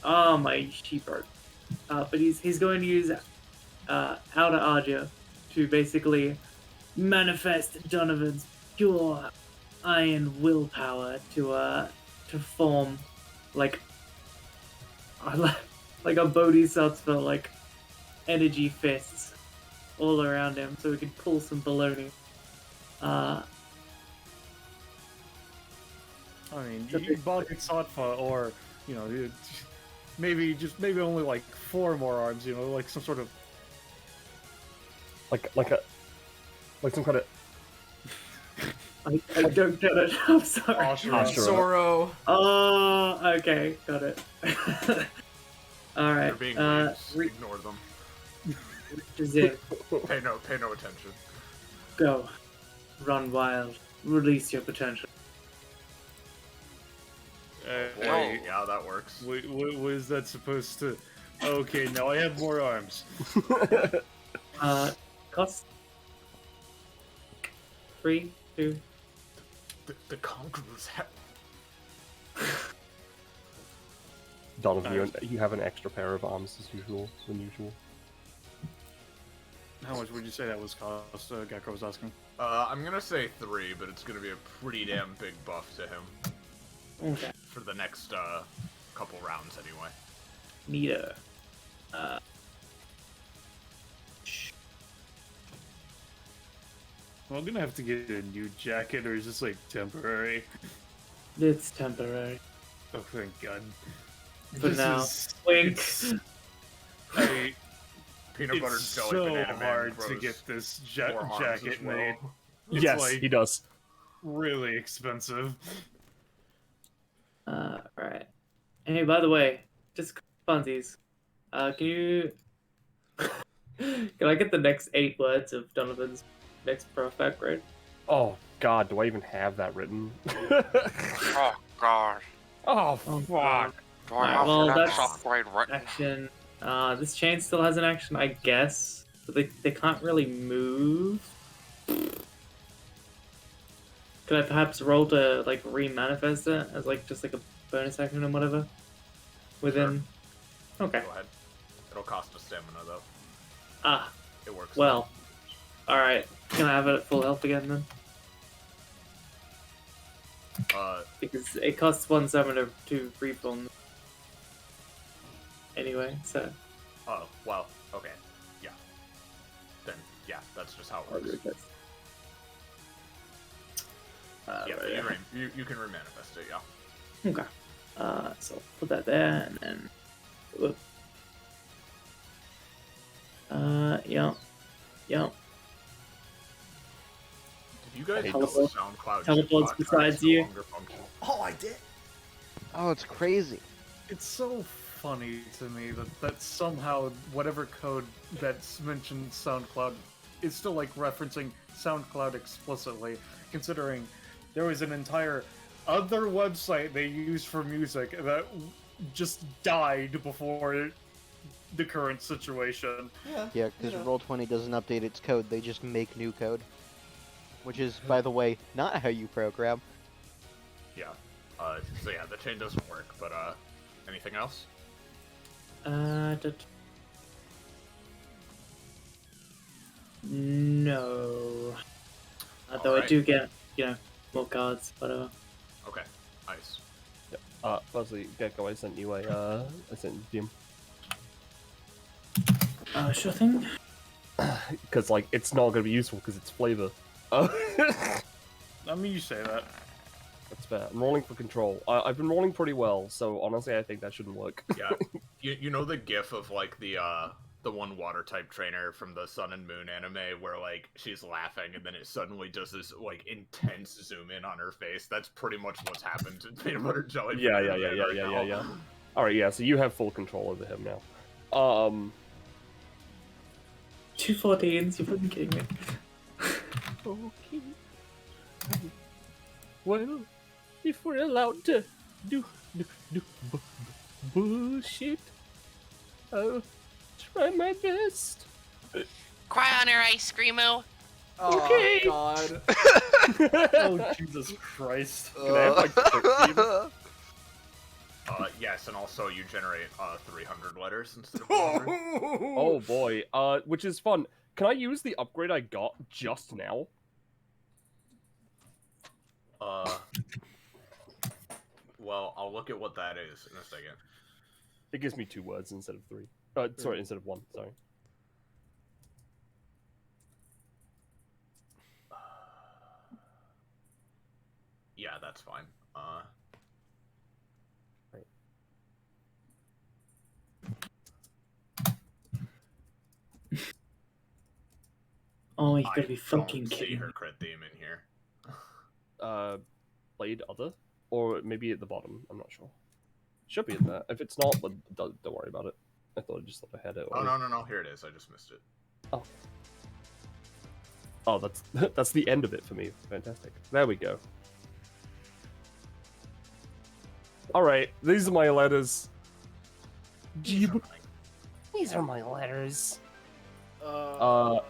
oh my sheepard. But he's going to use Outer Argia to basically manifest Donovan's pure iron willpower to form like a bodhisattva, like energy fists all around him, so we can pull some baloney. I mean, you bodhisattva, or maybe only like 4 more arms. Like some sort of like some kind of I don't get it. I'm sorry. Ashura. Zoro. Oh, okay, got it. All right. They're being weebs. Ignore them. Represent. Pay no attention. Go. Run wild. Release your potential. Hey, Yeah, that works. what is that supposed to? Okay, now I have more arms. Cost. 3, 2. The conquerors have. Donovan, you have an extra pair of arms as usual. How much would you say that was cost? Gecko was asking. I'm gonna say 3, but it's gonna be a pretty damn big buff to him. Okay. For the next couple rounds, anyway. Neato. Well, I'm gonna have to get a new jacket, or is this like temporary? It's temporary. Oh, thank God. For now. Wink. Peanut butter It's jelly so banana man hard to grows get this more arms jacket as well. made. It's Yes, like he does. really expensive. Alright. Hey, by the way, just Bounties. Can you... Can I get the next 8 words of Donovan's next perfect grade? Oh God, do I even have that written? Oh god. Oh fuck. Do I have Well, that that's upgrade written? action. This chain still has an action, I guess. But they can't really move. Could I perhaps roll to, like, re-manifest it as, like, just like a bonus action or whatever? Within... Okay. Go ahead. It'll cost a stamina, though. Ah. It works. Well. Alright. Can I have it at full health again, then? Because it costs 1 summoner to refund. Anyway, so... Oh, well, okay. Yeah. Then, yeah, that's just how it works. Yeah, but you can remanifest it, yeah. Okay. So I'll put that there, and then... Whoop. Yeah. Yeah. Did you guys know Teleport- SoundCloud teleports podcast besides no you. longer function? Oh, I did. Oh, it's crazy. It's so funny to me that somehow whatever code that's mentioned SoundCloud is still like referencing SoundCloud explicitly, considering there was an entire other website they used for music that just died before the current situation. Yeah, because Roll20 doesn't update its code, they just make new code. Which is, by the way, not how you program. Yeah. So yeah, the chain doesn't work, but anything else? No. Though I do get, more cards, whatever. Okay, nice. Firstly, Gecko, I sent you I sent you Sure thing. because like it's not gonna be useful because it's flavor. I mean, you say that. That's fair. I'm rolling for control. I've been rolling pretty well, so honestly, I think that shouldn't work. Yeah. You know the gif of like the one water type trainer from the Sun and Moon anime where like she's laughing and then it suddenly does this like intense zoom in on her face? That's pretty much what's happened to Peanut Butter Jelly. Yeah. All right, yeah. So you have full control over him now. 2 14s, you're fucking kidding me. Okay. Well, if we're allowed to do bullshit, I'll try my best. Cry on her ice screamo. Oh, Okay. God. Oh, Jesus Christ. Can I have like 13? Yes, and also you generate 300 letters instead of 100. Oh boy. Which is fun. Can I use the upgrade I got just now? Well, I'll look at what that is in a second. It gives me 2 words instead of 3. Sorry, instead of 1. Sorry. Yeah, that's fine. Oh, you I gotta be fucking don't see kidding her me. crit theme in here. Blade Other, or maybe at the bottom. I'm not sure. Should be in there. If it's not, then don't worry about it. I thought I just thought I had it. Oh no! Here it is. I just missed it. Oh. Oh, that's the end of it for me. Fantastic. There we go. All right, these are my letters. Jeeb. These are my letters. God.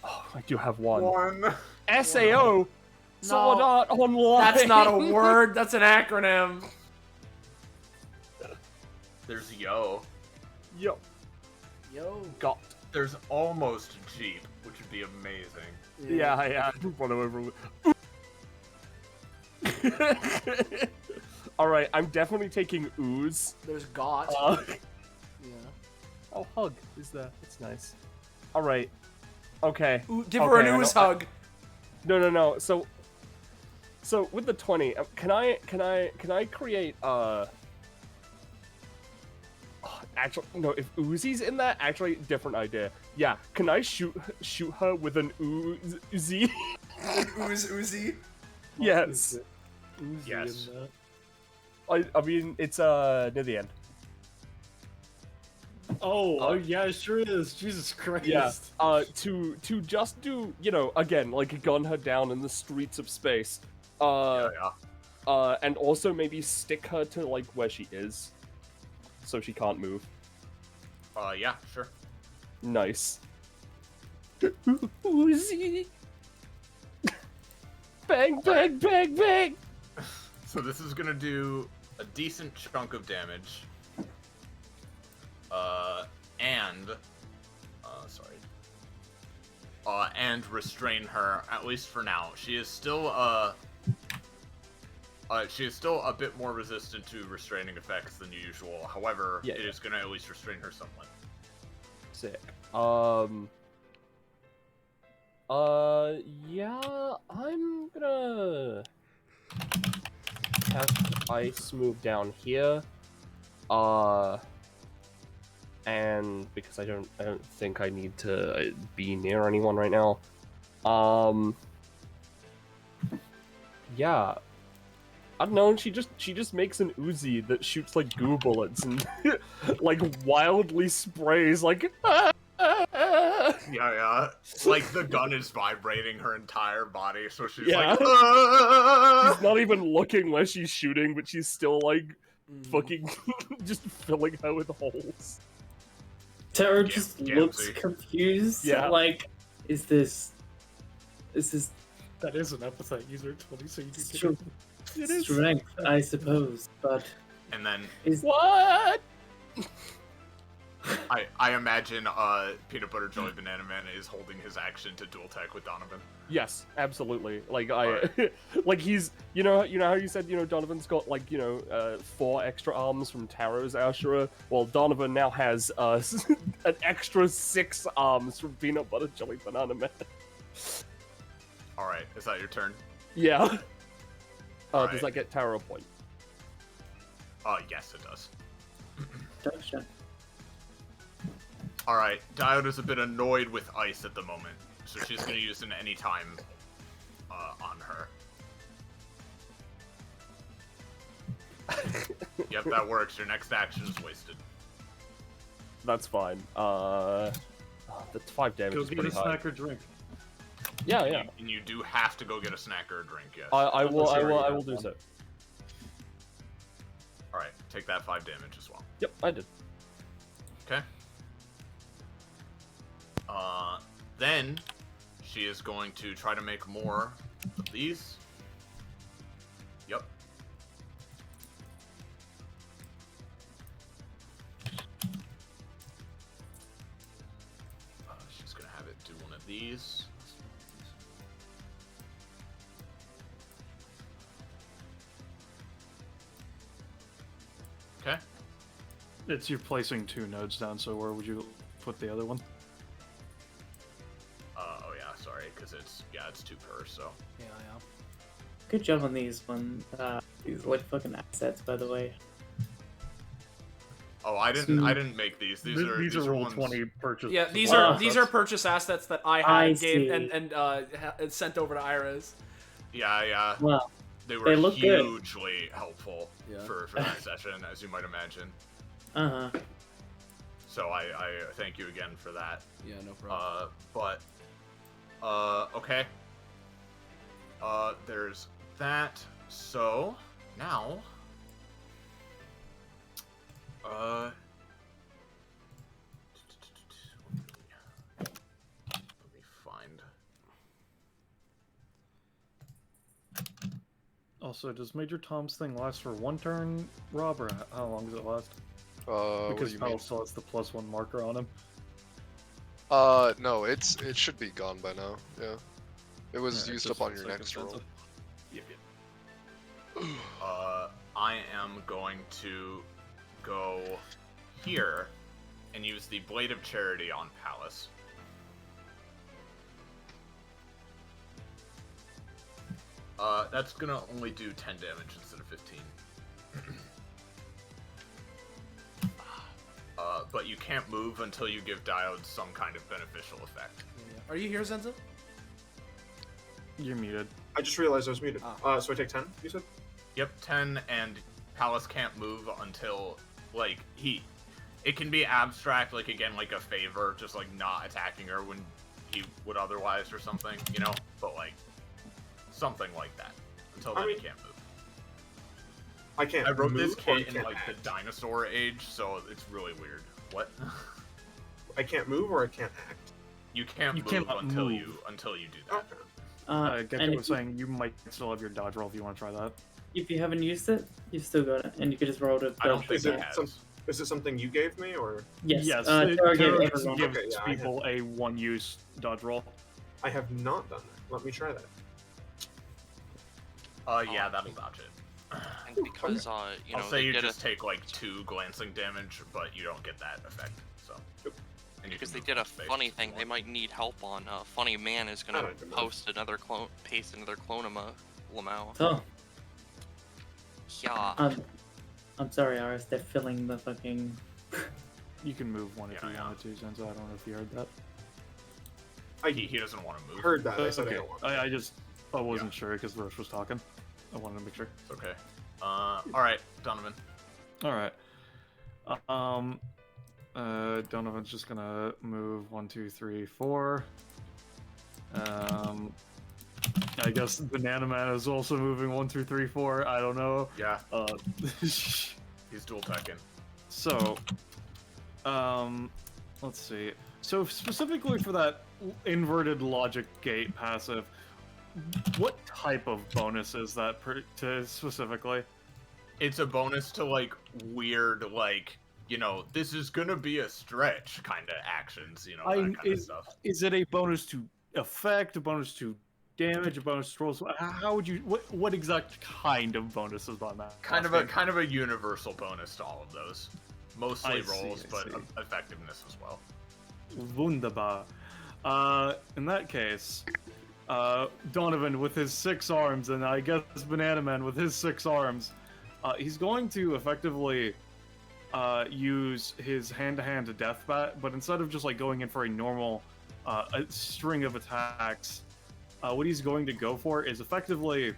Oh, I do have one. One. SAO. Sword Art Online. That's not a word. That's an acronym. There's yo. Yo. Got. There's almost Jeep, which would be amazing. Yeah. I run over. All right, I'm definitely taking ooze. There's got. Yeah. Oh, hug is there? That's nice. All right. Okay. Give her an ooze hug. No. So with the 20, can I create actually no, if Uzi's in that, actually different idea. Yeah, can I shoot her with an Uzi? An Uzi? Yes. Uzi Yes. in that. I mean, it's near the end. Oh yeah, it sure is. Jesus Christ. Yeah. To just do, again, like gun her down in the streets of space. And also maybe stick her to like where she is, so she can't move. Yeah, sure. Nice. Uzi. Bang, bang, bang, bang. So this is gonna do a decent chunk of damage. And restrain her, at least for now. She is still a bit more resistant to restraining effects than usual. However, it is gonna at least restrain her somewhat. Sick. Yeah, I'm gonna cast ice move down here. And because I don't think I need to be near anyone right now. Yeah. I don't know, she just makes an Uzi that shoots like goo bullets and like wildly sprays like Yeah. Like the gun is vibrating her entire body, so she's Yeah. like She's not even looking where she's shooting, but she's still like fucking just filling her with holes. Tara just looks confused. Yeah. Like, is this? That is an epithet user 20, so you can get Sure. It is. Strength, I suppose, but And then What? I imagine Peanut Butter Jelly Banana Man is holding his action to dual tech with Donovan. Yes, absolutely. Like like he's you know how you said Donovan's got like 4 extra arms from Taro's Ashura. Well, Donovan now has an extra 6 arms from Peanut Butter Jelly Banana Man. All right, is that your turn? Yeah. All Does right. that get Taro a point? Yes, it does. Gotcha. All right, Dioda's a bit annoyed with ice at the moment, so she's gonna use an anytime on her. Yep, that works. Your next action is wasted. That's fine. That's 5 damage. Go is get a pretty high. snack or drink. Yeah, yeah. And you do have to go get a snack or a drink. Yes. I will do so. All right, take that 5 damage as well. Yep, I did. Okay. Then she is going to try to make more of these. Yep. She's gonna have it do one of these. Okay. It's you're placing 2 nodes down, so where would you put the other one? Oh yeah, sorry, because it's 2 per, so. Yeah. Good job on these ones. These are like fucking assets, by the way. Oh, I didn't make these. These are roll ones... 20 purchase. Yeah, these are purchase assets that I had gave and sent over to Iris. Yeah. Well, they were they look hugely helpful for that session, as you might imagine. So I thank you again for that. Yeah, no problem. Okay. There's that. So now, let me find. Also, does Major Tom's thing last for 1 turn, Rob, or how long does it last? Because Pal still has the +1 marker on him. No, it should be gone by now. Yeah, it was used up on your next roll. Yep. I am going to go here and use the Blade of Charity on Palace. That's gonna only do 10 damage instead of 15. But you can't move until you give Diode some kind of beneficial effect. Are you here, Zenzo? You're muted. I just realized I was muted. So I take 10, you said? Yep, 10, and Palace can't move until, like, it can be abstract, like, again, like a favor, just, like, not attacking her when he would otherwise or something, you know? But, like, something like that. Until then, he can't move. I can't I wrote move this or kit in, like, act? the dinosaur age, so it's really weird. What? I can't move or I can't act? You can't move until you do that. Okay. Gecko and was saying you might still have your dodge roll if you want to try that. if you haven't used it, you've still got it, and you can just roll to. I don't think it has. Is it something you gave me, or? Yes. Tara Tara gives Okay, yeah, people a 1-use dodge roll. I have not done that. Let me try that. Yeah, that'll dodge it. And because, you know, I'll say you did just take like 2 glancing damage, but you don't get that effect. So. And because they did a funny thing, they might need help on. Funny Man is gonna paste another clone of Lamau. Oh. Yeah. I'm sorry, Aris. They're filling the fucking. You can move one if you wanted to, Zenzo. I don't know if you heard that. He doesn't want to move. Heard that. I said okay. I don't want. I wasn't sure because Roche was talking. I wanted to make sure. It's okay. All right, Donovan. All right. Donovan's just gonna move 1, 2, 3, 4. I guess Banana Man is also moving 1, 2, 3, 4. I don't know. Yeah. He's dual attacking. So, let's see. So specifically for that inverted logic gate passive, what type of bonus is that specifically? It's a bonus to like weird, like, you know, this is gonna be a stretch kind of actions, you know, that kind of stuff. Is it a bonus to effect, a bonus to damage, a bonus to rolls? How would you? What exact kind of bonus is on that? Kind of a universal bonus to all of those. Mostly rolls, but effectiveness as well. Wunderbar. In that case, Donovan with his 6 arms, and I guess Banana Man with his 6 arms, he's going to effectively use his hand-to-hand death bat, but instead of just like going in for a normal a string of attacks, what he's going to go for is effectively,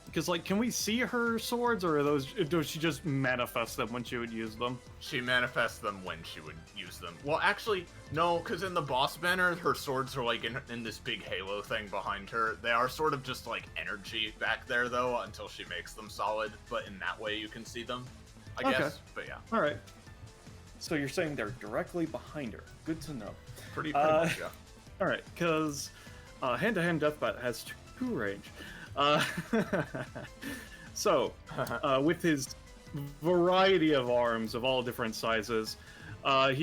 because like, can we see her swords, or does she just manifest them when she would use them? She manifests them when she would use them. Well, actually, no, because in the boss banner, her swords are like in this big halo thing behind her. They are sort of just like energy back there, though, until she makes them solid. But in that way, you can see them, I guess. But yeah. All right. So you're saying they're directly behind her. Good to know. Pretty much, yeah. All right, because hand-to-hand deathbat has 2 range. So, with his variety of arms of all different sizes, not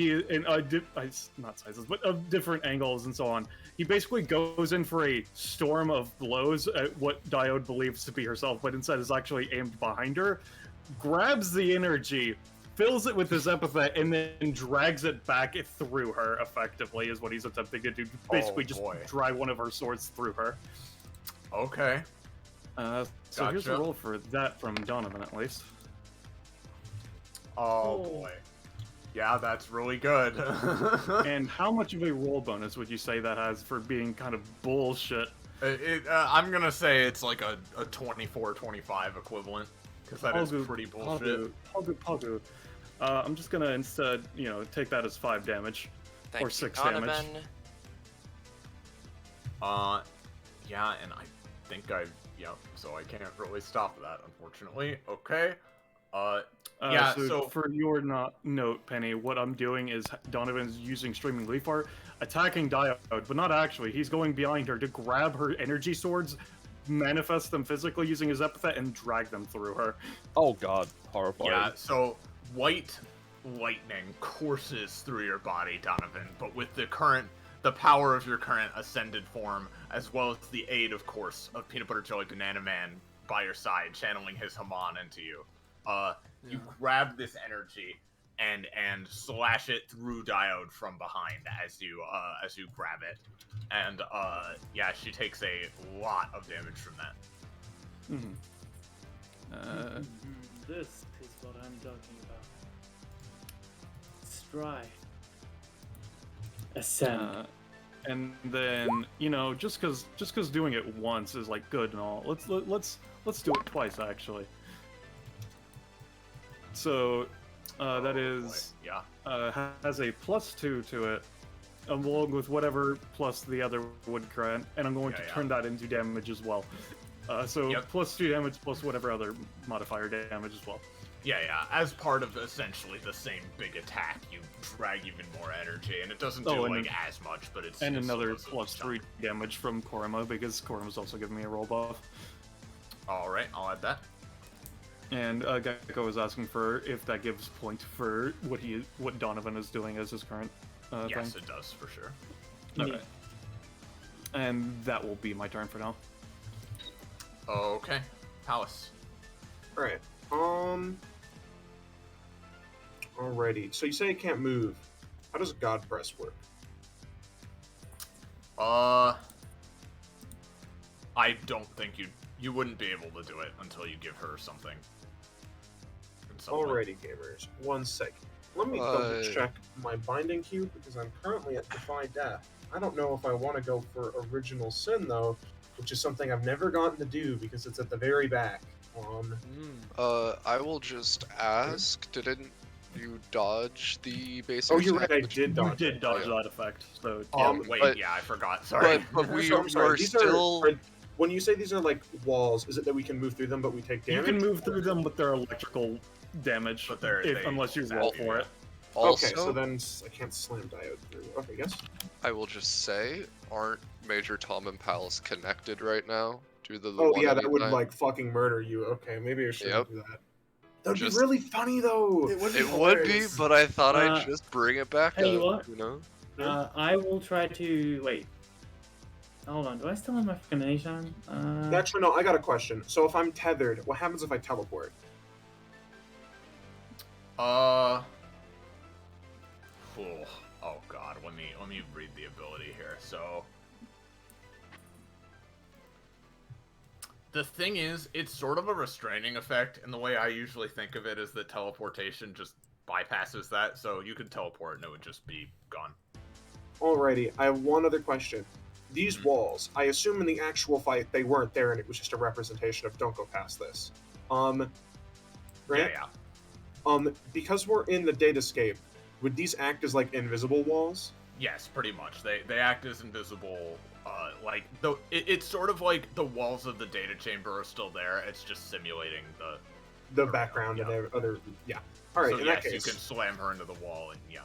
sizes, but of different angles and so on, he basically goes in for a storm of blows at what Diode believes to be herself, but instead is actually aimed behind her, grabs the energy, fills it with his epithet, and then drags it back through her, effectively, is what he's attempting to do. Basically just drive one of her swords through her. Okay. So here's a roll for that from Donovan, at least. Oh boy. Yeah, that's really good. And how much of a roll bonus would you say that has for being kind of bullshit? I'm gonna say it's like a 24-25 equivalent, because that is pretty bullshit. Pagu. I'm just gonna instead, take that as 5 damage. Thank or you, 6 Donovan. damage. Yeah, and I think so I can't really stop that, unfortunately. Okay. Yeah, so for your note, Penny, what I'm doing is Donovan's using Streaming Leaf Art, attacking Diode, but not actually. He's going behind her to grab her energy swords, manifest them physically using his epithet, and drag them through her. Oh god, horrifying. Yeah, so white lightning courses through your body, Donovan, but with the power of your current ascended form, as well as the aid, of course, of Peanut Butter Jelly Banana Man by your side, channeling his Haman into you. You grab this energy and slash it through Diode from behind as you grab it, and yeah, she takes a lot of damage from that. This is what I'm talking about. Stride. Ascend. And then just because doing it once is like good and all, let's do it twice actually. So that is has a +2 to it, along with whatever plus the other would grant, and I'm going to turn that into damage as well. So +2 damage plus whatever other modifier damage as well. Yeah, as part of essentially the same big attack, you drag even more energy, and it doesn't do as much, but it's another +3 damage from Korima, because Korima's also giving me a roll buff. All right, I'll add that. And Gecko was asking for if that gives point for what Donovan is doing as his current yes, thing. it does for sure. Okay. And that will be my turn for now. Okay, Palace. All right. Alrighty. So you say it can't move. How does God Press work? I don't think you wouldn't be able to do it until you give her something. Alrighty, gamers. 1 second. Let me double check my binding cube because I'm currently at Defy Death. I don't know if I want to go for Original Sin though, which is something I've never gotten to do because it's at the very back. I will just ask, didn't you dodge the basic Oh, you're right, I attack? did dodge You did dodge that effect, so... Wait, I forgot, sorry. But we I'm sorry, are these still... when you say these are like walls, is it that we can move through them but we take damage? You can move through them with their electrical damage, but unless you roll for it. Also, okay, so then I can't slam Diode through. Okay, yes? I will just say, aren't Major Tom and Palace connected right now? Due to the Oh yeah, that one-hitting would time? like fucking murder you. Okay, maybe I shouldn't do that. That'd Just- be really funny though. It would be, but I thought I'd just bring it back Tell you up, what. you know? I will try to wait. Hold on, do I still have my fucking mage on? Actually, no. I got a question. So if I'm tethered, what happens if I teleport? Oh god, let me read the ability here. So the thing is, it's sort of a restraining effect, and the way I usually think of it is that teleportation just bypasses that, so you could teleport and it would just be gone. Alrighty, I have one other question. These walls, I assume in the actual fight they weren't there and it was just a representation of don't go past this. Right? Yeah. Because we're in the datascape, would these act as like invisible walls? Yes, pretty much. They act as invisible. It's sort of like the walls of the data chamber are still there. It's just simulating the background and other. Yeah. All right. So in yes, that case, you can slam her into the wall, and yeah.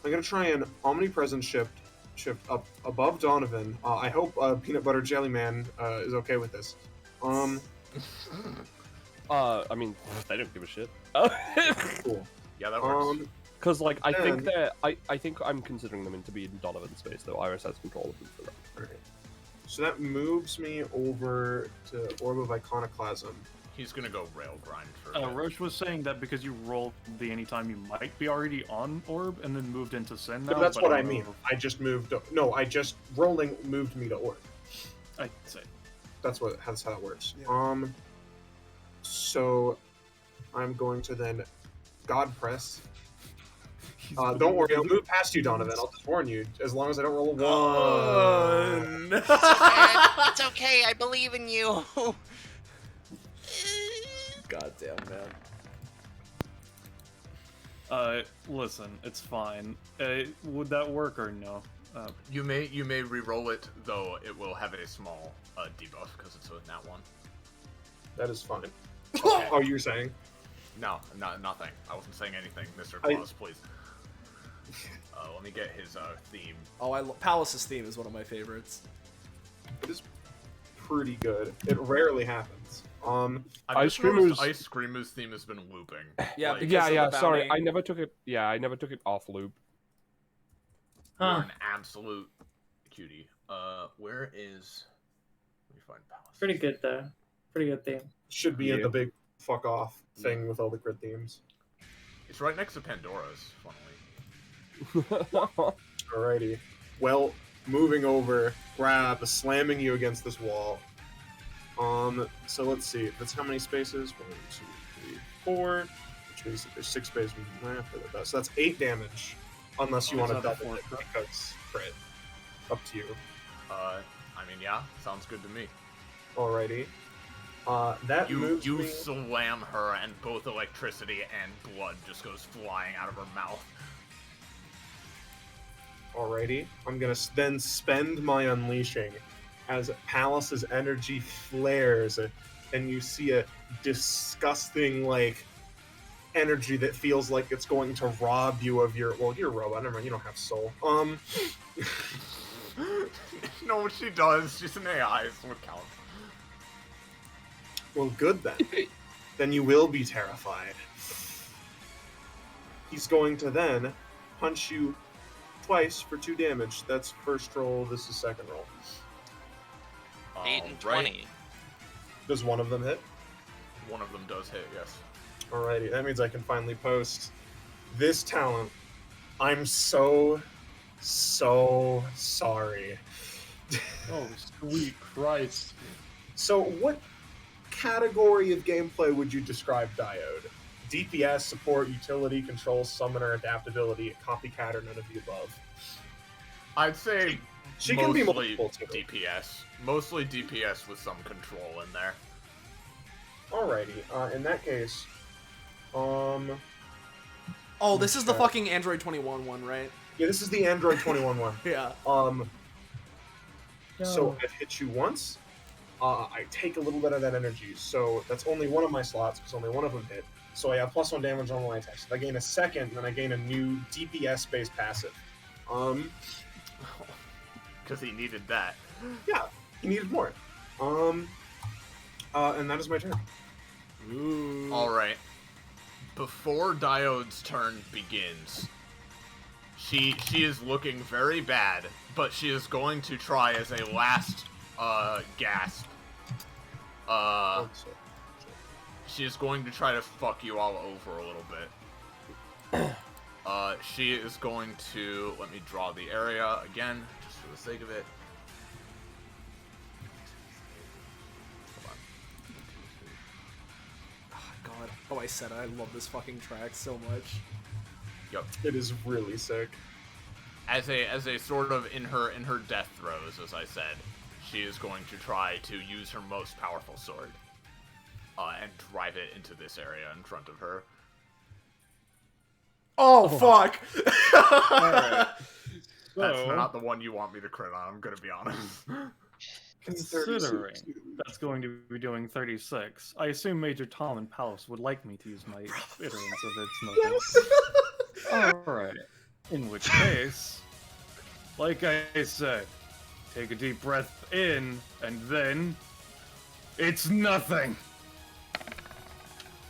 I'm gonna try and omnipresent shift up above Donovan. I hope Peanut Butter Jelly Man is okay with this. I mean, they don't give a shit. Cool. Yeah, that works. Because like I think I think I'm considering them to be in Donovan's space though. Iris has control of them for that. Alright. So that moves me over to Orb of Iconoclasm. He's gonna go rail grind for a bit. Roche was saying that because you rolled the anytime you might be already on Orb and then moved into Sin now. But that's what I don't mean. know. I just moved. No, I just rolling moved me to Orb. I see. That's how it works. Yeah. So I'm going to then God Press Don't worry, I'll move past you, Donovan. I'll just warn you, as long as I don't roll a 1. It's okay, I believe in you. Goddamn, man. Listen, it's fine. Would that work or no? You may re-roll it, though it will have a small debuff because it's a nat 1. That is fine. Oh, you're saying? No, nothing. I wasn't saying anything, Mr. Claus, please. Let me get his theme. Oh, Palace's theme is one of my favorites. It is pretty good. It rarely happens. Ice Creamer's theme has been looping. Yeah, like, yeah. Sorry, I never took it. Yeah, I never took it off loop. You're an absolute cutie. Where is? Let me find Palace. Pretty good though. Pretty good theme. Should be in the big fuck off thing with all the crit themes. It's right next to Pandora's, funnily. Alrighty. Well, moving over, grab, slamming you against this wall. So let's see. That's how many spaces? 1, 2, 3, 4. Which means that there's 6 spaces left. So that's 8 damage. Unless you want to double it because crit. Up to you. I mean, yeah, sounds good to me. Alrighty. That moves you me... slam her, and both electricity and blood just goes flying out of her mouth. Alrighty. I'm gonna then spend my unleashing as Palace's energy flares, and you see a disgusting, like, energy that feels like it's going to rob you of your... Well, you're a robot. Never mind, you don't have soul. No, what she does, she's an AI, so it counts. Well, good then. Then you will be terrified. He's going to then punch you twice for 2 damage. That's first roll, this is second roll. 8 and 20. Does one of them hit? One of them does hit, yes. Alrighty, that means I can finally post this talent. I'm so sorry. Oh, sweet Christ. So what category of gameplay would you describe Diode? DPS, support, utility, control, summoner, adaptability, copycat, or none of the above? I'd say she can be mostly multiple too. DPS. Mostly DPS with some control in there. Alrighty, in that case, Oh, this is the fucking Android 21 one, right? Yeah, this is the Android 21 one. Yeah. So I've hit you once. I take a little bit of that energy, so that's only one of my slots because only one of them hit. So I have +1 damage on my attacks. If I gain a second, then I gain a new DPS-based passive. Because he needed that. Yeah, he needed more. And that is my turn. Ooh. Alright. Before Diode's turn begins, she is looking very bad, but she is going to try as a last gasp. She is going to try to fuck you all over a little bit. She is going to... Let me draw the area again, just for the sake of it. God. Oh, I said it. I love this fucking track so much. Yep. It is really sick. As a sort of in her death throes, as I said, she is going to try to use her most powerful sword and drive it into this area in front of her. Oh, fuck! Alright. That's not the one you want me to crit on, I'm gonna be honest. Considering that's going to be doing 36, I assume Major Tom and Palace would like me to use my iterance of its nothing. Yes. Alright. In which case, like I said, take a deep breath in, and then... It's nothing!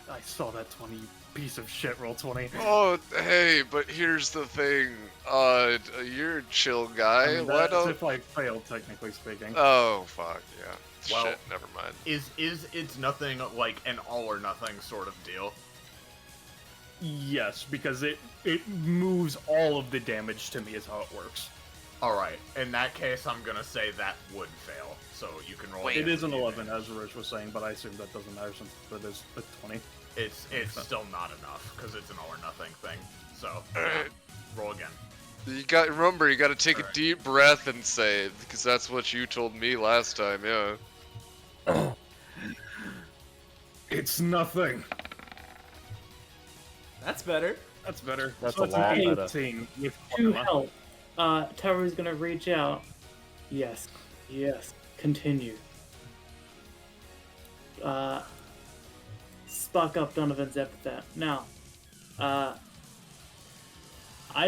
I saw that 20, you piece of shit, roll 20. Oh, hey, but here's the thing. You're a chill guy. I mean, Why that's don't... if I failed, technically speaking. Oh, fuck, yeah. Well, shit, never mind. Is it's nothing like an all or nothing sort of deal? Yes, because it moves all of the damage to me is how it works. Alright, in that case I'm gonna say that would fail. so you can roll. Wait. It is an 11, as Roche was saying, but I assume that doesn't matter since it is a 20. It's still not enough because it's an all or nothing thing. So roll again. You got remember, you got to take a deep breath and say, because that's what you told me last time. Yeah. It's nothing. That's better. That's better. That's so a it's lot an better. 18 with To Pokemon. help, Teru's gonna reach out. Yes, yes, continue. Spark up Donovan's epithet. Now, I'd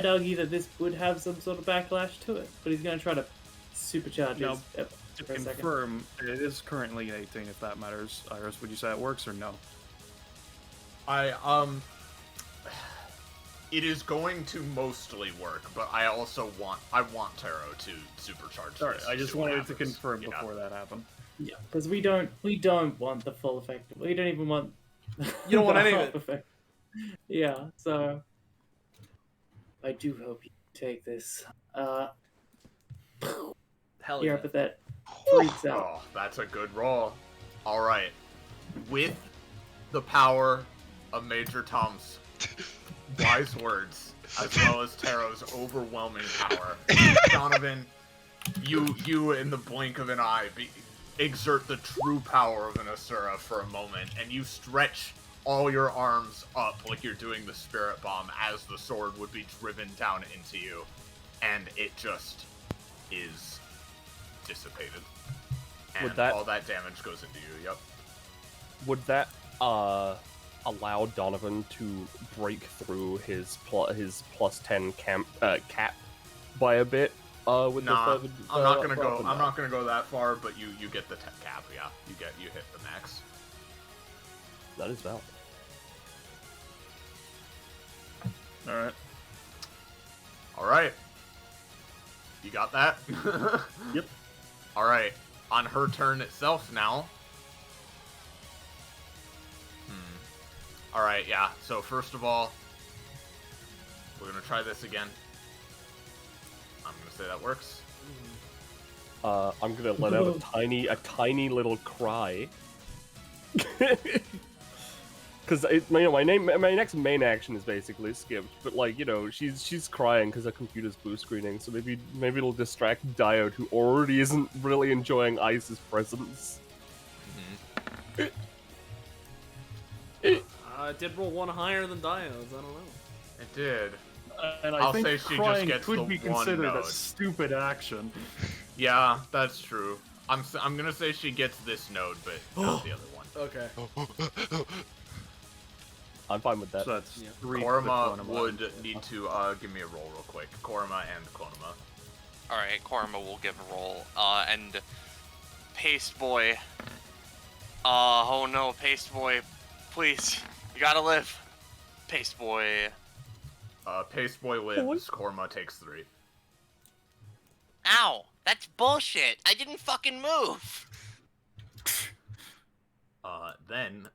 argue that this would have some sort of backlash to it, but he's gonna try to supercharge Now, his epithet to for a second. confirm, it is currently an 18 if that matters. Iris, would you say it works or no? It is going to mostly work, but I also want Taro to supercharge. Alright, this I to just see what wanted to happens. confirm Yeah. before that happened. Yeah, because we don't want the full effect. We don't even want. You don't want the any of half it. effect. Yeah, so I do hope you take this. Hell Your yeah. epithet freaks out. Oh, that's a good roll. All right, with the power of Major Tom's wise words, as well as Taro's overwhelming power, Donovan, you in the blink of an eye exert the true power of an Asura for a moment, and you stretch all your arms up like you're doing the spirit bomb as the sword would be driven down into you, and it just is dissipated. And Would that- all that damage goes into you, yep. Would that allow Donovan to break through his plus 10 cap by a bit? With Nah, the I'm not gonna go. weapon? I'm not gonna go that far, but you get the cap. Yeah, you hit the max. That is valid. Alright. All right, you got that. Yep. All right, on her turn itself now. All right, yeah. So first of all, we're gonna try this again. I'm gonna say that works. I'm gonna let out a tiny little cry. Because my next main action is basically skipped, but like she's crying because her computer's blue screening, so maybe it'll distract Diode, who already isn't really enjoying Ice's presence. It did roll one higher than Dio's. I don't know. It did. And I I'll think say she just crying gets could the be one considered node. a stupid action. Yeah, that's true. I'm gonna say she gets this node, but not the other one. Okay. I'm fine with that. So that's 3 Korma for the would Clonoma. need to give me a roll real quick. Korma and Clonoma. Alright, Korma will give a roll. And Paste Boy. Oh no, Paste Boy. Please. You gotta live. Paste Boy. Paste Boy lives. Korma takes 3. Ow! That's bullshit! I didn't fucking move! Then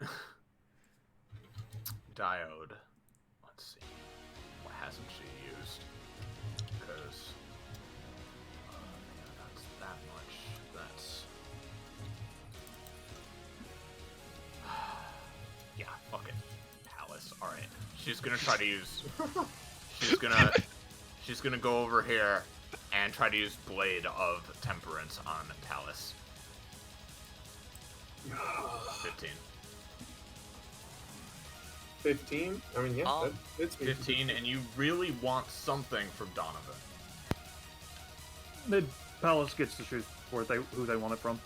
Diode. Let's see. What hasn't she used? Because that's that much. That's yeah. Fuck it. Palace. All right. She's gonna try to use. She's gonna go over here and try to use Blade of Temperance on Talus. 15. 15? I mean, yeah, that fits me. 15, and you really want something from Donovan. The Palace gets to choose who they want it from.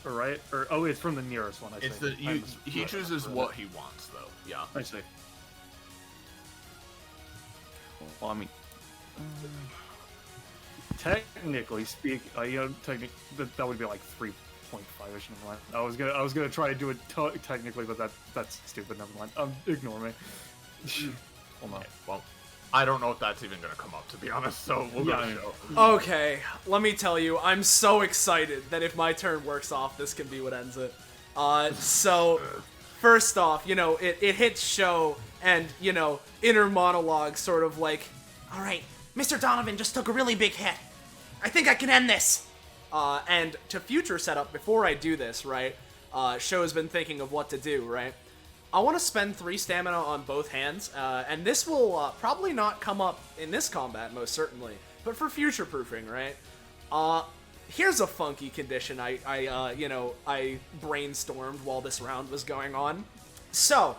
Or right? Or oh, it's from the nearest one. I It's think. he chooses what he wants, though. Yeah. I see. Well, I mean, technically speak, that would be like 3.5ish. Never mind. I was gonna try to do it technically, but that's stupid. Never mind. Ignore me. Well, no. Okay, well, I don't know if that's even gonna come up, to be honest. So we'll go to show. Okay, let me tell you, I'm so excited that if my turn works off, this can be what ends it. So, first off, it hits show, and, inner monologue sort of like, alright, Mr. Donovan just took a really big hit. I think I can end this. And to future setup, before I do this, right, Show's been thinking of what to do, right? I want to spend 3 stamina on both hands, and this will probably not come up in this combat, most certainly, but for future-proofing, right? Here's a funky condition I brainstormed while this round was going on. So,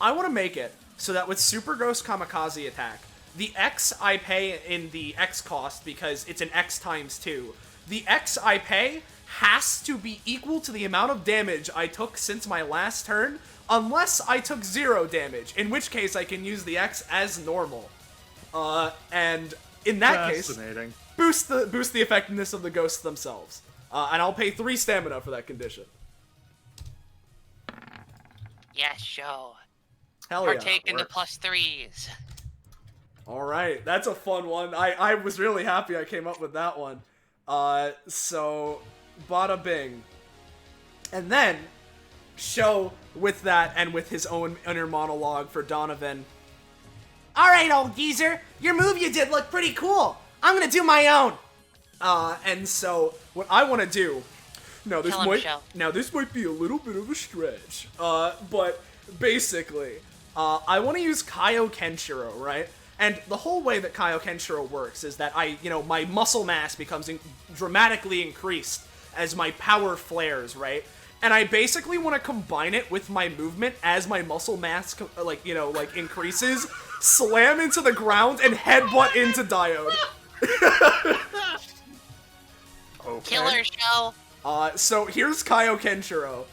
I want to make it so that with Super Ghost Kamikaze attack, the X I pay in the X cost, because it's an X times 2, the X I pay has to be equal to the amount of damage I took since my last turn, unless I took 0 damage, in which case I can use the X as normal. And in that case, boost the effectiveness of the ghosts themselves. And I'll pay 3 stamina for that condition. Yeah, show. Hell yeah. Partake in the +3s. Alright, that's a fun one. I was really happy I came up with that one. So, bada bing. And then, Show, with that, and with his own inner monologue for Donovan. Alright, old geezer, your move you did looked pretty cool. I'm gonna do my own. And so, what I want to do... Now this might be a little bit of a stretch. But, basically, I want to use Kaio Kenshiro, right? And the whole way that Kaio Kenshiro works is that my muscle mass becomes dramatically increased as my power flares, right? And I basically want to combine it with my movement as my muscle mass, increases, slam into the ground, and headbutt into Diode. Okay. Killer Show. So here's Kaio Kenshiro.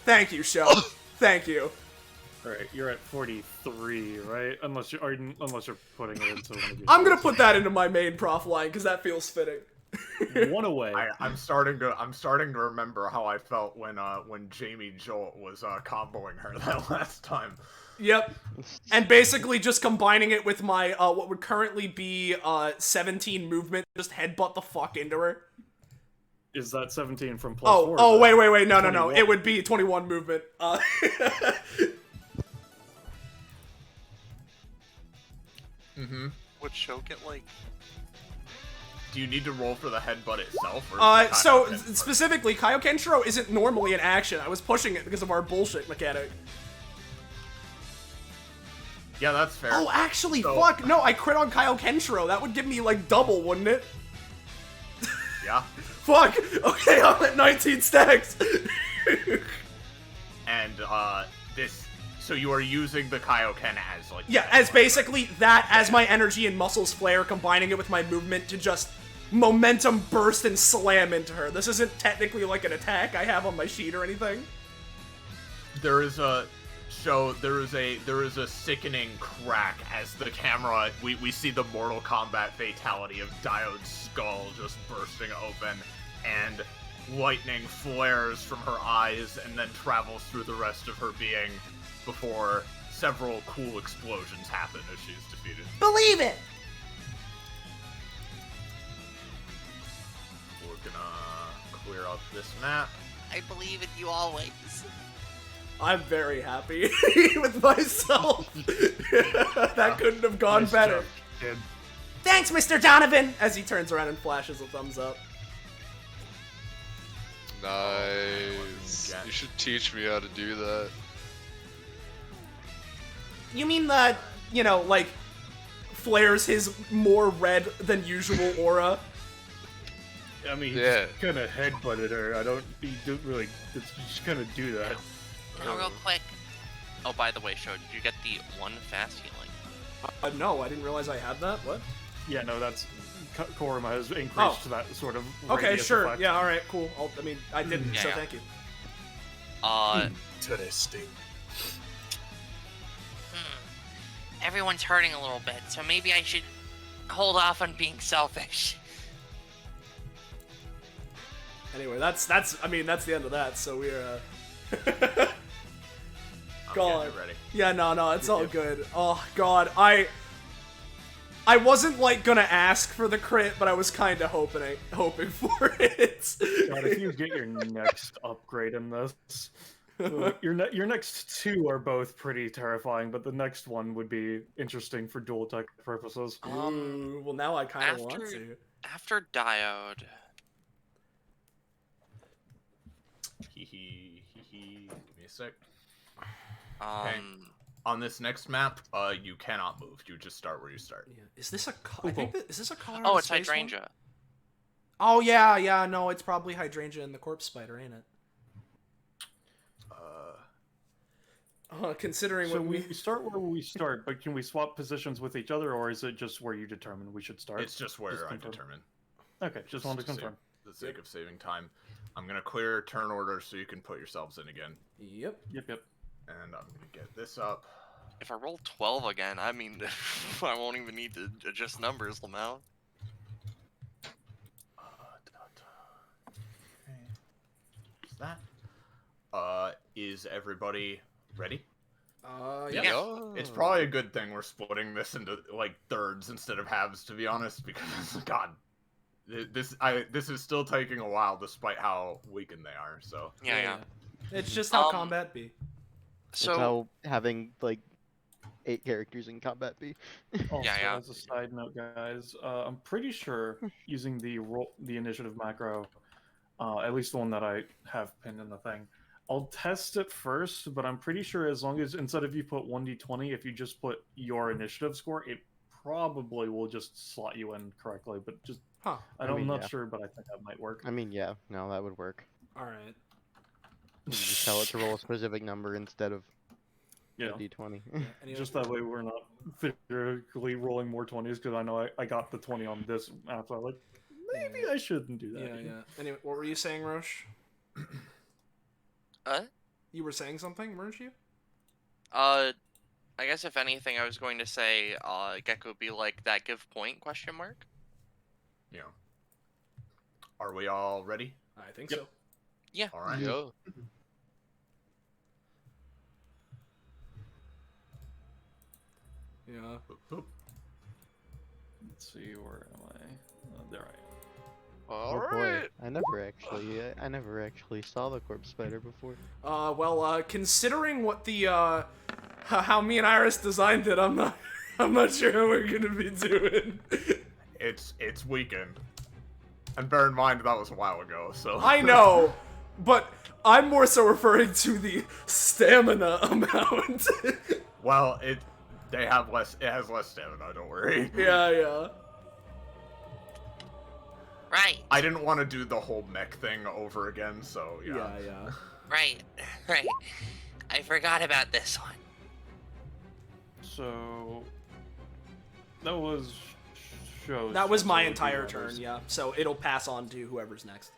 Thank you, Show. Thank you. Alright, you're at 43, right? Unless you're putting it into one of your... I'm gonna put that into my main prof line, because that feels fitting. One away. I'm starting to remember how I felt when Jamie Jolt was comboing her that last time. Yep. And basically just combining it with my what would currently be 17 movement, just headbutt the fuck into her. Is that 17 from +4? Oh, wait, no. It would be 21 movement. Would Show get, like... Do you need to roll for the headbutt itself? Or so, specifically, Kaio Kenshiro isn't normally in action. I was pushing it because of our bullshit mechanic. Yeah, that's fair. Oh, actually, fuck! No, I crit on Kaio Kenshiro. That would give me, like, double, wouldn't it? Yeah. Fuck! Okay, I'm at 19 stacks! And, so you are using the Kaioken as, like... Yeah, as basically that as my energy and muscles flare, combining it with my movement to just momentum burst and slam into her. This isn't technically like an attack I have on my sheet or anything. There is a sickening crack as the camera, we see the Mortal Kombat fatality of Diode's skull just bursting open, and lightning flares from her eyes and then travels through the rest of her being before several cool explosions happen as she's defeated. Believe it! We're gonna clear up this map. I believe in you always. I'm very happy with myself. That couldn't have gone better. Job, Thanks, Mr. Donovan! As he turns around and flashes a thumbs up. Nice. You should teach me how to do that. You mean the, flares his more red than usual aura? I mean, he just kind of headbutted her. He don't really just kind of do that. Real quick. Oh, by the way, Show, did you get the 1 fast healing? No, I didn't realize I had that. What? Yeah, no, that's... Korima has increased to that sort of... Okay, sure. Effect. Yeah, alright, cool. I didn't, so thank you. Interesting. Everyone's hurting a little bit, so maybe I should hold off on being selfish. Anyway, that's the end of that, so we're, God. Ready. Yeah, no, it's all good. Oh, God, I wasn't, gonna ask for the crit, but I was kinda hoping for it. God, if you get your next upgrade in this... Your next two are both pretty terrifying, but the next one would be interesting for dual tech purposes. Ooh, well, now I kind of want after- to. After Diode, Give me a sec. um, On this next map, you cannot move. You just start where you start. Yeah. Is this a? I think is this a color? oh, it's Hydrangea. Oh yeah, no, it's probably Hydrangea and the corpse spider, ain't it? Considering So what we start where we start, but can we swap positions with each other, or is it just where you determine we should start? It's just where I confirm. determine. Okay, just wanted to confirm. For the sake of saving time, I'm gonna clear turn order so you can put yourselves in again. Yep. Yep. And I'm gonna get this up. If I roll 12 again, I mean, I won't even need to adjust numbers, Lamau. That. Is everybody ready? Yeah. It's probably a good thing we're splitting this into like thirds instead of halves, to be honest, because God, this is still taking a while despite how weakened they are. So Yeah. It's just how combat be. So It's how having like 8 characters in combat be. Also, as a side note, guys, I'm pretty sure using the initiative macro, at least the one that I have pinned in the thing, I'll test it first, but I'm pretty sure as long as instead of you put 1d20, if you just put your initiative score, it probably will just slot you in correctly. But just, I'm not sure, but I think that might work. I mean, yeah, no, that would work. All right. You just tell it to roll a specific number instead of a d20. Just that way we're not figuratively rolling more 20s, because I know I got the 20 on this map, so I'm like, maybe I shouldn't do that. Yeah. Anyway, what were you saying, Roche? You were saying something, weren't you? I guess if anything, I was going to say, Gecko be like that give point question mark. Yeah. Are we all ready? I think so. Yeah. All right. Yeah. Yeah. Let's see, where am I? There I am. All Boy, right. I never actually saw the corpse spider before. Well, considering what the how me and Iris designed it, I'm not sure how we're gonna be doing. It's weekend, and bear in mind that was a while ago. So I know, but I'm more so referring to the stamina amount. Well, it has less stamina. Don't worry. Yeah. Right. I didn't want to do the whole mech thing over again, so yeah. Yeah. Right. I forgot about this one. So that was shows. That was my so entire the turn, others. yeah. So it'll pass on to whoever's next.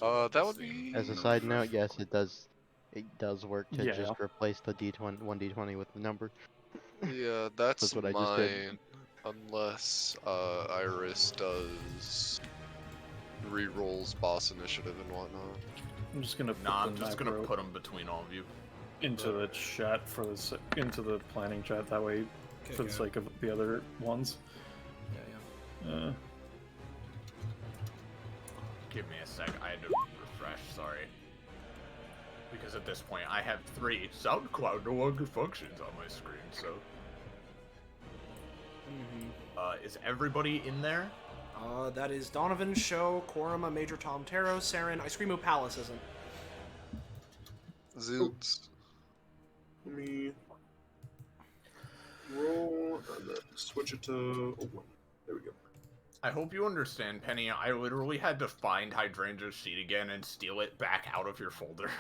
That would be. As a side note, yes, it does work to Yeah. just replace the one d20 with the number. Yeah, that's what I just did. mine. Unless Iris does re-rolls boss initiative and whatnot. I'm just gonna put I'm the just gonna macro put them between all of you. into the chat into the planning chat, that way for the sake of the other ones. Yeah. Give me a sec. I had to refresh. Sorry. Because at this point, I have 3 SoundCloud no longer functions on my screen. So. Is everybody in there? That is Donovan, Show, Koruma, Major Tom, Taro, Saren. Ice Cream Palace isn't. Zoots. Let me roll and then switch it to a 1. There we go. I hope you understand, Penny. I literally had to find Hydrangea's sheet again and steal it back out of your folder.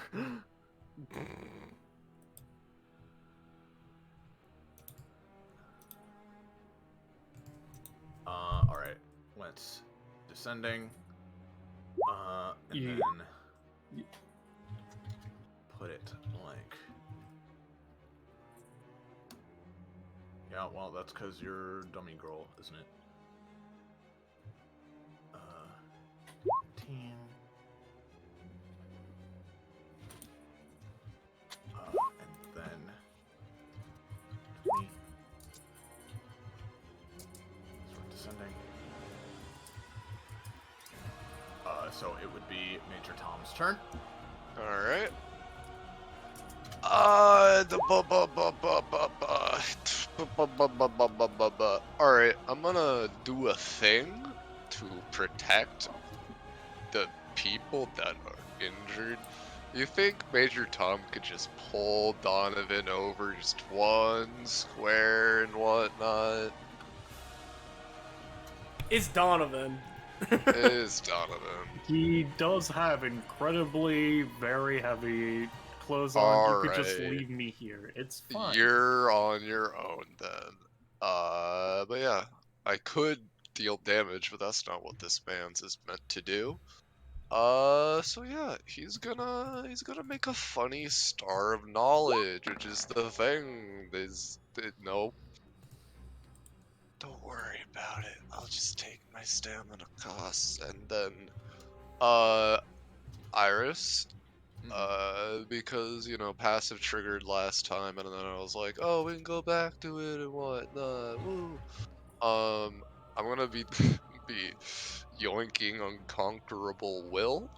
Alright. Let's... Descending. And then... Put it like... Yeah, well, that's because you're dummy girl, isn't it? Team. And then... Me. Start descending. So it would be Major Tom's turn. All right. All right. I'm gonna do a thing to protect the people that are injured. You think Major Tom could just pull Donovan over just one square and whatnot? It's Donovan. It is Donovan. He does have incredibly very heavy clothes on. You could just Alright. leave me here. It's fine. You're on your own then. But yeah, I could deal damage, but that's not what this man's is meant to do. So yeah, he's gonna make a funny star of knowledge, which is the thing. No, don't worry about it. I'll just take my stamina costs and then, Iris. Because, you know, passive triggered last time, and then I was like, oh, we can go back to it and whatnot, woo. I'm gonna be yoinking Unconquerable Will.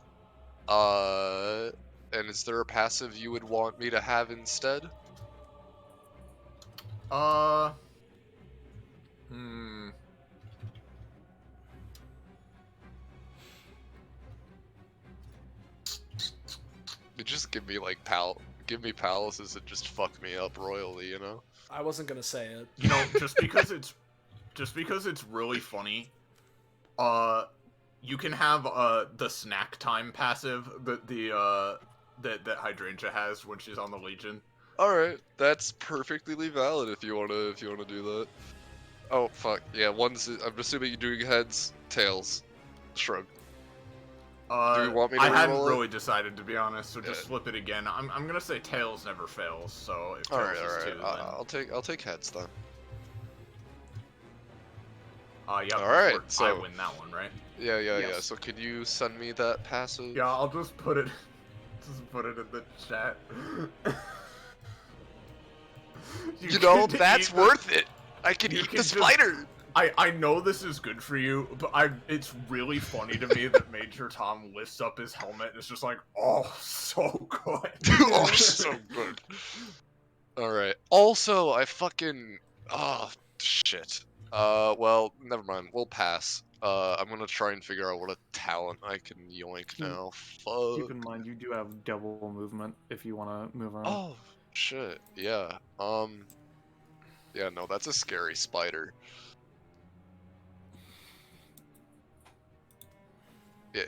And is there a passive you would want me to have instead? Just give me like give me palaces and just fuck me up royally, you know? I wasn't gonna say it. You know, just because it's really funny, you can have the snack time passive that Hydrangea has when she's on the Legion. Alright, that's perfectly valid if you wanna do that. Oh fuck, yeah, I'm assuming you're doing heads, tails, shrug. Do you want me to I hadn't reroll it? really decided, to be honest, so just flip it again. I'm gonna say tails never fails, so if tails is 2, then... I'll take heads then. Yeah, alright, so... I win that one, right? Yeah, so could you send me that passive? Yeah, I'll just put it in the chat. You know, that's worth it! I can eat the spider! I know this is good for you, but it's really funny to me that Major Tom lifts up his helmet and it's just like, oh, so good. Oh, so good. Alright. Also, I fucking... Oh, shit. Well, never mind. We'll pass. I'm gonna try and figure out what a talent I can yoink now. Fuck. Keep in mind, you do have double movement if you want to move around. Oh, shit. Yeah. Yeah, no, that's a scary spider. Yeah.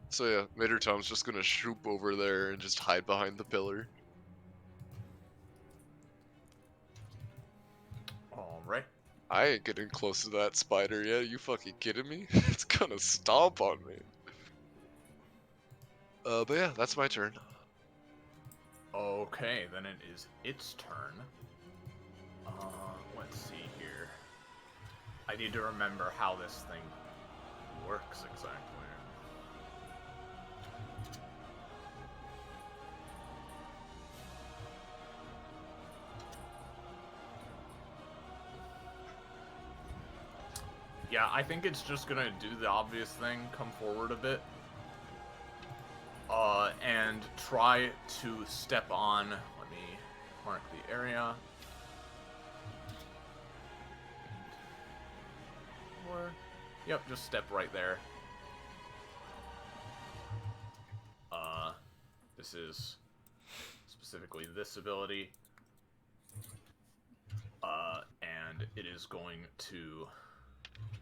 So yeah, Major Tom's just gonna shoop over there and just hide behind the pillar. Alright. I ain't getting close to that spider yet. You fucking kidding me? It's gonna stomp on me. But yeah, that's my turn. Okay, then it is its turn. Let's see here. I need to remember how this thing works exactly. Yeah, I think it's just gonna do the obvious thing, come forward a bit. And try to step on, let me mark the area. Yep, just step right there. This is specifically this ability. And it is going to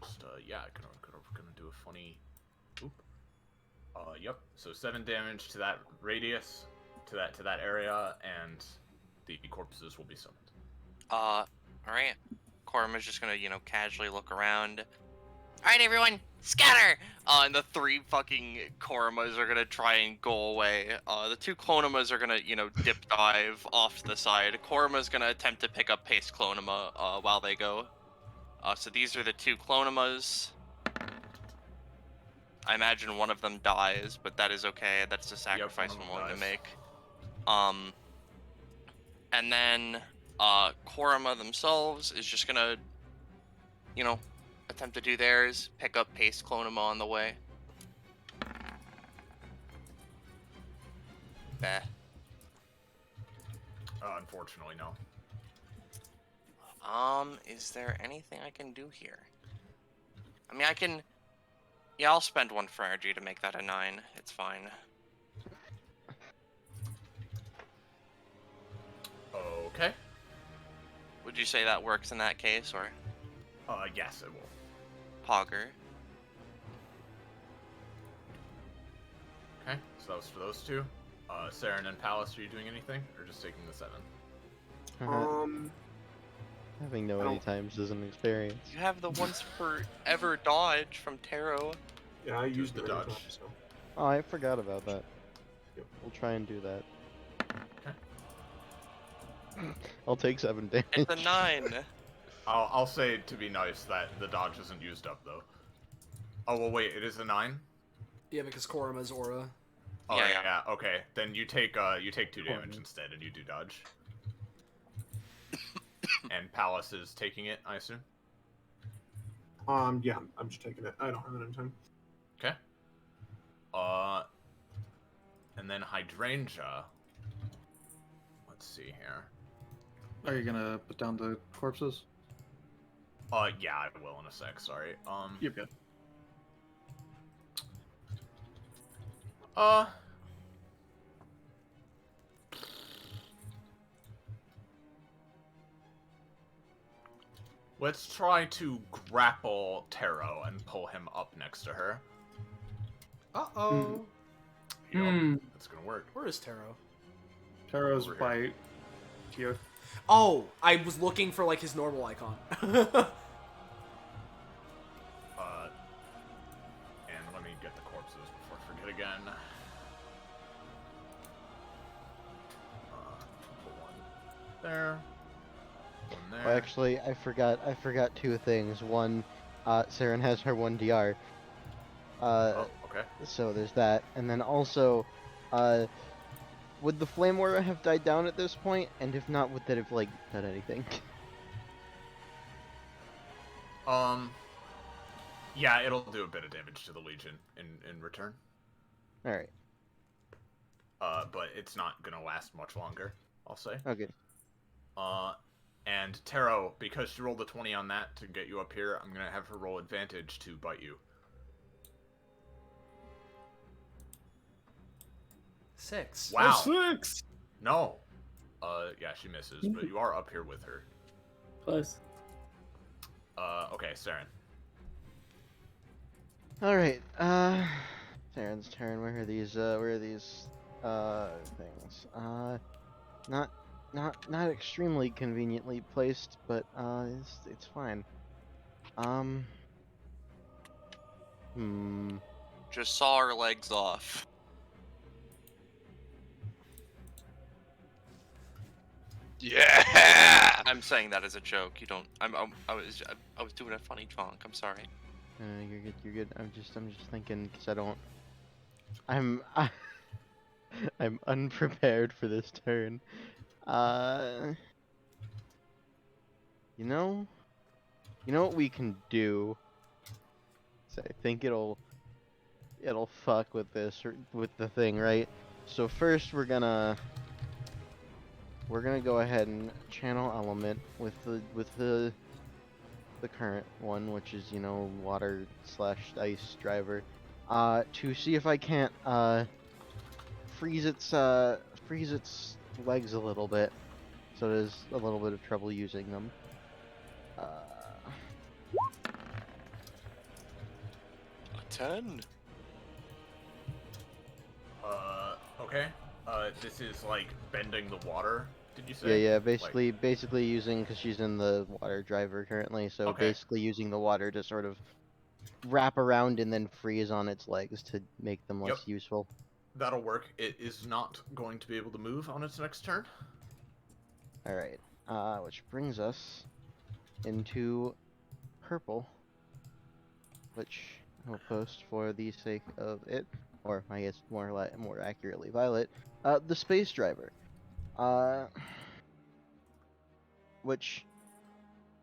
just, yeah, gonna do a funny, oop. Yep, so 7 damage to that radius, to that area, and the corpses will be summoned. Alright. Korma's just gonna, casually look around. Alright, everyone, scatter! And the 3 fucking Kormas are gonna try and go away. The 2 Clonomas are gonna, dip dive off to the side. Korma's gonna attempt to pick up Pace Clonoma, while they go. So these are the 2 Clonomas. I imagine one of them dies, but that is okay. That's the sacrifice I'm willing to make. And then, Korma themselves is just gonna, attempt to do theirs, pick up Pace Clonoma on the way. Bah. Unfortunately, no. Is there anything I can do here? I mean, I can... Yeah, I'll spend 1 for energy to make that a 9. It's fine. Okay. Would you say that works in that case, or? Yes, it will. Pogger. Okay, so that was for those two. Saren and Palace, are you doing anything, or just taking the 7? Having no any times is an experience. You have the once forever dodge from Taro. Yeah, I used the it dodge. anytime, so. Oh, I forgot about that. Yep. We'll try and do that. Okay. I'll take 7 damage. It's a 9. I'll say, to be nice, that the dodge isn't used up, though. Oh, well, wait, it is a 9? Yeah, because Koruma's aura. Oh, Yeah, yeah, okay. Then you take 2 damage instead, and you do dodge. And Palace is taking it, I assume? Yeah, I'm just taking it. I don't have it in time. Okay. And then Hydrangea. Let's see here. Are you gonna put down the corpses? Yeah, I will in a sec, sorry. You're good. Let's try to grapple Taro and pull him up next to her. Uh-oh. Yup, that's gonna work. Where is Taro? Taro's Over by here. Oh, I was looking for, like, his normal icon. And let me get the corpses before I forget again. Put one there. One there. Well, actually, I forgot 2 things. One, Saren has her 1 DR. Oh, okay. So there's that. And then also, would the flame aura have died down at this point? And if not, would that have, like, done anything? Yeah, it'll do a bit of damage to the Legion in return. Alright. But it's not gonna last much longer, I'll say. Okay. And Taro, because she rolled a 20 on that to get you up here, I'm gonna have her roll advantage to bite you. 6. Wow. 6! No. Yeah, she misses, but you are up here with her. Close. Okay, Saren. Alright, Saren's turn. Where are these things? Not extremely conveniently placed, but, it's fine. Just saw her legs off. Yeah! I'm saying that as a joke. You don't. I was doing a funny chonk. I'm sorry. You're good, you're good. I'm just thinking, because I don't... I'm unprepared for this turn. You know what we can do? So I think it'll fuck with this, or with the thing, right? So first we're gonna go ahead and channel element with the current one, which is, you know, water / ice driver, to see if I can't freeze its legs a little bit, so there's a little bit of trouble using them. A 10. Okay. This is like bending the water. Did you say? Yeah. Basically using, because she's in the water driver currently, so Okay. basically using the water to sort of wrap around and then freeze on its legs to make them less useful. That'll work. It is not going to be able to move on its next turn. Alright, which brings us into purple, which I'll post for the sake of it, or I guess more accurately violet, the space driver. Which,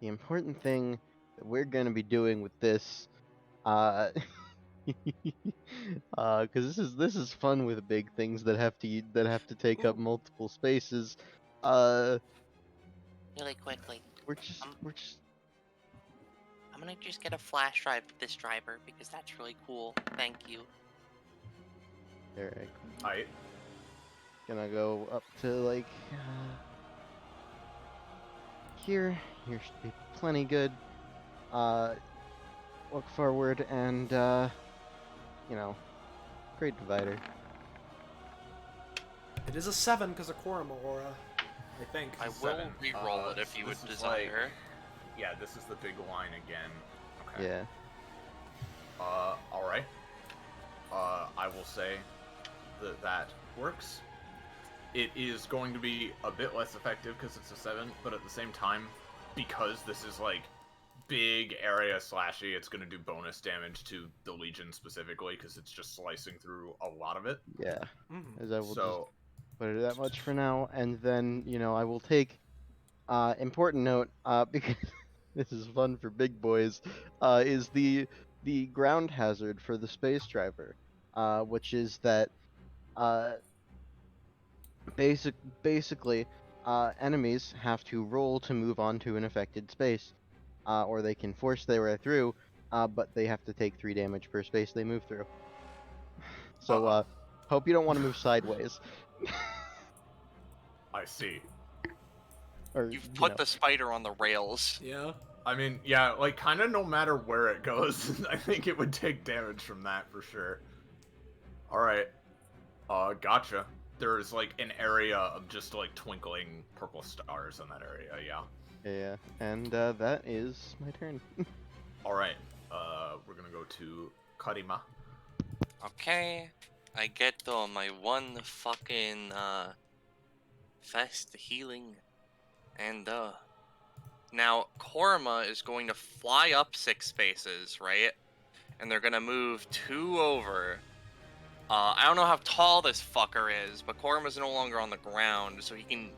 the important thing that we're going to be doing with this, Because this is fun with big things that have to take up Ooh. multiple spaces. Really quickly. We're just I'm gonna just get a flash drive for this driver because that's really cool. Thank you. Alright. Alright. Gonna go up to like here. Here should be plenty good. Look forward and great divider. It is a 7 because of Korima Aura, I think. I will Seven. re-roll it if you would This is desire. Yeah, this is the big line again. Okay. Yeah. Alright. I will say that works. It is going to be a bit less effective because it's a 7, but at the same time, because this is like big area slashy, it's going to do bonus damage to the Legion specifically because it's just slicing through a lot of it. Yeah. As I will So, just put it that much for now, and then I will take important note because this is fun for big boys. Is the ground hazard for the space driver, which is that basically enemies have to roll to move on to an affected space, or they can force their way through, but they have to take 3 damage per space they move through. So hope you don't want to move sideways. I see. Or You've put the spider on the rails. Yeah. I mean, yeah, like, kind of no matter where it goes, I think it would take damage from that for sure. Alright. Gotcha. There's, like, an area of just, like, twinkling purple stars in that area, yeah. Yeah, and that is my turn. Alright, we're gonna go to Karima. Okay, I get my one fucking fast healing, and now Korima is going to fly up 6 spaces, right? And they're gonna move 2 over. I don't know how tall this fucker is, but Korima's no longer on the ground, so he can.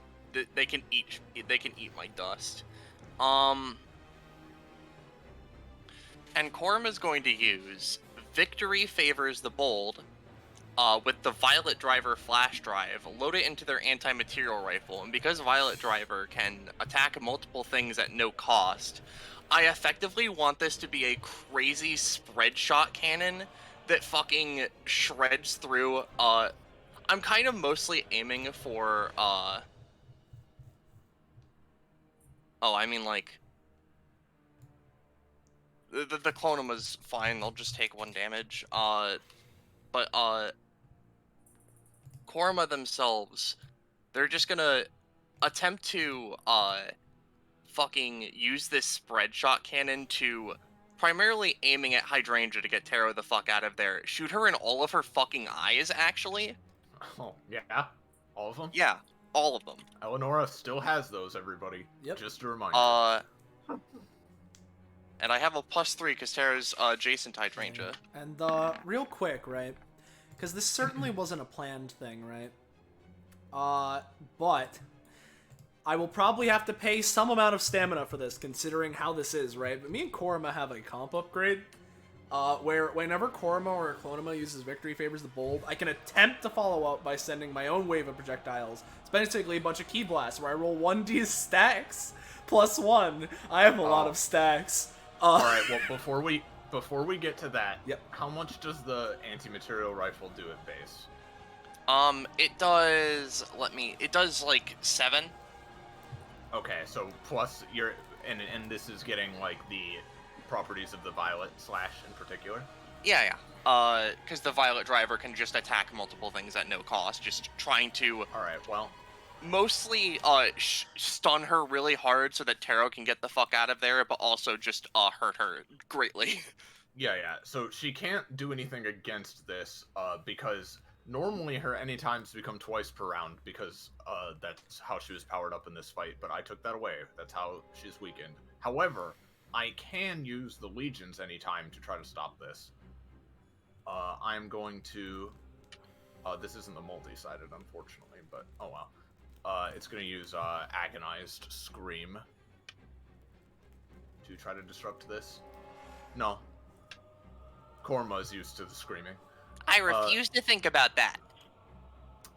They can eat my dust. And Korima's going to use Victory Favors the Bold with the Violet Driver Flash Drive, load it into their anti-material rifle, and because Violet Driver can attack multiple things at no cost, I effectively want this to be a crazy spread shot cannon that fucking shreds through. I'm kind of mostly aiming for, oh, I mean, like, the Clonima's fine, they'll just take 1 damage, but, Korima themselves, they're just gonna attempt to, fucking use this spread shot cannon to, primarily aiming at Hydrangea to get Taro the fuck out of there, shoot her in all of her fucking eyes, actually. Oh, yeah? All of them? Yeah, all of them. Eleonora still has those, everybody. Yep. Just a reminder. And I have a +3 because Tara's adjacent to Hydrangea. And real quick, right? Because this certainly wasn't a planned thing, right? But I will probably have to pay some amount of stamina for this, considering how this is, right? But me and Korima have a comp upgrade, where whenever Korima or Clonima uses Victory Favors the Bold, I can attempt to follow up by sending my own wave of projectiles. It's basically a bunch of key blasts, where I roll 1d stacks +1. I have a lot of stacks. Alright, well, before we get to that, yep. How much does the anti-material rifle do at base? It does, it does like 7. Okay, so plus and this is getting like the properties of the Violet slash in particular? Yeah. Because the Violet Driver can just attack multiple things at no cost, just trying to... Alright, well... Mostly, stun her really hard so that Taro can get the fuck out of there, but also just, hurt her greatly. Yeah. So she can't do anything against this, because normally her anytimes become twice per round, because, that's how she was powered up in this fight, but I took that away. That's how she's weakened. However, I can use the Legions anytime to try to stop this. I'm going to... this isn't the multi-sided, unfortunately, but oh well. It's going to use Agonized Scream to try to disrupt this. No. Korma's used to the screaming. I refuse to think about that.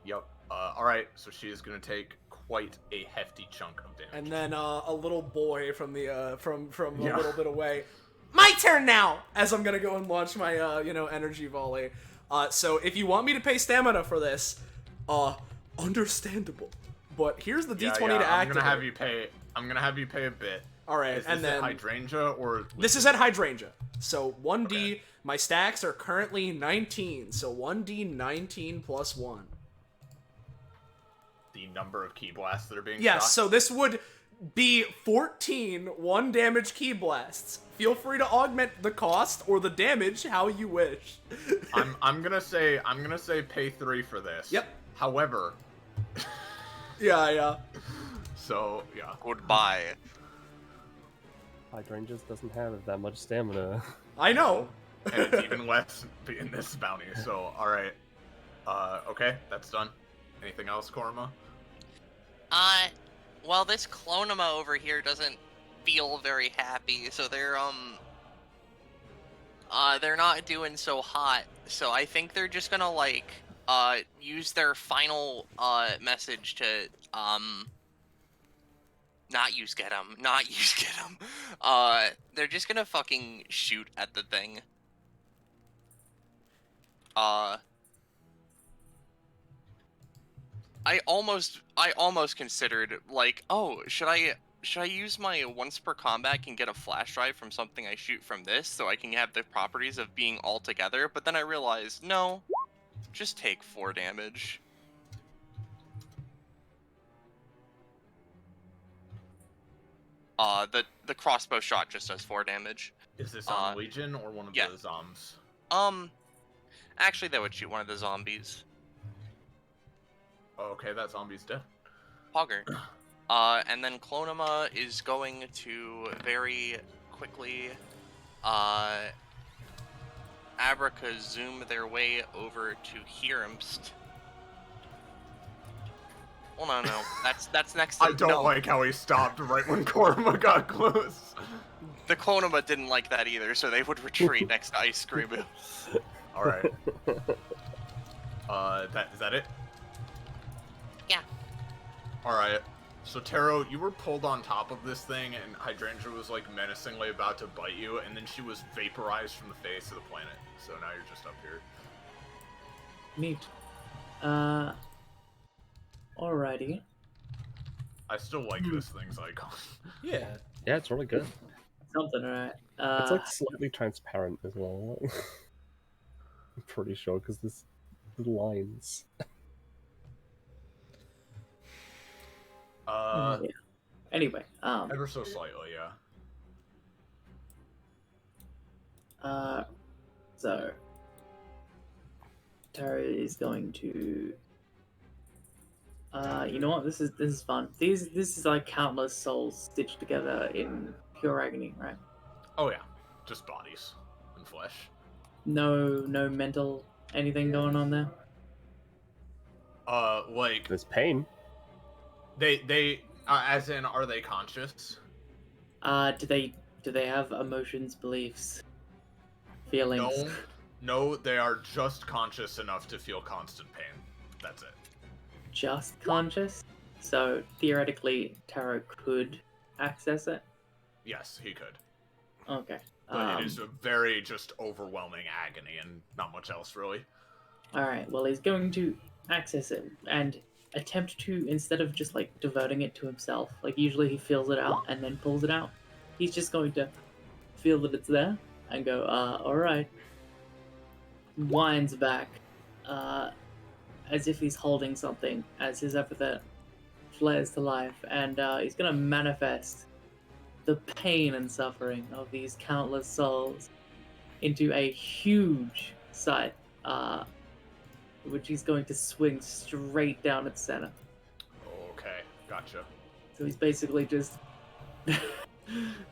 Yep. Alright, so she is going to take quite a hefty chunk of damage. And then a little boy from the from a little bit away. My turn now! As I'm gonna go and launch my energy volley. So if you want me to pay stamina for this, understandable. But here's the D20 to activate. I'm gonna have you pay a bit. All right, is and this then at hydrangea or this is at hydrangea. So 1d. Okay. My stacks are currently 19. So 1d19 plus 1. The number of ki blasts that are being shot? Yes. So this would be 14 1-damage ki blasts. Feel free to augment the cost or the damage how you wish. I'm gonna say pay 3 for this. Yep. However. Yeah. So yeah. Goodbye. Hydrangeas doesn't have that much stamina. I know. And it's even less in this bounty. So all right. Okay, that's done. Anything else, Korma? Well, this Clonema over here doesn't feel very happy, so they're not doing so hot. So I think they're just gonna like use their final message to not use get 'em. They're just gonna fucking shoot at the thing. I almost considered like, oh, should I use my once per combat can get a flash drive from something I shoot from this so I can have the properties of being all together, but then I realized, no, just take 4 damage. The crossbow shot just does 4 damage. Is this on Legion or one of the zombs? Actually that would shoot one of the zombies. Oh, okay, that zombie's dead. Pogger. And then Clonema is going to very quickly abraca-zoom their way over to Hirmst. Well, no, that's next to... I don't like how he stopped right when Korma got close. The Clonema didn't like that either, so they would retreat next to Ice Scream. Alright. Is that it? Yeah. Alright. So, Taro, you were pulled on top of this thing, and Hydrangea was, like, menacingly about to bite you, and then she was vaporized from the face of the planet. So now you're just up here. Neat. Alrighty. I still like this thing's icon. Yeah. Yeah, it's really good. Something, right? It's like slightly transparent as well. I'm pretty sure because there's the lines. Yeah. Anyway, ever so slightly, yeah. So Taro is going to. You know what? This is fun. This is like countless souls stitched together in pure agony, right? Oh yeah, just bodies and flesh. No mental anything going on there. Like there's pain. They as in, are they conscious? Do they have emotions, beliefs, feelings? No, they are just conscious enough to feel constant pain. That's it. Just conscious? So theoretically, Taro could access it? Yes, he could. Okay. But it is a very just overwhelming agony and not much else, really. Alright, well, he's going to access it and attempt to, instead of just, like, diverting it to himself, like, usually he feels it out and then pulls it out. He's just going to feel that it's there and go, alright. Winds back, as if he's holding something, as his epithet flares to life, and he's going to manifest the pain and suffering of these countless souls into a huge sight, which he's going to swing straight down its center. Okay, gotcha. So he's basically just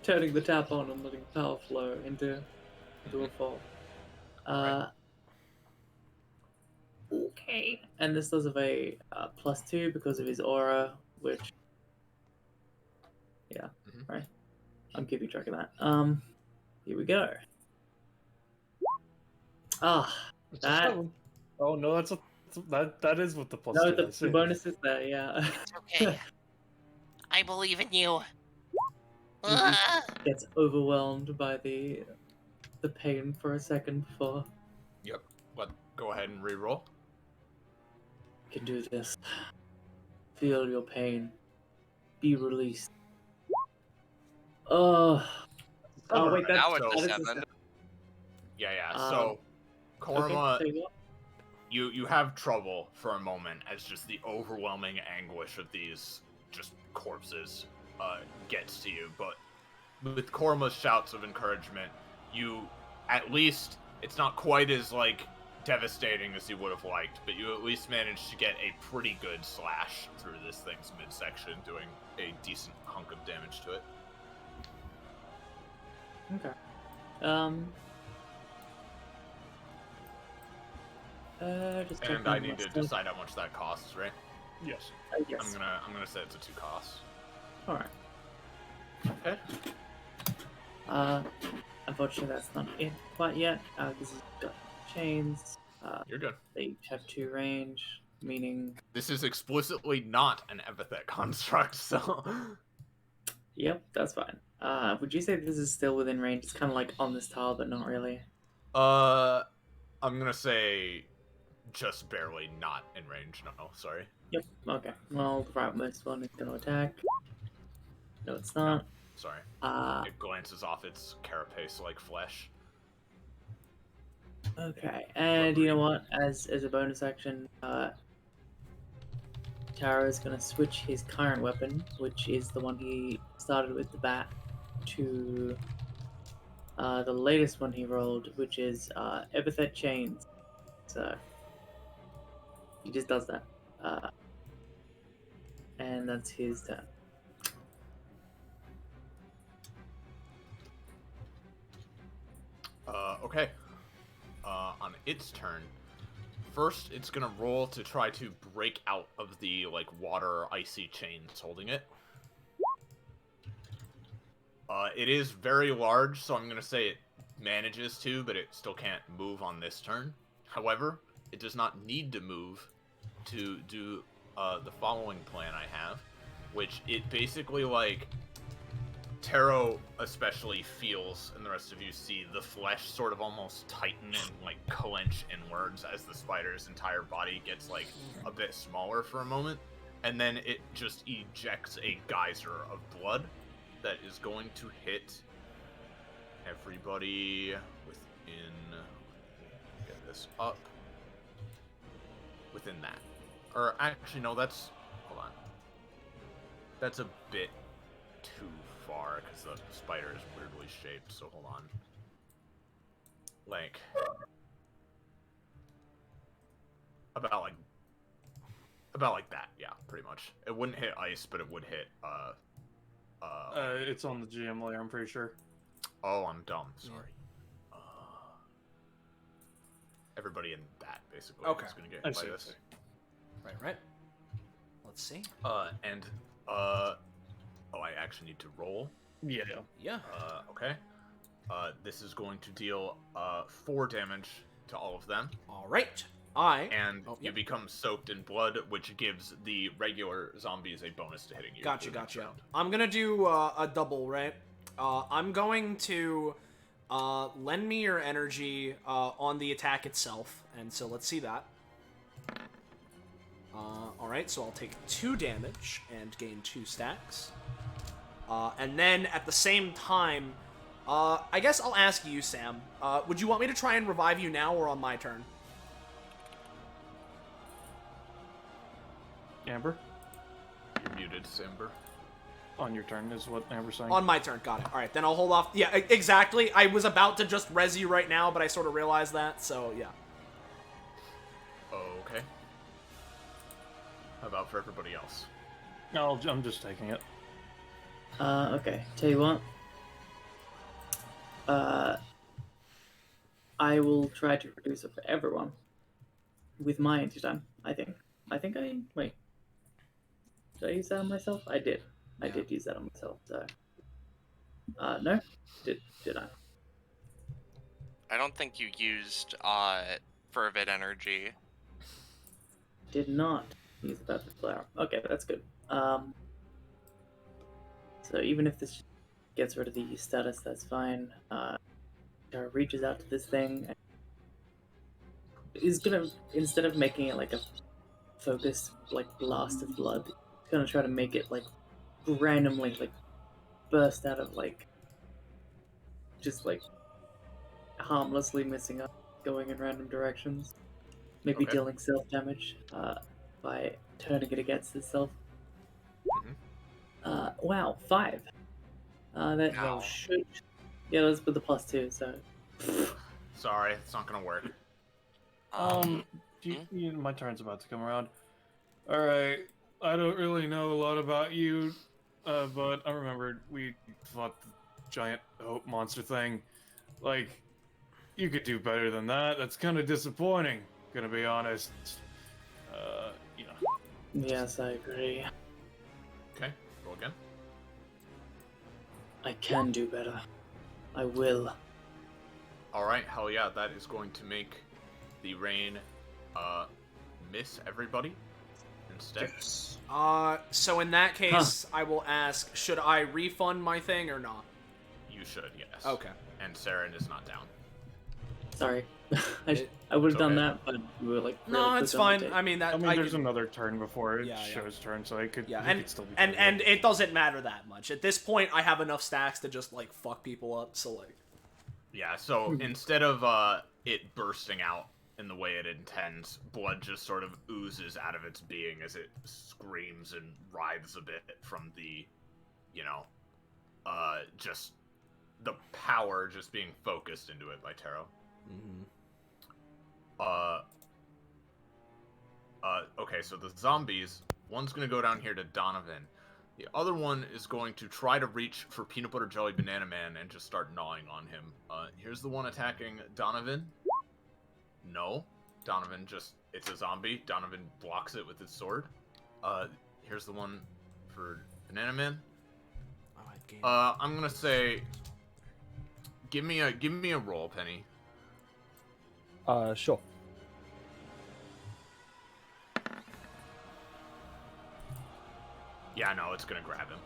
turning the tap on and letting power flow into a fall. Okay. And this does have a +2 because of his aura, which... Yeah, right. I'm keeping track of that. Here we go. Ah, It's a that. 7. Oh no, that is with the plus No, 2. I the see. bonus is there, yeah. It's okay. I believe in you. He just gets overwhelmed by the pain for a second before. Yep. But go ahead and re-roll. You can do this. Feel your pain. Be released. Oh wait, that's Now it's that a is a 7. seven. Yeah. Um, So, Korma, Okay, so what? you have trouble for a moment as just the overwhelming anguish of these just corpses gets to you. But with Korma's shouts of encouragement, you at least it's not quite as like devastating as you would have liked, but you at least managed to get a pretty good slash through this thing's midsection, doing a decent hunk of damage to it. Okay. Just And I need to decide how much that costs, right? Yes. Yes. I'm gonna set it to 2 costs. All right. Okay. Unfortunately, that's not it quite yet. This is got chains. You're good. They each have 2 range, meaning. This is explicitly not an epithet construct, so. Yep, that's fine. Would you say this is still within range? It's kind of like on this tile, but not really. I'm gonna say just barely not in range. No, sorry. Yep. Okay. Well, the rightmost one is going to attack. No, it's not. Sorry. It glances off its carapace-like flesh. Okay, and you know what? As a bonus action, Taro is going to switch his current weapon, which is the one he started with, the bat, to the latest one he rolled, which is Epithet Chains. So he just does that, and that's his turn. Okay. On its turn, first it's gonna roll to try to break out of the like water icy chains holding it. It is very large, so I'm gonna say it manages to, but it still can't move on this turn. However, it does not need to move to do the following plan I have, which it basically like Taro especially feels, and the rest of you see, the flesh sort of almost tighten and like clench inwards as the spider's entire body gets like a bit smaller for a moment, and then it just ejects a geyser of blood that is going to hit everybody within. Get this up. Within that, or actually no, that's hold on. That's a bit too far because the spider is weirdly shaped, so hold on. Like about like that, yeah, pretty much. It wouldn't hit ice, but it would hit It's on the GM layer, I'm pretty sure. oh, I'm dumb, sorry. Everybody in that basically is gonna get hit by this. Right. Let's see. And oh, I actually need to roll. Yeah. Okay. This is going to deal 4 damage to all of them. All right. And you become soaked in blood, which gives the regular zombies a bonus to hitting you. Gotcha. I'm gonna do a double, right? I'm going to lend me your energy on the attack itself, and so let's see that. Alright, so I'll take 2 damage and gain 2 stacks. And then at the same time, I guess I'll ask you, Sam. Would you want me to try and revive you now or on my turn? Amber? You're muted, Simber. On your turn is what Amber's saying. On my turn, got it. Alright, then I'll hold off. Yeah, exactly. I was about to just res you right now, but I sort of realized that, so yeah. Okay. How about for everybody else? No, I'm just taking it. Okay. Tell you what. I will try to reduce it for everyone with my anti-time, I think. Wait. Did I use that on myself? I did. I did use that on myself, so. No? Did I? I don't think you used fervid energy. Did not use the Epithet flower. Okay, that's good. So even if this gets rid of the status, that's fine. Tara reaches out to this thing. And is gonna, instead of making it like a focused like blast of blood, it's gonna try to make it like randomly like burst out of like just like harmlessly missing up, going in random directions, maybe Okay. dealing self damage by turning it against itself. Wow, 5. That Ow. should. Yeah, let's put the +2. So. Sorry, it's not gonna work. My turn's about to come around. Alright, I don't really know a lot about you, but I remembered we fought the giant hope monster thing. Like, you could do better than that. That's kind of disappointing, gonna be honest. You know. Yes, I agree. Okay, roll again. I can do better. I will. Alright, hell yeah, that is going to make the rain miss everybody instead. Yes. So in that case, I will ask, should I refund my thing or not? You should, yes. Okay. And Saren is not down. Sorry. I would have done that, but we were like. No, really it's quick on the fine. date. I mean, there's another turn before it Yeah, yeah. shows turn, so it could, Yeah, he and could still be and it doesn't matter that much. At this point, I have enough stacks to just like fuck people up. So like. Yeah, so instead of it bursting out in the way it intends, blood just sort of oozes out of its being as it screams and writhes a bit from the, just the power just being focused into it by Taro. Okay, so the zombies, one's gonna go down here to Donovan. The other one is going to try to reach for Peanut Butter Jelly Banana Man and just start gnawing on him. Here's the one attacking Donovan. No. Donovan it's a zombie. Donovan blocks it with his sword. Here's the one for Banana Man. I'm gonna say, give me a roll, Penny. Sure. Yeah, no, it's gonna grab him.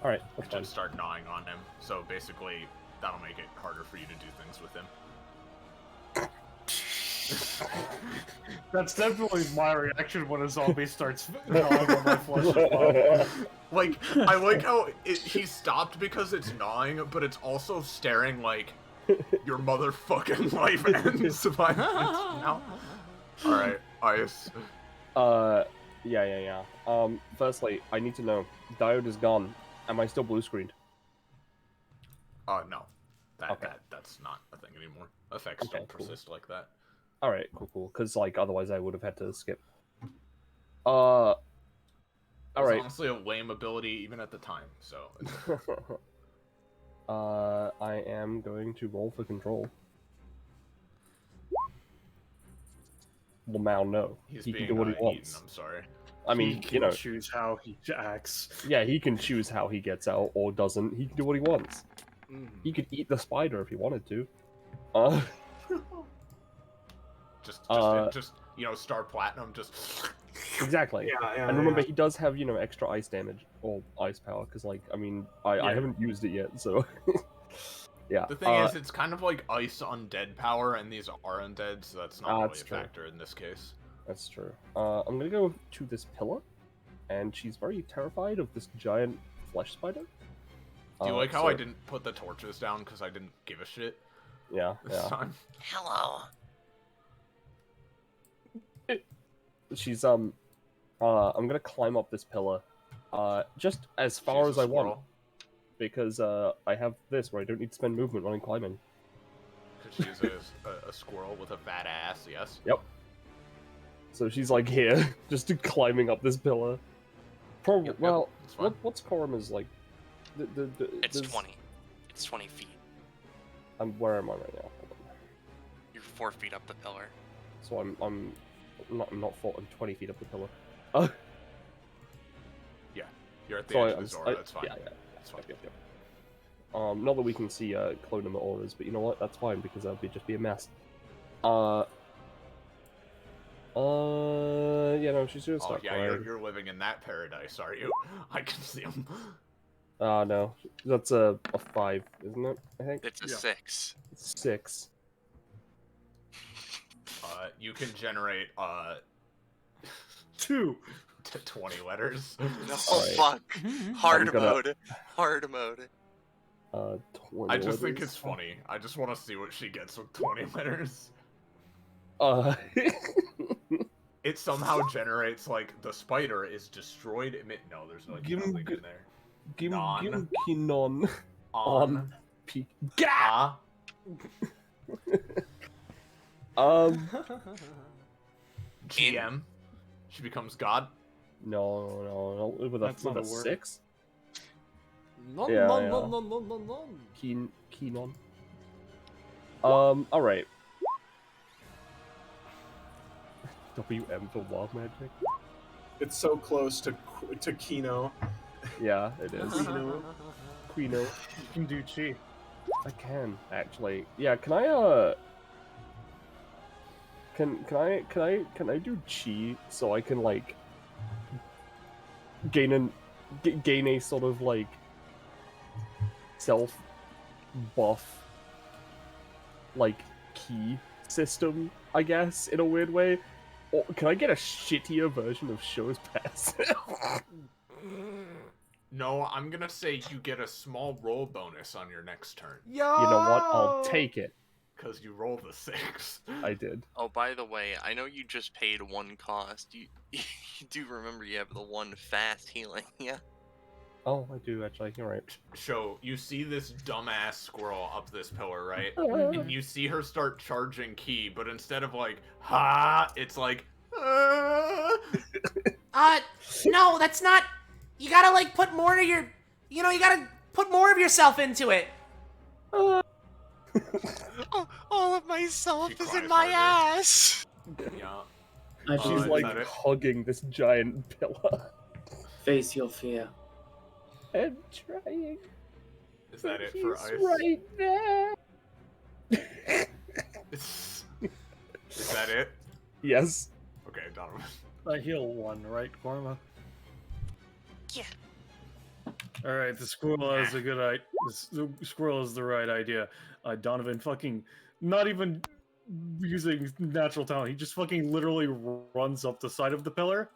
Alright, that's fine. Just start gnawing on him. So basically, that'll make it harder for you to do things with him. That's definitely my reaction when a zombie starts gnawing on my flesh and blood. Like, I like how he stopped because it's gnawing, but it's also staring like your motherfucking life ends by now. Alright, Ice. Yeah. Firstly, I need to know, diode is gone. Am I still blue screened? No. That's not a thing anymore. Effects don't persist like that. Alright, cool. Because, like, otherwise I would have had to skip. It's Alright. honestly a lame ability even at the time, so... I am going to roll for control. Well, Mal, no. He's he being can do what he eaten, wants. I'm sorry. I mean, he can choose how he acts. Yeah, he can choose how he gets out or doesn't. He can do what he wants. He could eat the spider if he wanted to. Just Star Platinum, just... Exactly. Yeah, and remember, he does have, extra ice damage, or ice power, because, like, I mean, I haven't used it yet, so... yeah. The thing is, it's kind of like ice undead power, and these are undead, so that's not really a factor in this case. That's true. I'm gonna go to this pillar, and she's very terrified of this giant flesh spider. Do you like how I didn't put the torches down because I didn't give a shit? Yeah, this time? Hello. She's I'm gonna climb up this pillar, just as far as I want, because I have this where I don't need to spend movement when I'm climbing. Because she's a squirrel with a fat ass, yes. Yep. So she's like here, just climbing up this pillar. Probably. Well, what's Korrima's like? It's 20. It's 20 feet. Where am I right now? Hold on. You're 4 feet up the pillar. So I'm not 20 feet up the pillar. Yeah, you're at the edge of the Zora, that's fine. Yeah. That's fine. Yep. Not that we can see clone in the auras, but you know what? That's fine because that would just be a mess. Yeah, no, she's gonna Oh start yeah, crying. you're living in that paradise, are you? I can see him. No, that's a 5, isn't it? I think It's a Yeah. 6. it's 6. You can generate 2 to 20 letters. Oh Alright. fuck! Hard gonna- mode. Hard mode. 20 I just think letters. it's funny. I just want to see what she gets with 20 letters. It somehow generates like the spider is destroyed. No, there's like nothing in there. Gimkinon On P. ah. GM. She becomes God. No, with That's not a a word. 6. No, Yeah, no, yeah. no, no, no, no, no. Keenon. Alright. WM for wild magic. It's so close to Kino. Yeah, it is. Quino. You can do chi. I can actually. Yeah, can I can I do chi so I can like gain a sort of like self buff like key system, I guess, in a weird way? Or can I get a shittier version of Show's Pass? No, I'm gonna say you get a small roll bonus on your next turn. Yo! You know what? I'll take it. Because you rolled a 6. I did. Oh, by the way, I know you just paid 1 cost. You do remember you have the 1 fast healing, yeah? Oh, I do actually. You're right. So, you see this dumbass squirrel up this pillar, right? And you see her start charging ki, but instead of like, ha, it's like, No, that's not. You gotta like put more of your. You know, you gotta put more of yourself into it. Oh, all of myself She is cries in my harder. ass. yeah. She's is like that it? hugging this giant pillar. Face your fear. I'm trying. Is that it He's for ice? right there. Is that it? Yes. Okay, Donovan. I heal 1, right, Korma? Yeah. Alright, the squirrel is a good idea. The squirrel is the right idea. Donovan fucking not even using natural talent. He just fucking literally runs up the side of the pillar,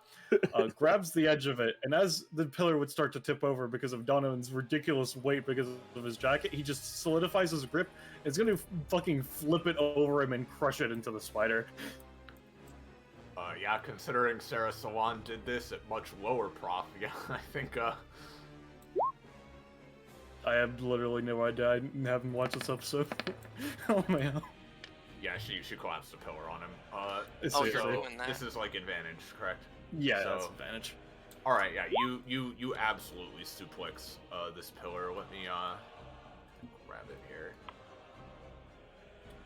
grabs the edge of it, and as the pillar would start to tip over because of Donovan's ridiculous weight because of his jacket, he just solidifies his grip. It's gonna fucking flip it over him and crush it into the spider. Yeah, considering Sarah Salon did this at much lower prof, yeah, I think, I have literally no idea. I haven't watched this episode. Oh man. yeah, she collapsed the pillar on him. It's Oh, seriously. you're So doing that? this is like advantage, correct? Yeah, So- that's advantage. All right, yeah, you absolutely suplex this pillar. Let me grab it here.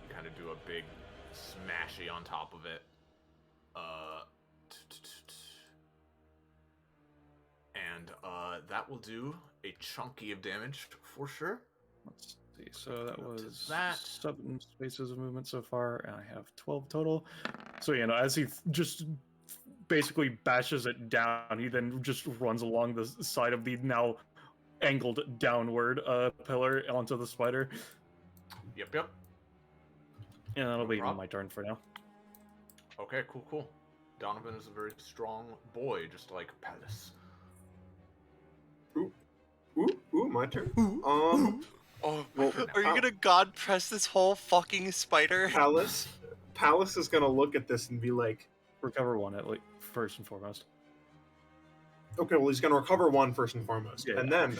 You kind of do a big smashy on top of it. And that will do a chunky of damage for sure. Let's see. So that Up to was that. 7 spaces of movement so far, and I have 12 total. So you know, as he just basically bashes it down, he then just runs along the side of the now angled downward pillar onto the spider. Yep. And that'll be problem. my turn for now. Okay, cool. Donovan is a very strong boy, just like Palace. Ooh, my turn. Oh, Well, are you gonna god press this whole fucking spider? Palace is gonna look at this and be like, Recover 1 at least, first and foremost. okay, well, he's gonna recover 1 first and foremost, Yeah. and then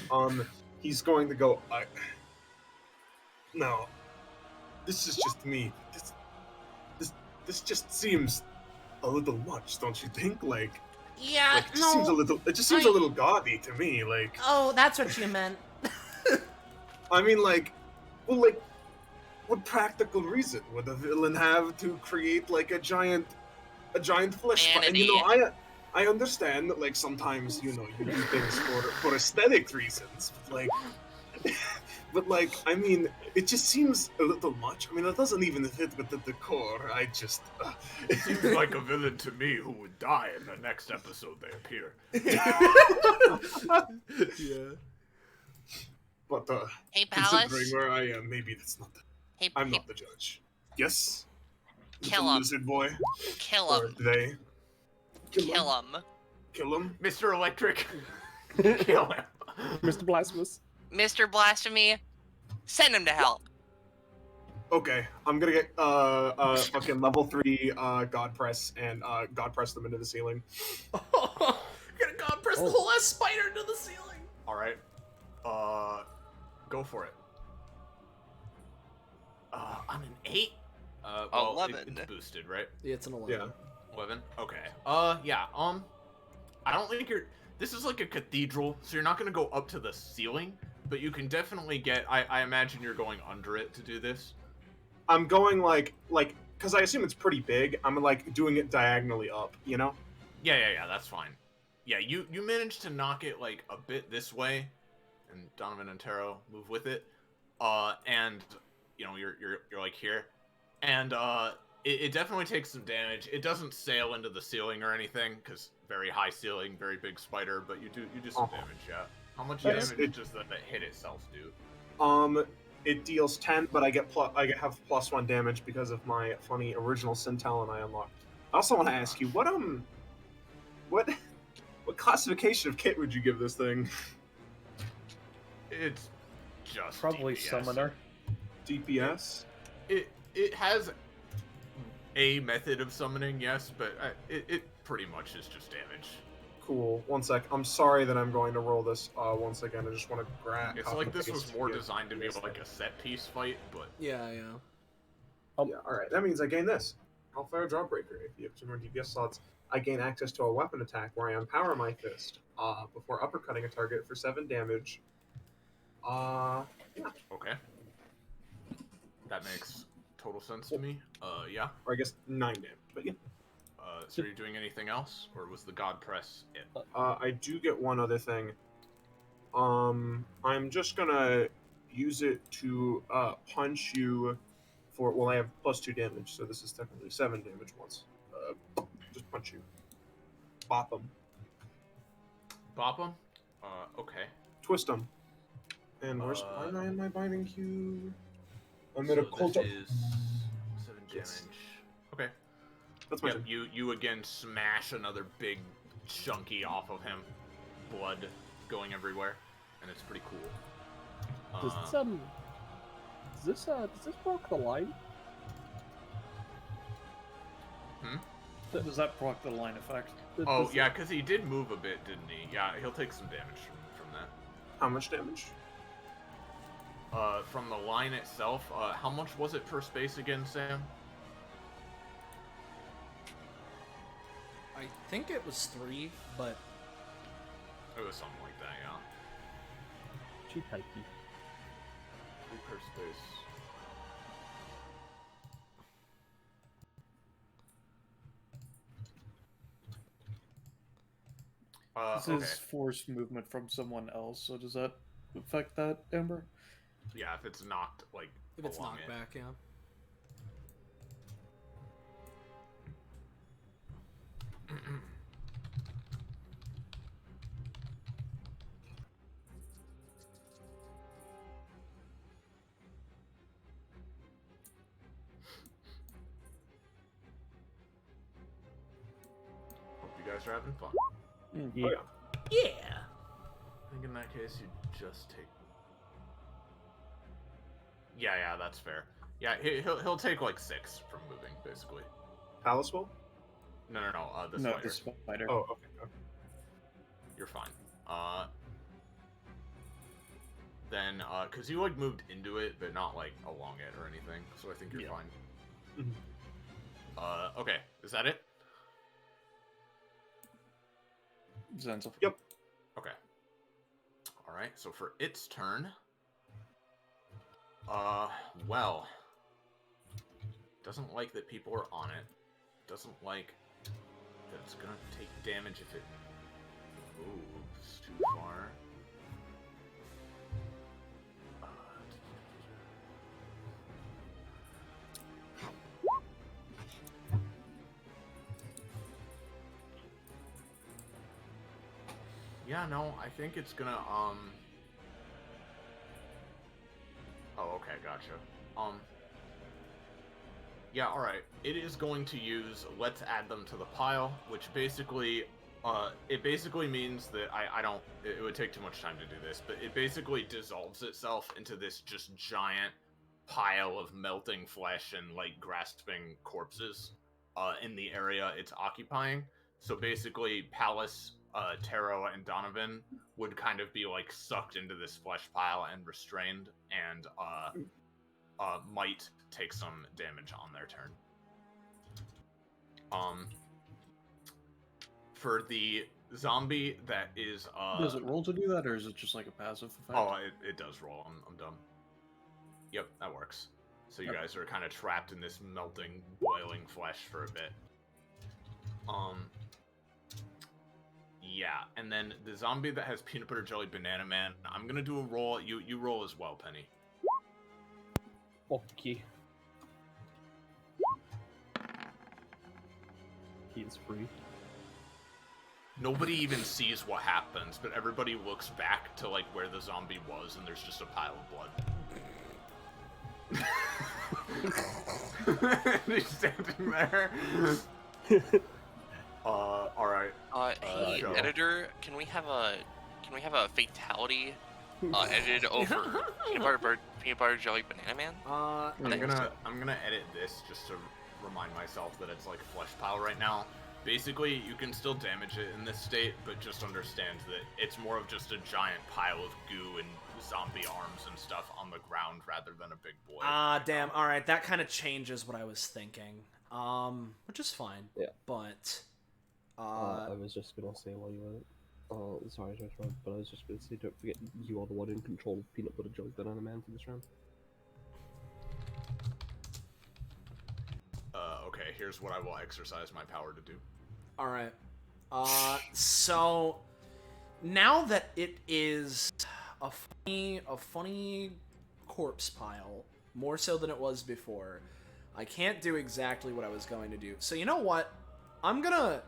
he's going to go. No, this is just me. This just seems a little much, don't you think? Like, Yeah, it just seems a little. It just seems a little gaudy to me. Like, Oh, that's what you meant. I mean, like, what practical reason would a villain have to create like a giant flesh spider? And you know, I understand that, like, sometimes you do things for aesthetic reasons, but like, But like, I mean, it just seems a little much. I mean, it doesn't even fit with the decor. I just. Seems like a villain to me who would die in the next episode they appear. Yeah. But Hey, considering Palace. where I am, maybe that's not. I'm not the judge. Yes. Kill the him. lizard boy. Kill Or him. they. Kill him. Kill him. Mr. Electric. Kill him. Mr. Blasphemous. Mr. Blasphemy. Send him to hell. Okay, I'm gonna get fucking level 3 God Press and God Press them into the ceiling. Gonna God press the whole ass spider into the ceiling. All right. Go for it. On an 8. Well, 11. It's boosted, right? Yeah, it's an 11. Yeah. 11. Okay. Yeah. I don't think you're. This is like a cathedral, so you're not gonna go up to the ceiling, but you can definitely get. I imagine you're going under it to do this. I'm going like, because I assume it's pretty big. I'm like doing it diagonally up, you know? Yeah. That's fine. Yeah, you managed to knock it like a bit this way, and Donovan and Taro move with it. And you know you're like here, and it definitely takes some damage. It doesn't sail into the ceiling or anything, because very high ceiling, very big spider, but you do some damage. Yeah. How much damage does the hit itself do? It deals 10, but I have +1 damage because of my funny original sin talent I unlocked. I also want to ask you, what classification of kit would you give this thing? It's just Probably DPS. summoner. DPS? It has a method of summoning, yes, but it pretty much is just damage. Cool. One sec. I'm sorry that I'm going to roll this once again. I just want to grab. It's like this was more designed to be like a set piece fight, but Yeah. Yeah. All right. That means I gain this. Hellfire Jawbreaker. If you have 2 more DPS slots, I gain access to a weapon attack where I empower my fist before uppercutting a target for 7 damage. Yeah. okay. That makes total sense to me. Yeah. Or I guess 9 damage. But yeah. So are you doing anything else, or was the God Press it? I do get one other thing. I'm just gonna use it to punch you for. Well, I have +2 damage, so this is technically 7 damage once. Just punch you. Bop them. Bop him? Okay. Twist them. And why am I in my binding queue? I'm at So a cult. this is 7 damage. Yes. Okay. That's my Yep, turn. you again smash another big chunky off of him. Blood going everywhere. And it's pretty cool. Does this proc the line? Does that proc the line effect? Oh, yeah, because he did move a bit, didn't he? Yeah, he'll take some damage from that. How much damage? From the line itself, how much was it per space again, Sam? I think it was 3, but It was something like that, yeah. Cheap hikey. 3 per space. This Okay. is forced movement from someone else, so does that affect that, Amber? Yeah, if it's knocked, like, if it's along knocked it. back, yeah. Hope you guys are having fun. Mm-hmm. Oh, yeah. Yeah. I think in that case, you just take. Yeah, that's fair. Yeah, he'll take like 6 from moving, basically. Palace will? No, the No, spider. the spider. Oh, okay. You're fine. Then, cause you like moved into it, but not like along it or anything, so I think you're fine. Mhm. Okay, is that it? Zenzel. Yep. Okay. Alright, so for its turn. Well. Doesn't like that people are on it. Doesn't like that it's gonna take damage if it moves too far. Yeah, no, I think it's gonna, Oh, okay, gotcha. Yeah, alright. It is going to use let's add them to the pile, which basically, it basically means that it would take too much time to do this, but it basically dissolves itself into this just giant pile of melting flesh and, like, grasping corpses, in the area it's occupying. So basically, Palace, Taro, and Donovan would kind of be, like, sucked into this flesh pile and restrained, and, might take some damage on their turn. For the zombie that is, Does it roll to do that, or is it just like a passive effect? Oh, it does roll. I'm dumb. Yep, that works. So you guys are kind of trapped in this melting, boiling flesh for a bit. Yeah, and then the zombie that has peanut butter jelly banana man, I'm gonna do a roll. You roll as well, Penny. Okay. He is free. Nobody even sees what happens, but everybody looks back to, like, where the zombie was, and there's just a pile of blood. He's standing there. Alright. Hey, Joe. editor, can we have a fatality edited over peanut butter jelly banana man? I'm gonna edit this just to remind myself that it's like a flesh pile right now. Basically, you can still damage it in this state, but just understand that it's more of just a giant pile of goo and zombie arms and stuff on the ground rather than a big boy. Damn. All right, that kind of changes what I was thinking. Which is fine. Yeah. But I was just gonna say while you were sorry to interrupt, but I was just gonna say don't forget you are the one in control of peanut butter jelly banana man for this round. Okay, here's what I will exercise my power to do. all right. So now that it is a funny corpse pile, more so than it was before, I can't do exactly what I was going to do. So you know what? I'm gonna...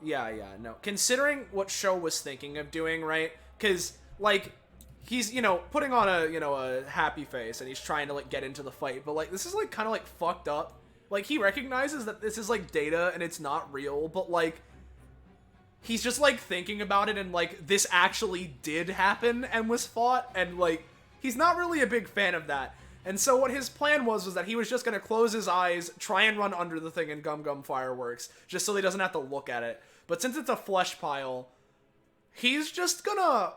no. Considering what Sho was thinking of doing, right? Because, like, he's, putting on a happy face, and he's trying to, like, get into the fight, but, like, this is, like, kind of, like, fucked up. Like, he recognizes that this is, like, data, and it's not real, but, like, he's just, like, thinking about it, and, like, this actually did happen and was fought, and, like, he's not really a big fan of that. And so what his plan was that he was just gonna close his eyes, try and run under the thing and gum fireworks, just so he doesn't have to look at it. But since it's a flesh pile, he's just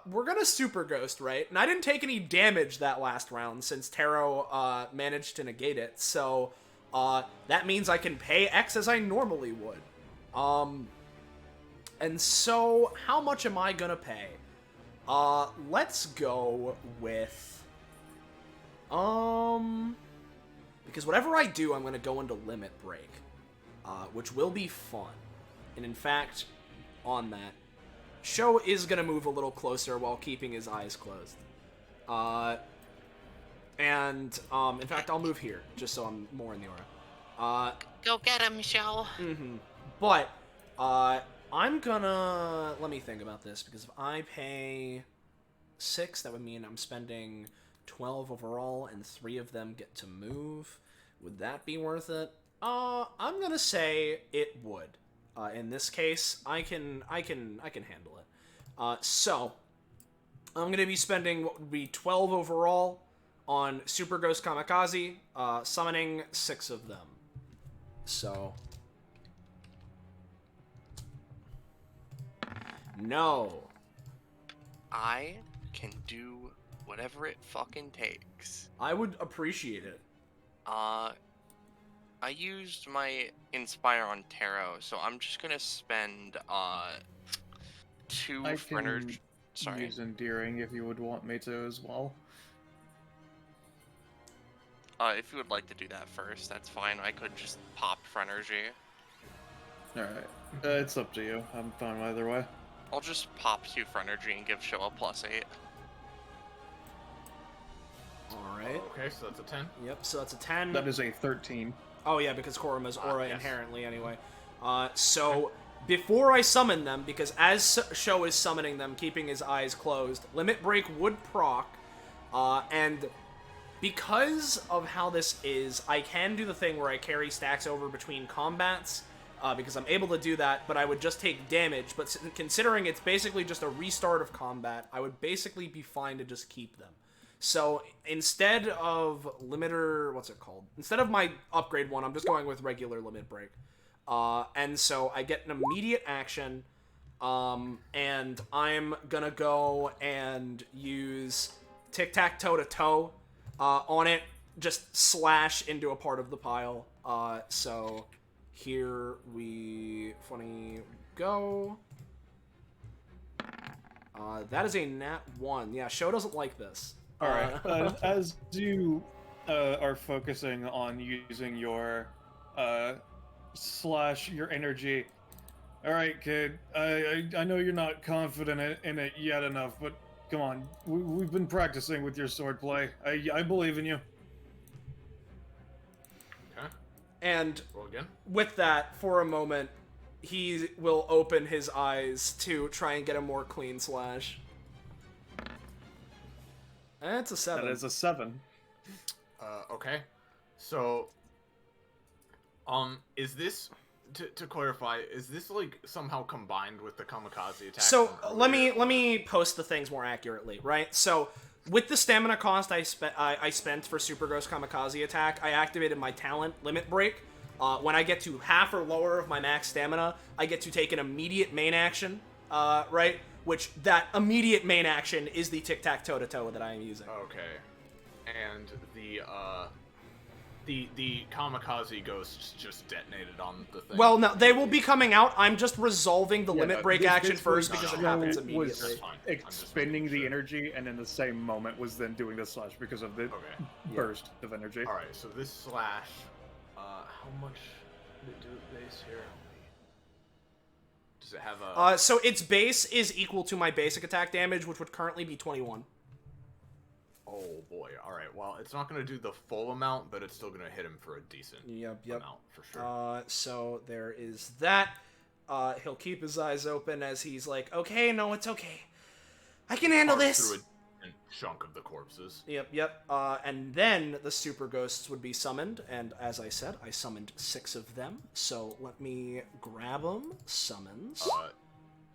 we're gonna super ghost, right? And I didn't take any damage that last round since Taro managed to negate it, so that means I can pay X as I normally would. And so how much am I gonna pay? Let's go with because whatever I do, I'm gonna go into limit break, which will be fun. And in fact, on that, Sho is gonna move a little closer while keeping his eyes closed. In fact, I'll move here, just so I'm more in the aura. Go get him, Sho. But, I'm gonna... Let me think about this, because if I pay 6, that would mean I'm spending 12 overall, and 3 of them get to move. Would that be worth it? I'm gonna say it would. In this case, I can handle it. So, I'm gonna be spending what would be 12 overall on Super Ghost Kamikaze, summoning 6 of them. So... No. I can do whatever it fucking takes. I would appreciate it. I used my Inspire on Taro, so I'm just gonna spend 2 for energy. Sorry. Use Endearing if you would want me to as well. If you would like to do that first, that's fine. I could just pop for energy. Alright. It's up to you. I'm fine either way. I'll just pop 2 for energy and give Sho a +8. Alright. Okay, so that's a 10. Yep, so that's a 10. That is a 13. Oh yeah, because Koruma's aura yes. inherently anyway. So before I summon them, because as Sho is summoning them, keeping his eyes closed, Limit Break would proc, and because of how this is, I can do the thing where I carry stacks over between combats, because I'm able to do that, but I would just take damage. But considering it's basically just a restart of combat, I would basically be fine to just keep them. So instead of limiter, what's it called? Instead of my upgrade one, I'm just going with regular Limit Break. And so I get an immediate action, and I'm gonna go and use tic-tac-toe-to-toe on it, just slash into a part of the pile. So here we go. That is a nat 1. Yeah, Sho doesn't like this. All right. As you are focusing on using your slash your energy, all right, kid. I know you're not confident in it yet enough, but come on. We've been practicing with your swordplay. I believe in you. Okay. And Roll again. with that, for a moment, he will open his eyes to try and get a more clean slash. And it's a 7. That is a 7. Okay. So, is this, to clarify, is this like somehow combined with the kamikaze attack? So let me post the things more accurately, right? So with the stamina cost I spent for Super Ghost Kamikaze attack, I activated my talent Limit Break. When I get to half or lower of my max stamina, I get to take an immediate main action, right? Which that immediate main action is the tic-tac-toe-to-toe that I am using. Okay. And the kamikaze ghosts just detonated on the thing. Well, no, they will be coming out. I'm just resolving the Limit Break action first because it happens immediately. Was expending the energy, and in the same moment was then doing the slash because of the burst of energy. All right, so this slash, how much did it do at base here? Does it have a? So its base is equal to my basic attack damage, which would currently be 21. Oh boy! All right. Well, it's not going to do the full amount, but it's still going to hit him for a decent amount for sure. So there is that. He'll keep his eyes open as he's like, "Okay, no, it's okay. I can handle this." Through a chunk of the corpses. Yep. And then the super ghosts would be summoned, and as I said, I summoned 6 of them. So let me grab them. Summons.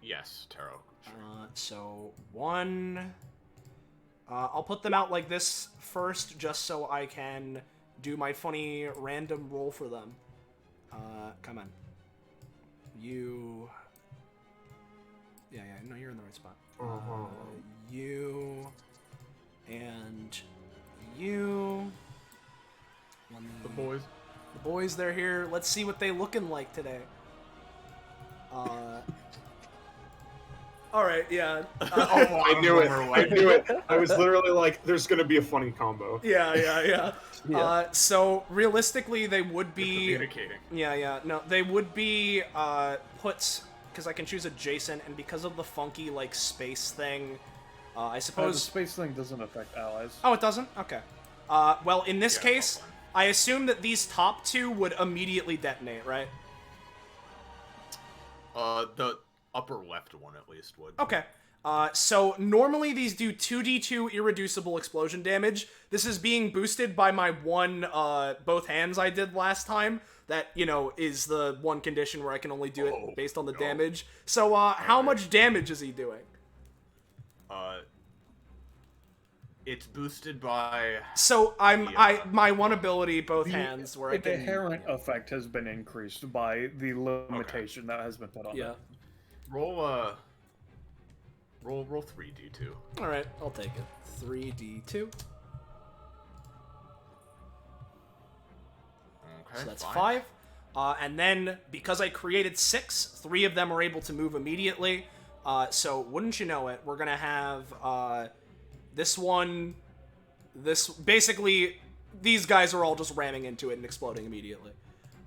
Yes, Taro. Sure. So 1. I'll put them out like this first, just so I can do my funny random roll for them. Come on. You... Yeah, no, you're in the right spot. You... And... You... The boys. The boys, they're here. Let's see what they looking like today. Alright, yeah. I knew it. I was literally like, there's gonna be a funny combo. Yeah. So, realistically, they would be... Communicating. Yeah. No, they would be put... Because I can choose adjacent, and because of the funky, like, space thing, I suppose... the space thing doesn't affect allies. Oh, it doesn't? Okay. Well, in this case, I assume that these top 2 would immediately detonate, right? The upper left one at least would. Okay. So normally these do 2d2 irreducible explosion damage. This is being boosted by my one both hands I did last time. That, you know, is the one condition where I can only do it based on the damage. So how much damage is he doing? It's boosted by... So my one ability, both hands, where I can... The inherent effect has been increased by the limitation that has been put on it. Roll 3d2. Alright, I'll take it. 3d2. Okay, so that's 5. And then, because I created 6, 3 of them are able to move immediately. So, wouldn't you know it, we're gonna have this one... Basically, these guys are all just ramming into it and exploding immediately.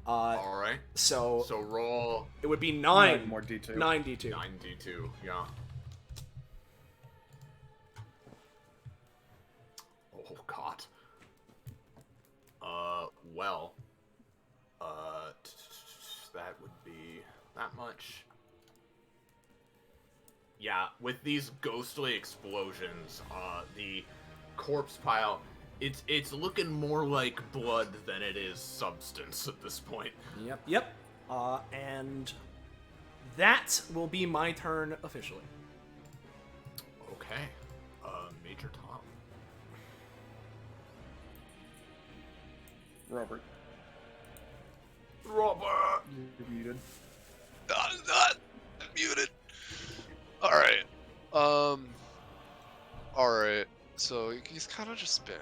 Alright. So roll... It would be 9. 9 more d2. 9d2. 9d2, yeah. Oh, God. Well... that would be that much. yeah, with these ghostly explosions, the corpse pile, it's looking more like blood than it is substance at this point. Yep. And that will be my turn officially. Okay. Major Tom. Robert. Robert! You're muted. I'm muted. Alright. Alright. So he's kind of just been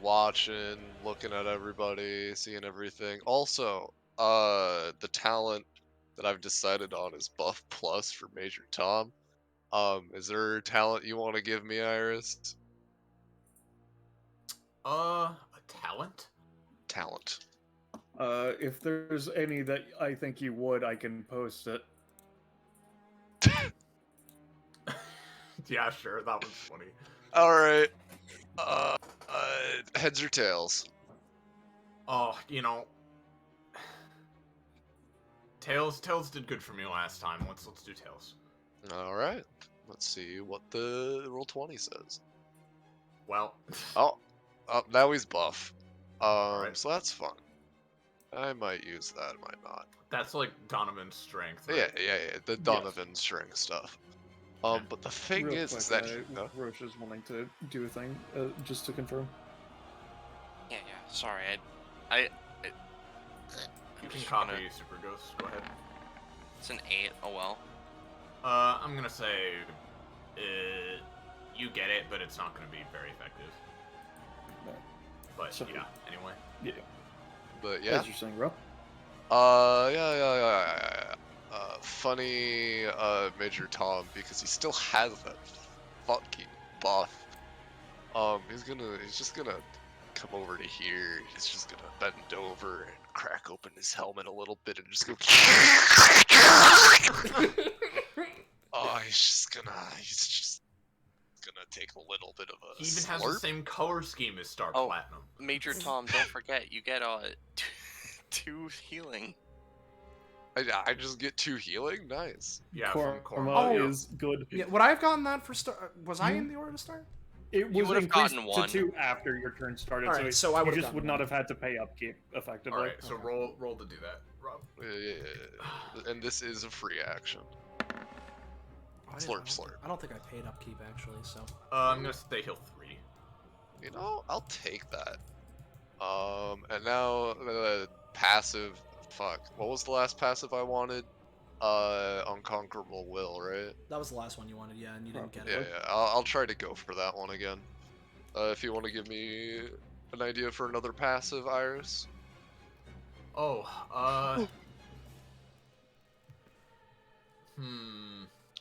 watching, looking at everybody, seeing everything. Also, the talent that I've decided on is buff plus for Major Tom. Is there a talent you want to give me, Iris? A talent? Talent. If there's any that I think you would, I can post it. Yeah, sure, that was funny. Alright. Heads or tails? Oh, you know, Tails did good for me last time. Let's do Tails. Alright. Let's see what the Roll20 says. Well, Oh, now he's buff. Alright. So that's fun. I might use that, I might not. That's like Donovan's strength, right? Yeah, the Donovan string stuff. But the thing Real is quick, that Roche is wanting to do a thing, just to confirm. Yeah. Sorry, I You can copy Super Ghost. Go ahead. It's an 8. Oh well. I'm gonna say, you get it, but it's not gonna be very effective. No. But So- yeah, anyway. Yeah. But yeah. As you're saying, Rob? Yeah. Funny, Major Tom, because he still has that fucking buff. He's just gonna come over to here. He's just gonna bend over and crack open his helmet a little bit and just go. He's just gonna take a little bit of a He even slurp. has the same color scheme as Star Oh. Platinum. Major Tom, don't forget, you get 2 healing. I just get 2 healing? Nice. Yeah, Korma from Korma. is good. Yeah, would I have gotten that for start? Was I in the order to start? It You was would have increased gotten to 1. 2 after your turn started, Alright, so I you would've just gotten would not 1. have had to pay upkeep, effectively. Alright, so roll to do that, Rob. Yeah. And this is a free action. Slurp. I don't think I paid upkeep actually. So. I'm gonna say heal 3. You know, I'll take that. And now passive. Fuck. What was the last passive I wanted? Unconquerable Will, right? That was the last one you wanted, yeah, and you didn't get Yeah. it. I'll try to go for that one again. If you want to give me an idea for another passive, Iris.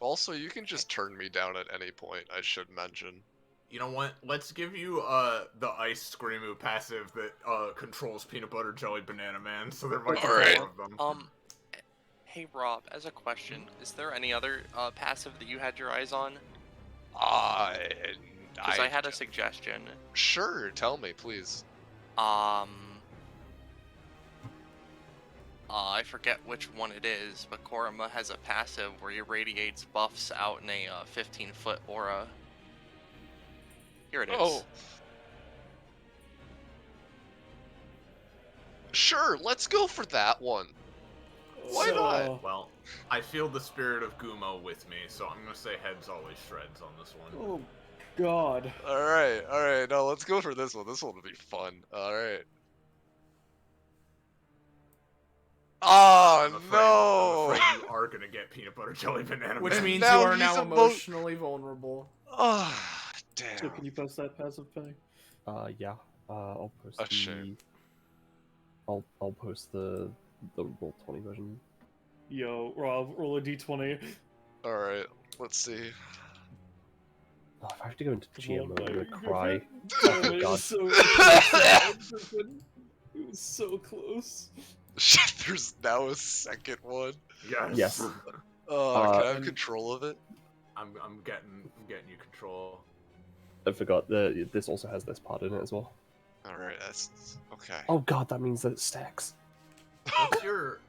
Also, you can just turn me down at any point, I should mention. You know what? Let's give you the Ice Screamu passive that controls Peanut Butter Jelly Banana Man, so there might be more of them. Hey Rob, as a question, is there any other passive that you had your eyes on? Because I had a suggestion. Sure, tell me, please. I forget which one it is, but Korma has a passive where he radiates buffs out in a 15-foot aura. Here it is. Oh. Sure, let's go for that one. Why not? Well, I feel the spirit of Gumo with me, so I'm gonna say heads always shreds on this one. Oh, God. Alright, no, let's go for this one. This one will be fun. Alright. Oh, no! I'm afraid you are gonna get Peanut Butter Jelly Banana Which Man. means now you are he's now a emotionally vulnerable. Oh, damn. So can you post that passive, Penny? Yeah. I'll post A shame. I'll post the Roll20 version. Yo, Rob, roll a d20. Alright, let's see. Oh, if I have to go into GM mode, I'm gonna my cry. Oh, Oh, it God. was so close. It was so close. Shit, there's now a second one. Yes. Oh, can I have control of it? I'm getting you control. I forgot that this also has this part in it as well. Alright, that's okay. Oh God, that means that it stacks. What's your?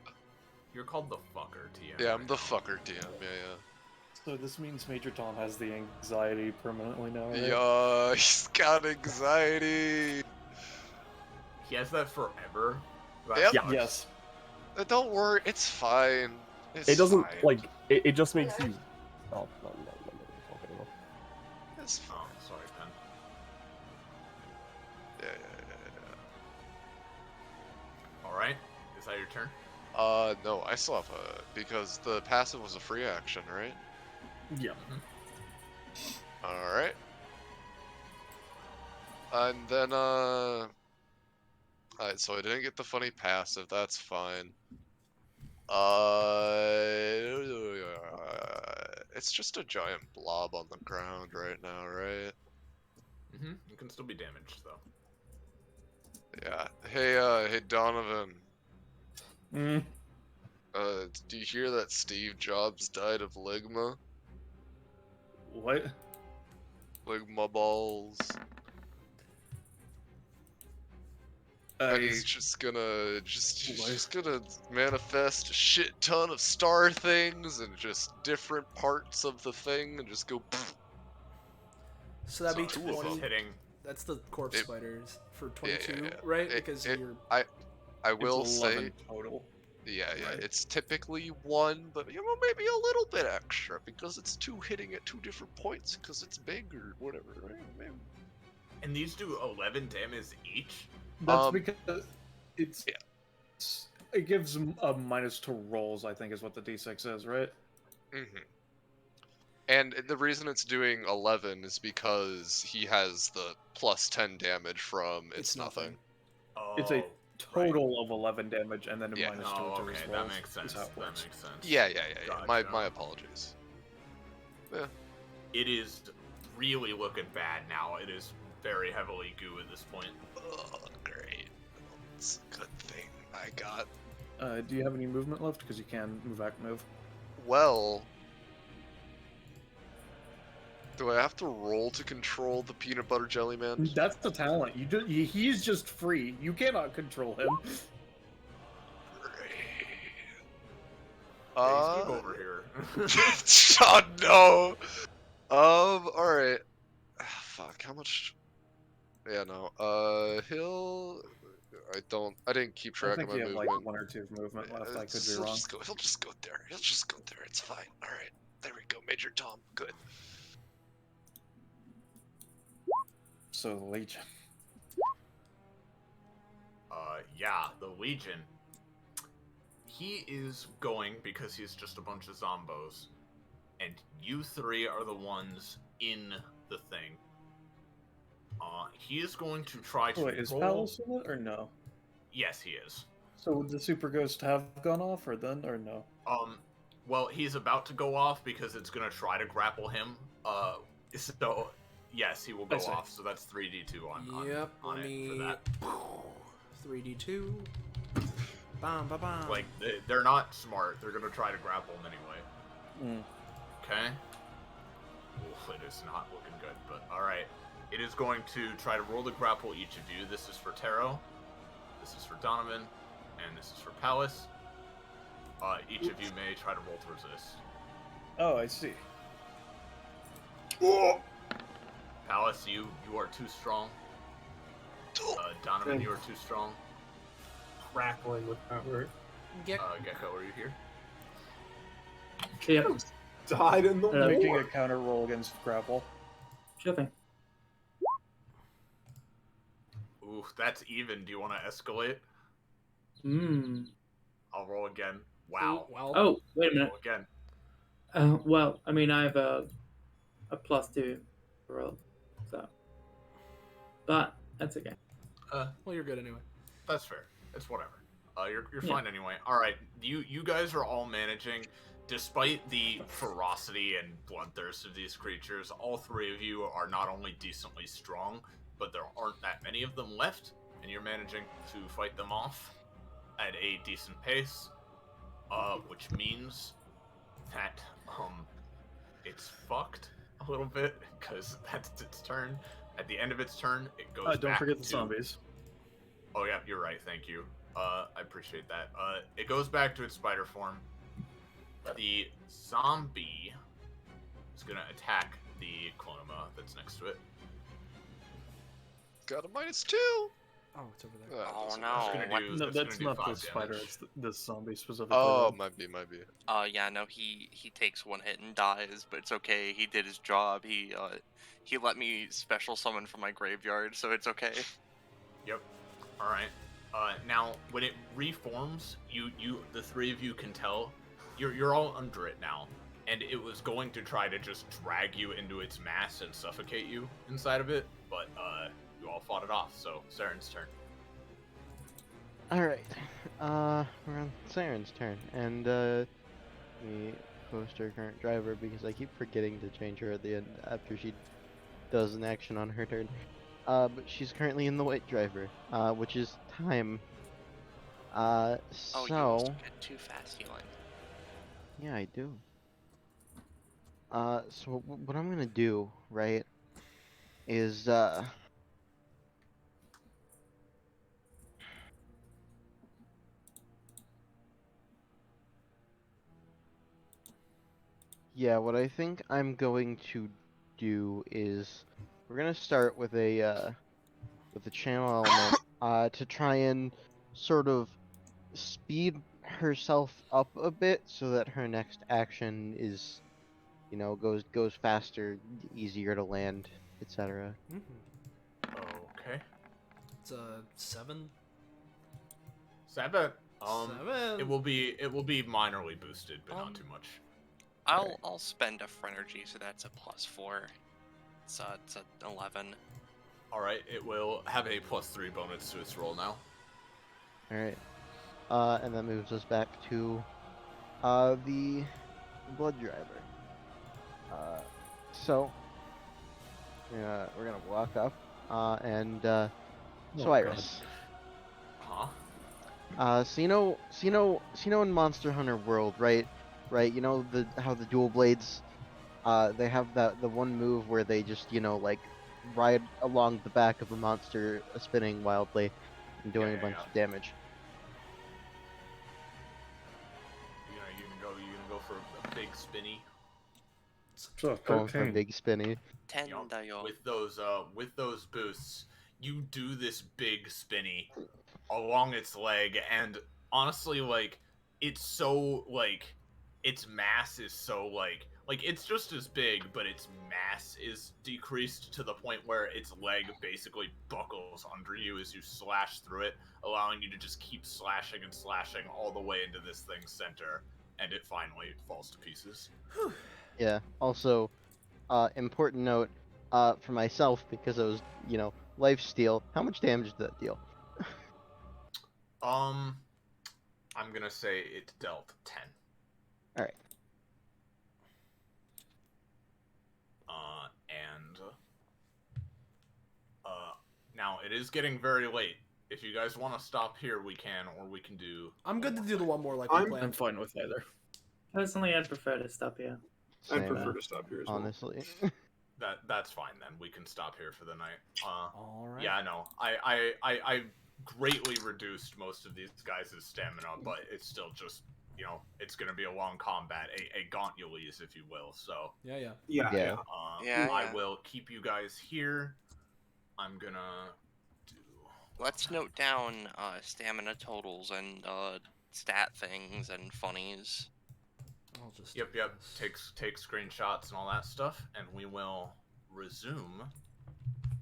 You're called the fucker, TM. Yeah, I'm right the now. fucker DM. Yeah. So this means Major Tom has the anxiety permanently now, right? Yeah, he's got anxiety. He has that forever. Yep. sucks. Yes. Don't worry, it's fine. It's It doesn't fine. like it just makes you. Oh no. Talk anymore. It's fine. Oh, sorry, Pen. Yeah. All right, is that your turn? No, I still have because the passive was a free action, right? Yeah. All right. And then alright, so I didn't get the funny passive. That's fine. It's just a giant blob on the ground right now, right? Mm-hmm. You can still be damaged though. Yeah. Hey Donovan. Mm. Do you hear that Steve Jobs died of ligma? What? Ligma balls. And he's just gonna just gonna manifest a shit ton of star things and just different parts of the thing and just go. So that'd be So two of 20. them. Hitting. That's the corpse It- spiders for Yeah, 22, right? Because you're. I will It's say 11 total. Yeah, Right. it's typically one, but maybe a little bit extra because it's two hitting at two different points because it's big or whatever, right? Maybe. And these do 11 damage each. That's because it gives them a minus to rolls, I think is what the D6 is, right? Mm-hmm. And the reason it's doing 11 is because he has the plus 10 damage from it's nothing. Oh, It's a total of 11 damage and then a Yeah. minus 2 Oh, to okay, his that rolls. makes sense. Is how it That works. makes sense. Yeah. Gotcha. My apologies. Yeah. It is really looking bad now. It is very heavily goo at this point. Oh, great. It's a good thing I got. Do you have any movement left? Because you can move back, move. Well, do I have to roll to control the peanut butter jelly man? That's the talent. He's just free. You cannot control him. Hey, Steve over here. Oh no. Alright. Fuck, how much? Yeah, no. I didn't keep I track think of my you have movement. like 1 or 2 movement left. I could be He'll wrong. just go there. He'll just go there. It's fine. Alright. There we go, Major Tom. Good. So the Legion. Yeah, the Legion. He is going because he's just a bunch of zombos, and you three are the ones in the thing. He is going to try to Wait, is roll. Palace in it or no? Yes, he is. So would the Super Ghost have gone off or no? Well, he's about to go off because it's gonna try to grapple him. So yes, he will go off. So that's 3d2 on Yep, on let it me. for that. 3d2. Bam, bam, bam. Like they're not smart. They're gonna try to grapple him anyway. Okay. Oof, it is not looking good, but all right. It is going to try to roll the grapple each of you. This is for Taro. This is for Donovan, and this is for Palace. Each of you may try to roll to resist. Oh, I see. Palace, you are too strong. Donovan, you are too strong. Crackling with power. Get Gecko, are you here? Yep. Died in the Making war. a counter roll against grapple. Sure thing. Ooh, that's even. Do you want to escalate? Hmm. I'll roll again. Wow. Well. Oh, wait a minute. Roll again. Well, I mean, I have a +2 roll, so. But that's okay. Well, you're good anyway. That's fair. It's whatever. You're Yeah. fine anyway. All right, you guys are all managing, despite the ferocity and bloodthirst of these creatures. All three of you are not only decently strong, but there aren't that many of them left, and you're managing to fight them off at a decent pace. Which means that it's fucked a little bit because that's its turn. At the end of its turn, it goes. Don't back forget the to... zombies. Oh yeah, you're right. Thank you. I appreciate that. It goes back to its spider form. The zombie It's gonna attack the Clonoma that's next to it. Got a -2. Oh, it's over there. Oh doesn't no. matter. It's gonna do, No, it's that's gonna do not the 5 spider. damage. It's the zombie specifically. Oh, though. might be. Yeah, no, he takes 1 hit and dies, but it's okay. He did his job. He let me special summon from my graveyard, so it's okay. Yep. All right. Now when it reforms, the three of you can tell you're all under it now, and it was going to try to just drag you into its mass and suffocate you inside of it, but you all fought it off. So Saren's turn. Alright. We're on Saren's turn. And, we post her current driver because I keep forgetting to change her at the end after she does an action on her turn. But she's currently in the white driver, which is time. Oh, So... you must get too fast healing. Yeah, I do. So what I'm gonna do, right, is, yeah, what I think I'm going to do is we're gonna start with a channel element, to try and sort of speed herself up a bit so that her next action is, you know, goes faster, easier to land, etc. Okay. It's 7. 7. 7. It will be minorly boosted, but not too much. I'll spend a Phrenergy, so that's a +4. It's a 11. All right. It will have a +3 bonus to its roll now. All right. And that moves us back to the blood driver. So we're gonna walk up, and so Oh, Iris. Huh? So you know in Monster Hunter World, right? Right. You know how the dual blades, they have the one move where they just, you know, like ride along the back of a monster, spinning wildly and doing a bunch of damage. You gonna go for a big spinny. Going for a big spinny. With those boosts, you do this big spinny along its leg, and honestly, like, it's so, like, its mass is so, like it's just as big, but its mass is decreased to the point where its leg basically buckles under you as you slash through it, allowing you to just keep slashing and slashing all the way into this thing's center, and it finally falls to pieces. Yeah. Also, important note, for myself, because I was, you know, lifesteal. How much damage did that deal? I'm gonna say it dealt 10. All right. Now it is getting very late. If you guys want to stop here, we can, or we can do. I'm good to do the one more like we planned. I'm fine with either. Personally, I'd prefer to stop here. I'd prefer to stop here as well. Honestly. That's fine then. We can stop here for the night. All right. Yeah, I know. I greatly reduced most of these guys' stamina, but it's still just, you know, it's gonna be a long combat, a Gauntules, if you will. So Yeah. I will keep you guys here. I'm gonna do. Let's note down stamina totals and stat things and funnies. I'll just Yep. Take screenshots and all that stuff, and we will resume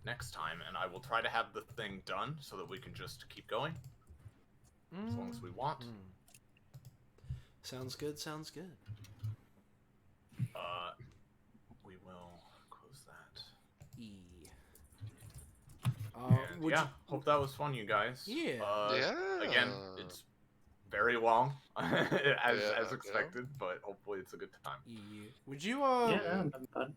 next time. And I will try to have the thing done so that we can just keep going as long as we want. Sounds good. We will close that. And hope that was fun, you guys. Yeah. Again, it's very long, as expected, but hopefully it's a good time. Would you Yeah, fun.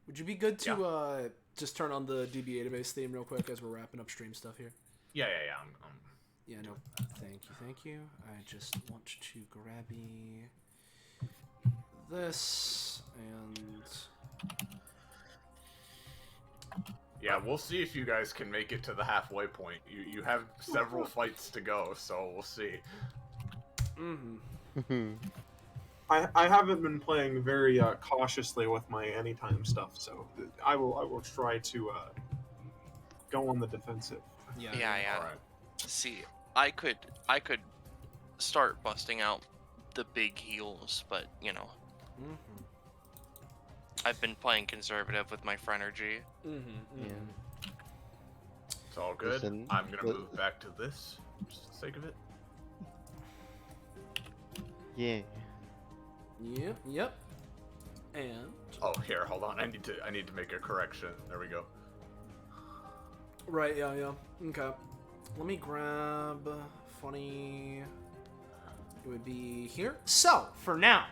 Would you be good to just turn on the DBA database theme real quick as we're wrapping up stream stuff here? Yeah. Yeah, no. Thank you. I just want to grab this and Yeah, we'll see if you guys can make it to the halfway point. You have several fights to go, so we'll see. I haven't been playing very cautiously with my anytime stuff, so I will try to go on the defensive. Yeah. Yeah. Alright. See, I could start busting out the big heals, but you know, Mm-hmm. I've been playing conservative with my Phrenergy. Mm-hmm. Yeah. It's all good. Listen, I'm gonna but- move back to this, just for the sake of it. Yeah. Yep. And Oh, here, hold on. I need to make a correction. There we go. right, yeah. Okay. Let me grab funny. It would be here. So for now,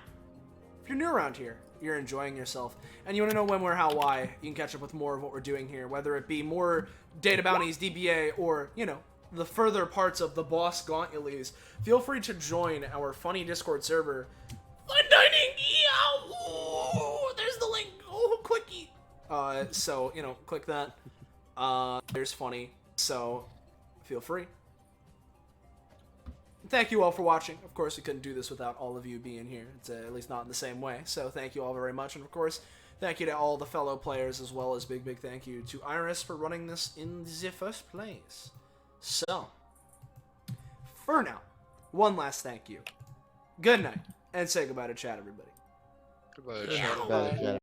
if you're new around here, you're enjoying yourself, and you want to know when, where, how, why, you can catch up with more of what we're doing here, whether it be more data bounties, DBA, or, you know, the further parts of the boss Gauntules. Feel free to join our funny Discord server. Fun dining! Yeah! Ooh, there's the link! Oh, quickie! So, you know, click that. There's funny. So, feel free. Thank you all for watching. Of course, we couldn't do this without all of you being here. It's at least not in the same way. So thank you all very much. And of course, thank you to all the fellow players, as well as big thank you to Iris for running this in the first place. So, for now, one last thank you. Good night, and say goodbye to chat, everybody. Goodbye, Yeah. chat. Bad,